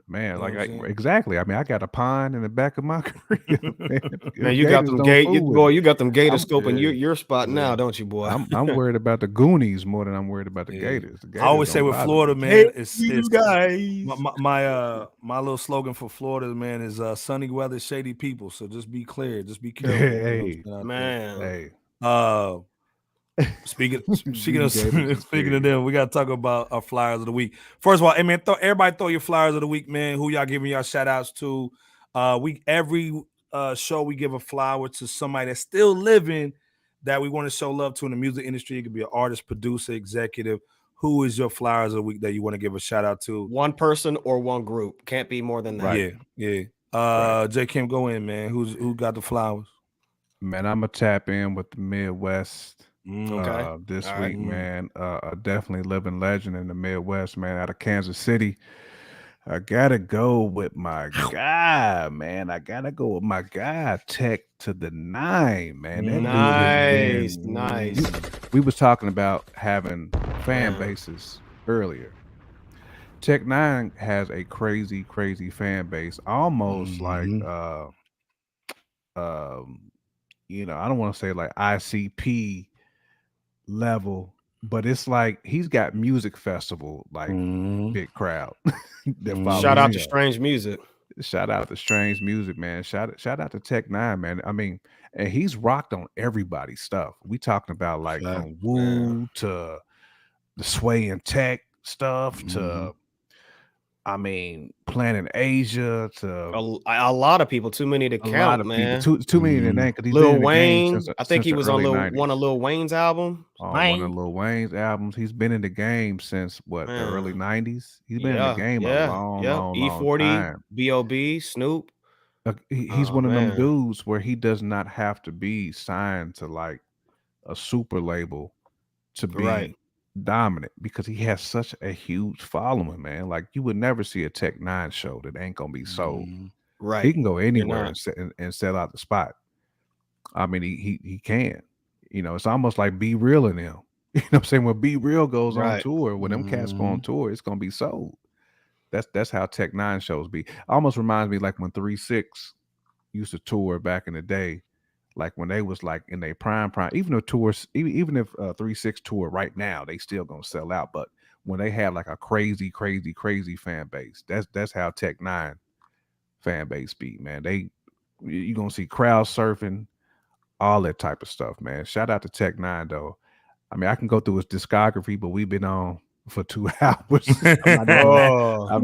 Man, like exactly. I mean, I got a pine in the back of my crib. Man, you got them you got them Gators scoping your spot now, don't you, boy? I'm worried about the Goonies more than I'm worried about the Gators. The Gators I always say with Florida, man, it's guys. My little slogan for Florida, man, is sunny weather, shady people. So just be clear, just be careful. Hey, man. Speaking of them, we gotta talk about our flyers of the week. First of all, hey man, everybody throw your flyers of the week, man. Who y'all giving y'all shout outs to? Every show we give a flower to somebody that's still living that we want to show love to in the music industry. It could be an artist, producer, executive. Who is your flowers of the week that you want to give a shout out to? One person or one group. Can't be more than that. Yeah. J. Kim, go in, man. Who got the flowers? Man, I'm gonna tap in with the Midwest. This week, man. Definitely living legend in the Midwest, man, out of Kansas City. I gotta go with my guy, man. I gotta go with my guy, Tech to the 9, man. Nice. We was talking about having fan bases earlier. Tech 9 has a crazy fan base, almost like you know, I don't want to say like ICP level, but it's like he's got music festival, like big crowd. Shout out to Strange Music. Shout out to Strange Music, man. Shout out to Tech Nine, man. I mean, and he's rocked on everybody's stuff. We talking about like from Woo to the Sway and Tech stuff to, I mean, Planet Asia to a lot of people. Too many to count, man. Too many to name. Lil Wayne, I think he was on one of Lil Wayne's albums. One of Lil Wayne's albums. He's been in the game since the early 90s. He's been in the game a long E40, time. B.O.B., Snoop. He's one of them dudes where he does not have to be signed to like a super label to be dominant, because he has such a huge following, man. Like you would never see a Tech Nine show that ain't gonna be sold. Right, he can go anywhere and sell out the spot. I mean, he can. You know, it's almost like Be Real in him. You know what I'm saying? When Be Real goes on tour, when them cats go on tour, it's gonna be sold. That's how Tech Nine shows be. Almost reminds me like when 3-6 used to tour back in the day. Like when they was like in their prime, even if tours, even if 3-6 tour right now, they still gonna sell out. But when they have like a crazy fan base, that's how Tech Nine fan base be, man. You gonna see crowd surfing, all that type of stuff, man. Shout out to Tech Nine though. I mean, I can go through his discography, but we've been on for 2 hours. I'm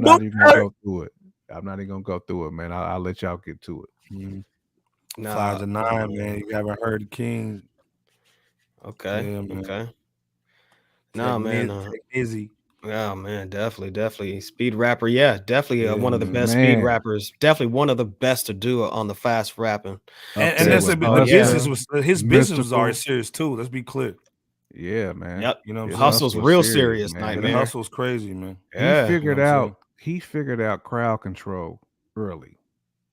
not even gonna go through it. I'm not even gonna go through it, man. I'll let y'all get to it. 5 to 9, man. You haven't heard the King. Okay. Yeah, man. Okay. No, man. Busy. Yeah, man. Definitely. Speed rapper. Yeah, definitely one of the best speed rappers. Definitely one of the best to do it on the fast rapping. And that's his business was already serious too. Let's be clear. Yeah, man. Yep. You know, Hustle's real serious, man. Nightmare. Hustle's crazy, man. Yeah, he figured out crowd control early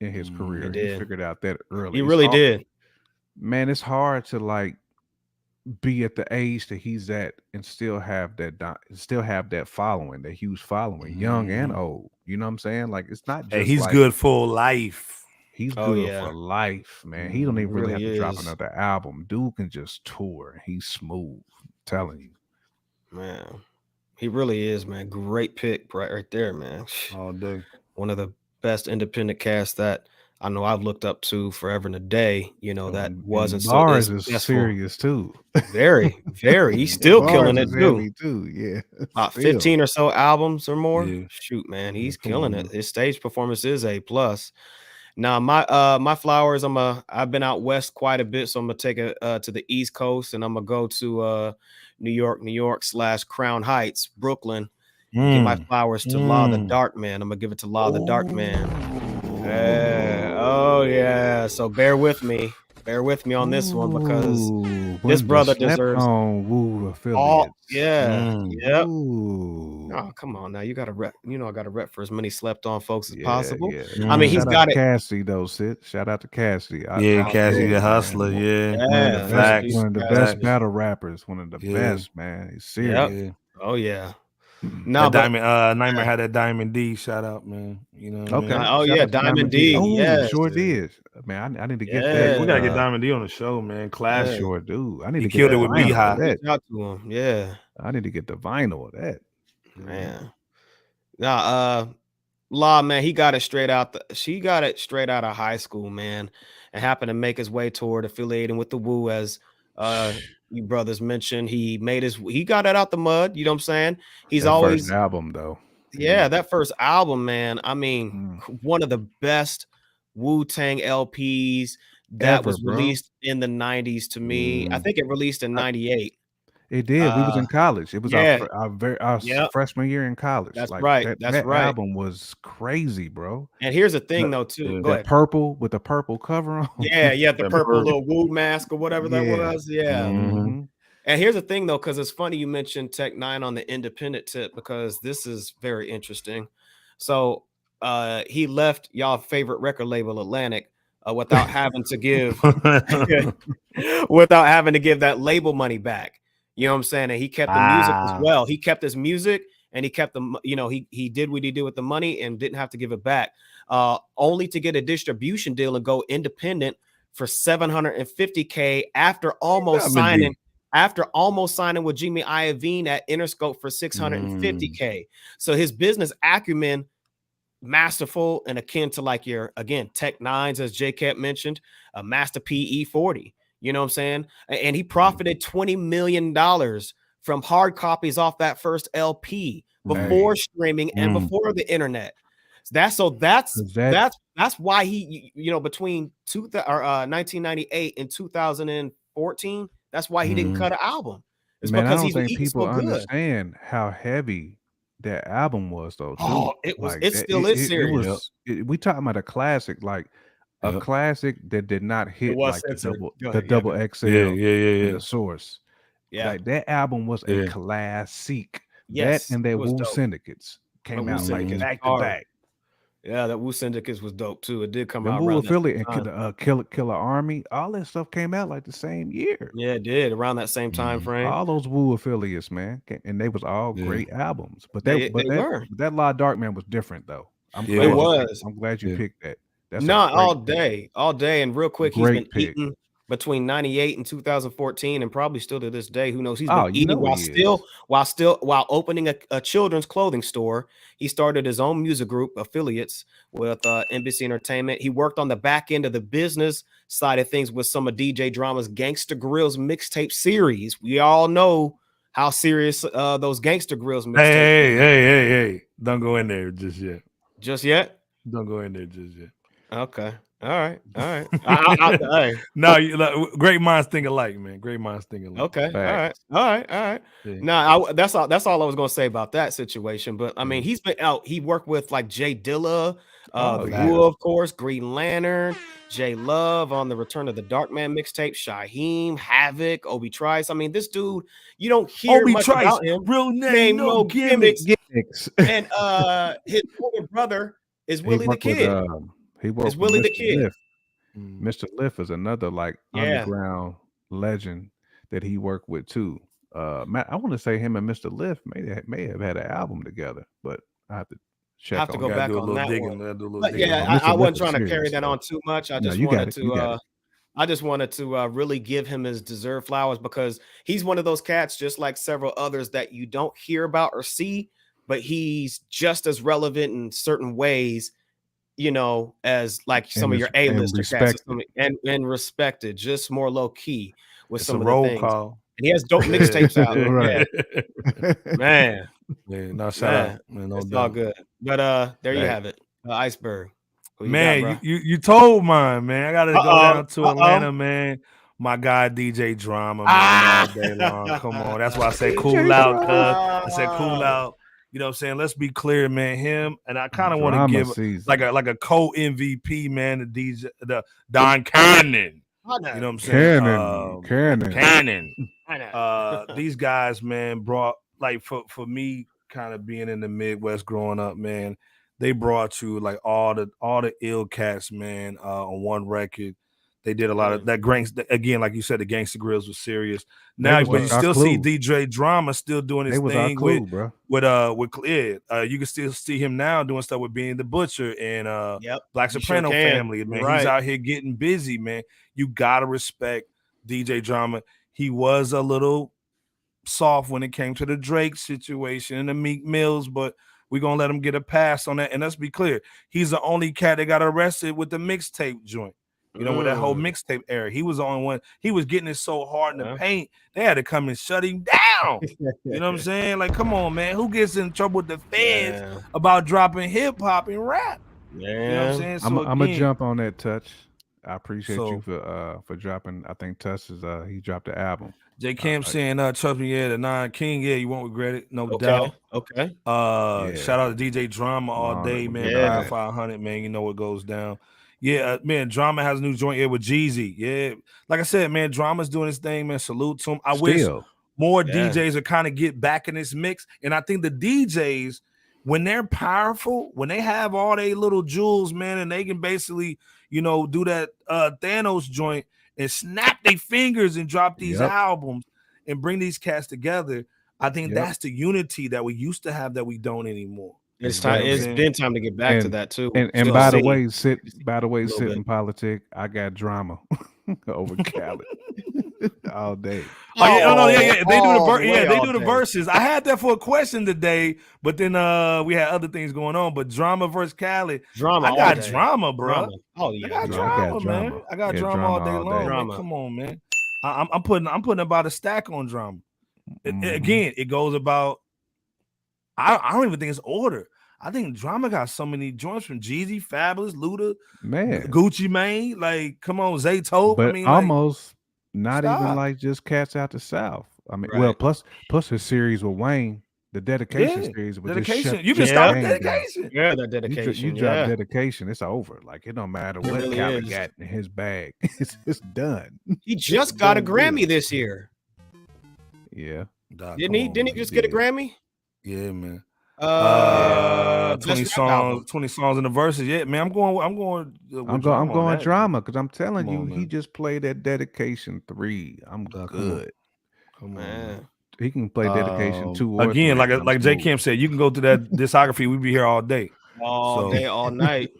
in his career. He figured out that early. He really did. Man, it's hard to like be at the age that he's at and still have that following, that huge following, young and old. You know what I'm saying? Like it's not just he's good for life. He's good for life, man. He don't even really have to drop another album. Dude can just tour. He's smooth. I'm telling you. Man. He really is, man. Great pick right there, man. All day. One of the best independent casts that I know I've looked up to forever and a day. You know, that wasn't bars is serious too. Very. He's still killing it too. Yeah. About 15 or so albums or more. Yeah. Shoot, man, he's killing it. His stage performance is A+. Now, my flowers, I've been out west quite a bit, so I'm gonna take it to the East Coast, and I'm gonna go to New York / Crown Heights, Brooklyn. Give my flowers to Law the Darkman. I'm gonna give it to Law the Darkman. Oh yeah. So bear with me on this one, because this brother deserves Woo affiliates. Yep. Oh, come on now. You gotta rep, I gotta rep for as many slept on folks as possible. Yeah. I mean, he's got it. Cassidy though, Sid. Shout out to Cassidy. Cassidy the hustler. One of the best battle rappers. One of the best, man. He's serious. Yep. Oh yeah. No, Nightmare had that Diamond D. Shout out, man. You know. Okay. Oh yeah, Diamond D. Yeah, sure did. Man, I need to get that. We gotta get Diamond D on the show, man. Class. Sure do. I need to kill it with Beehive. Shout to him. Yeah. I need to get the vinyl of that. Man. Now, Law, man, he got it straight out. She got it straight out of high school, man, and happened to make his way toward affiliating with the Woo, as you brothers mentioned. He got it out the mud. You know what I'm saying? He's that always first album though. Yeah, that first album, man. I mean, one of the best Wu-Tang LPs that was released in the 90s to me. I think it released in 98. It did. We was in college. It was our freshman year in college. That's right. That album was crazy, bro. And here's the thing, though, too. Go ahead. Purple with the purple cover on. Yeah, the purple little Wu mask or whatever that was. Yeah. Mm-hmm. And here's the thing, though, because it's funny you mentioned Tech Nine on the independent tip, because this is very interesting. So he left y'all favorite record label, Atlantic, without having to give that label money back. You know what I'm saying? And he kept the music as well. He kept his music, and he kept the, he did what he did with the money and didn't have to give it back. Only to get a distribution deal and go independent for $750K after almost signing after almost signing with Jimmy Iovine at Interscope for $650K. So his business acumen, masterful and akin to like your, again, Tech Nines, as J-Cat mentioned, a Master PE40. You know what I'm saying? And he profited $20 million from hard copies off that first LP before streaming and before the internet. That's why he, you know, between 1998 and 2014, that's why he didn't cut an album. It's Man, because I don't he's think eating people so good. understand how heavy that album was, though. Too. Oh, it was. Like, It still is serious. We talking about a classic, like a classic that did not hit like the double XL in the Source. Yeah, like that album was a classic. Yes, that and their it was Wu dope. Syndicates came out like back to back. Yeah, that Wu Syndicates was dope too. It did come The out Wu around Affiliate that and Killer Army, all that stuff came out like the same year. Yeah, it did around that same time frame. All those Wu affiliates, man, and they was all great albums. But they that Law Darkman was different though. I'm glad you picked that. That's not all day. And real quick, he's been eating between 98 and 2014, and probably still to this day. Who knows? He's been eating while opening a children's clothing store. He started his own music group affiliates with NBC Entertainment. He worked on the back end of the business side of things with some of DJ Drama's Gangsta Grills mixtape series. We all know how serious those Gangsta Grills mixtapes. Hey! Don't go in there just yet. Just yet? Don't go in there just yet. Okay. All right. No, great minds think alike, man. Great minds think alike. Okay. All right. Yeah. No, that's all I was gonna say about that situation. But I mean, he's been out. He worked with like Jay Dilla, Wu, of course, Green Lantern, J Love on the Return of the Darkman mixtape, Shaheem, Havoc, Obi Trice. I mean, this dude, you don't hear Obi much Trice, about him. Real name, no gimmicks. And his older brother is Willie the Kid. He worked with Willie the Kid. Mr. Liff is another like underground legend that he worked with too. I want to say him and Mr. Liff may have had an album together, but I have to check. I have to go back on that one. I wasn't trying to carry that on too much. I just wanted to really give him his deserved flowers, because he's one of those cats, just like several others, that you don't hear about or see, but he's just as relevant in certain ways, you know, as like some of your A-lister cats, and respected, just more low key with some of the things. Call. And he has dope mixtapes out. Man. Yeah, no shout out. Man, no it's all good. But there you have it. Iceberg. Man, you told mine, man. I gotta go down to Atlanta, man. My guy DJ Drama, man, all day long. Come on. That's why I say cool out, cuz. I said cool out. You know what I'm saying? Let's be clear, man. Him and I kind of want to give like a co-MVP, man, the Don Cannon. You know what I'm saying? Cannon. These guys, man, brought like for me, kind of being in the Midwest growing up, man. They brought you like all the ill cats, man, on one record. They did a lot of that. Again, like you said, the Gangsta Grills was serious. Now, but you still see DJ Drama still doing his thing with Clear. You can still see him now doing stuff with Being the Butcher and Black Soprano Family. Man, he's out here getting busy, man. You gotta respect DJ Drama. He was a little soft when it came to the Drake situation and the Meek Mills, but we're gonna let him get a pass on that. And let's be clear, he's the only cat that got arrested with the mixtape joint. You know, with that whole mixtape era, he was on one. He was getting it so hard in the paint, they had to come and shut him down. You know what I'm saying? Like, come on, man. Who gets in trouble with the feds about dropping hip hop and rap? Yeah, you know what I'm saying? So I'm gonna jump on that, Touch. I appreciate you for dropping. I think Touch is he dropped the album. J Camp saying, trust me, the Nine King, you won't regret it, no doubt. Okay. Shout out to DJ Drama all day, man. 500, man. You know what goes down. Yeah, man, Drama has a new joint with Jeezy. Yeah, like I said, man, Drama's doing his thing, man. Salute to him. I wish more DJs would kind of get back in this mix. And I think the DJs, when they're powerful, when they have all their little jewels, man, and they can basically, you know, do that Thanos joint and snap their fingers and drop these albums and bring these cats together. I think that's the unity that we used to have that we don't anymore. It's time. It's been time to get back to that too. And by the way, sit in politics. I got Drama over Khaled. all day. Oh yeah, no, yeah. They do they do the verses. I had that for a question today, but then we had other things going on. But drama versus Cali. Drama. I got drama, bro. Drama. Oh yeah, I got drama, man. I got drama all day long. Man. Come on, man. I'm putting about a stack on drama. Again, it goes about. I don't even think it's order. I think drama got so many joints from Jeezy, Fabulous, Luda, man, Gucci Mane. Like, come on, Zaytope. But I mean, almost not even like just cats out the South. I mean, well, plus his series with Wayne, the dedication series. Dedication. You can start dedication. Yeah, that dedication. You drop dedication, it's over. Like, it don't matter what really Cali got in his bag. It's done. He just got a Grammy this year. Yeah. Didn't he just get a Grammy? Yeah, man. 20 songs in the verses. Yeah, man. I'm going drama because I'm telling you, he just played that dedication 3. I'm good. Come on, man. He can play dedication 2 or again, 3. like J Kim said, you can go through that discography. We'd be here all day. All day, all night.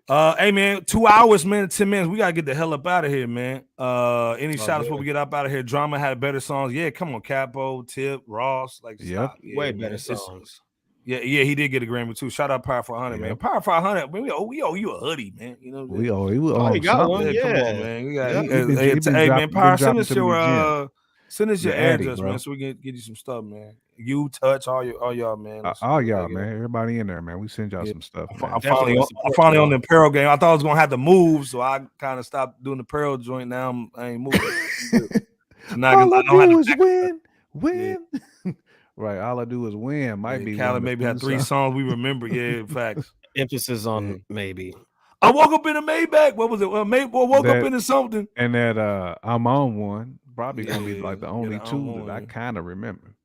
Hey man, 2 hours, man, 10 minutes. We gotta get the hell up out of here, man. Any shout outs before we get up out of here? Drama had better songs. Yeah, come on, Capo, Tip, Ross. Like, stop. Yeah, way better songs. Yeah, he did get a Grammy too. Shout out Power 400, man. Power 500, man, we owe you a hoodie, man. You know, we owe you one. Come on, man. We got hey man, Power, send us your address, man, so we can get you some stuff, man. You touch all y'all, man. All y'all, man. Everybody in there, man. We send y'all some stuff. I'm finally on the apparel game. I thought I was gonna have to move, so I kind of stopped doing the apparel joint. Now I ain't moving. All I do is win. Right, all I do is win. Might be Cali maybe had 3 songs we remember. Yeah, facts. Emphasis on maybe. I woke up in a Maybach. What was it? Woke up into something. And that I'm on one. Probably gonna be like the only 2 that I kind of remember.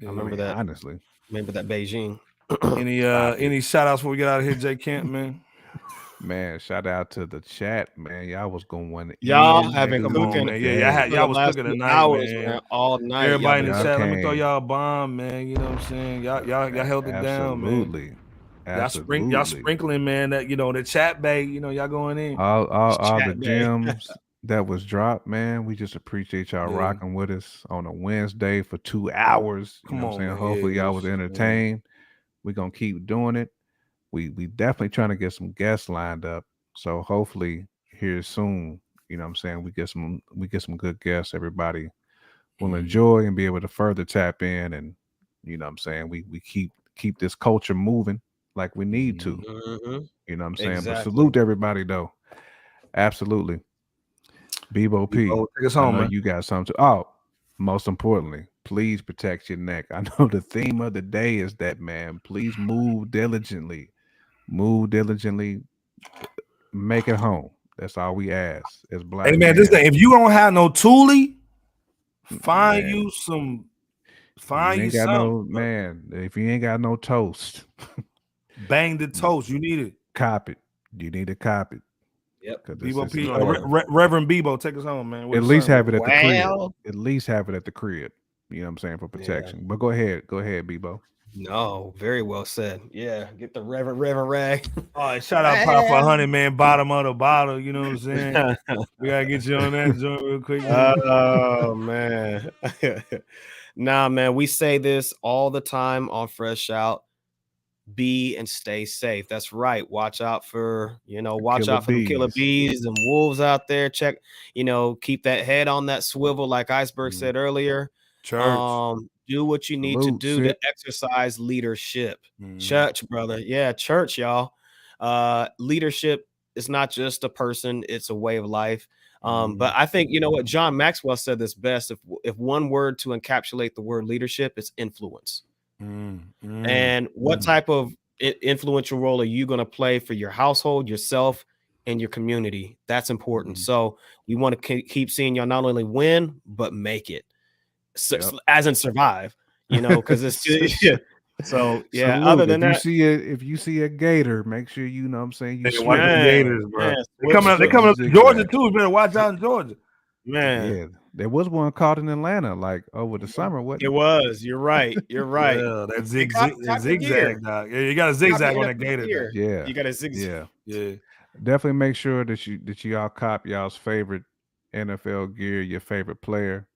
I remember that, honestly. Remember that Beijing. Any shout outs before we get out of here, J Kent, man? Man, shout out to the chat, man. Y'all was going. Y'all have been cooking. Y'all was cooking tonight, man. All night. Everybody in the chat, let me throw y'all a bomb, man. You know what I'm saying? Y'all held it down, man. Absolutely. Y'all sprinkling, man. That the chat bag. Y'all going in. All the gems that was dropped, man. We just appreciate y'all rocking with us on a Wednesday for 2 hours. You know what I'm saying? Hopefully y'all was entertained. We're gonna keep doing it. We definitely trying to get some guests lined up. So hopefully here soon, you know what I'm saying, we get some good guests. Everybody will enjoy and be able to further tap in, and you know what I'm saying, we keep this culture moving like we need to. You know what I'm saying? Exactly. But salute everybody though. Absolutely. Bebo P. Take us home, man. You got something to most importantly, please protect your neck. I know the theme of the day is that, man. Please move diligently. Make it home. That's all we ask as black. Hey man, if you don't have no Thule, find you some. Find you some. If you ain't got no toast, bang the toast. You need it. Cop it. You need to cop it. Yep. Bebo P. Reverend Bebo, take us home, man. At least have it at the crib. At least have it at the crib. You know what I'm saying, for protection. Yeah. But go ahead, Bebo. No, very well said. Yeah, get the Reverend rag. All right, shout out Power 400, man. Bottom of the bottle, you know what I'm saying? We gotta get you on that joint real quick. Oh man. Nah, man, we say this all the time on Fresh Out. Be and stay safe. That's right. Watch out for the killer bees and wolves out there. Check, keep that head on that swivel, like Iceberg said earlier. Church. Do what you need to do to exercise leadership. Church, brother. Yeah, church, y'all. Leadership is not just a person, it's a way of life. But I think, what John Maxwell said this best. If one word to encapsulate the word leadership, it's influence. And what type of influential role are you going to play for your household, yourself, and your community? That's important. So we want to keep seeing y'all not only win, but make it. As in survive, because it's so yeah. Salute. Other than if you see a gator, make sure you know what I'm saying. You watch the gators, bro. They coming up to Georgia too. You better watch out in Georgia, man. Yeah, there was one caught in Atlanta like over the summer. What it was? You're right. You're right. Yeah, that zigzag, dog. Yeah, you got a zigzag on that gator. Yeah, you got a zigzag. Yeah. Definitely make sure that you all cop y'all's favorite NFL gear, your favorite player.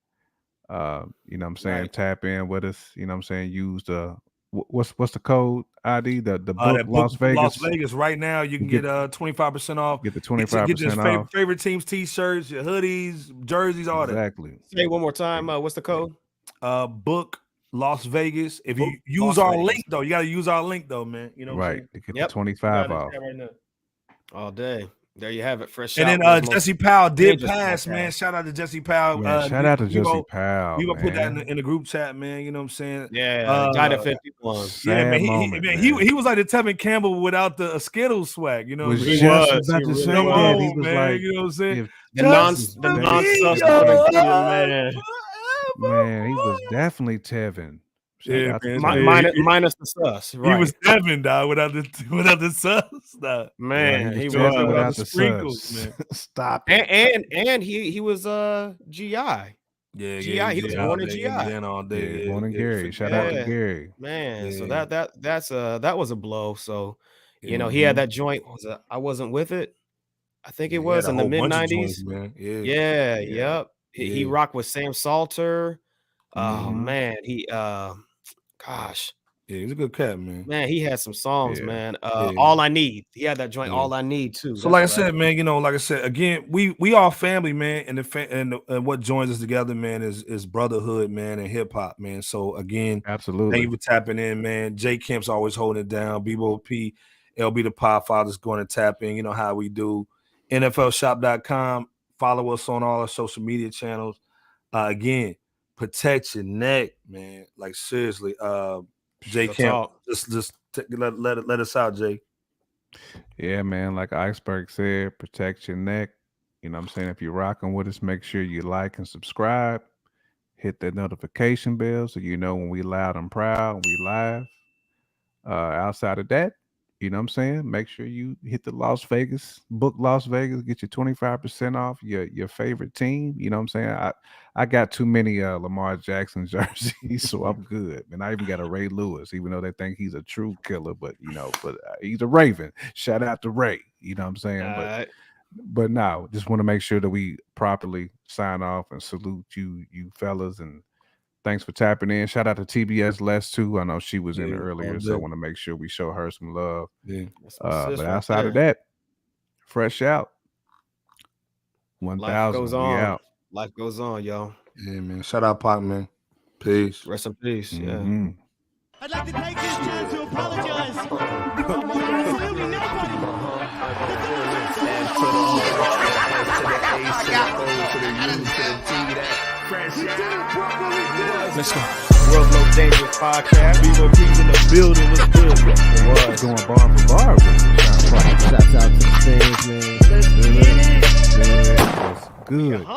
You know what I'm saying? Right. Tap in with us. You know what I'm saying? Use the what's the code ID? The book Las Vegas. Las Vegas right now. You can get 25% off. Get the 25% off. Favorite teams t-shirts, your hoodies, jerseys, all that. Exactly. Say one more time. What's the code? Book Las Vegas. If you use our link though, you got to use our link though, man. You know what I'm saying? To get the 25 off. Right now. All day. There you have it. Fresh. And then Jesse Powell did pass, man. Shout out to Jesse Powell. Shout out to Jesse Powell. We gonna put that in the group chat, man. You know what I'm saying? Yeah, died at 51. Yeah, man. He was like the Tevin Campbell without the Skittles swag. You know, he was about to say that. He was like, you know what I'm saying? The non-suspect, man. He was definitely Tevin. Yeah, minus the sus. Right. He was Tevin, dog, without the sus. Dog. Man, he was without the sprinkles, man. Stop it. And he was GI. Yeah, GI. He was born in GI. All day. Born in Gary. Shout out to Gary. Man, so that was a blow. So you know, he had that joint. I wasn't with it. I think it was in the mid 90s. Yep. He rocked with Sam Salter. Oh man, gosh. Yeah, he's a good cat, man. Man, he had some songs, man. All I Need. He had that joint, All I Need, too. So, like I said, man, you know, like I said, again, we all family, man, and what joins us together, man, is brotherhood, man, and hip hop, man. So, again, absolutely, thank you for tapping in, man. Jay Kemp's always holding it down. Bebop, LB the Podfather's going to tap in. You know how we do. NFLshop.com. Follow us on all our social media channels. Again, protect your neck, man. Like seriously, Jay Kemp, just let us out, Jay. Yeah, man. Like Iceberg said, protect your neck. You know what I'm saying? If you're rocking with us, make sure you like and subscribe. Hit that notification bell so you know when we loud and proud, we live. Outside of that, you know what I'm saying? Make sure you hit the Las Vegas, book Las Vegas, get your 25% off your favorite team. You know what I'm saying? I got too many Lamar Jackson jerseys, so I'm good. And I even got a Ray Lewis, even though they think he's a true killer, but he's a Raven. Shout out to Ray. You know what I'm saying? But no, just want to make sure that we properly sign off and salute you fellas, and thanks for tapping in. Shout out to TBS Les too. I know she was in earlier, so I want to make sure we show her some love. Yeah. But outside of that, fresh out. 1,000. Goes on. Out. Life goes on, y'all. Yeah, man. Shout out, Pac, man. Peace. Rest in peace. Yeah. I'd like to take this time to apologize. Absolutely nobody. Let's go. World's Most Dangerous Podcast. Bebop's in the building. What's good? It was going bar for bar. Shouts out to the fans, man. Let's get it. Good.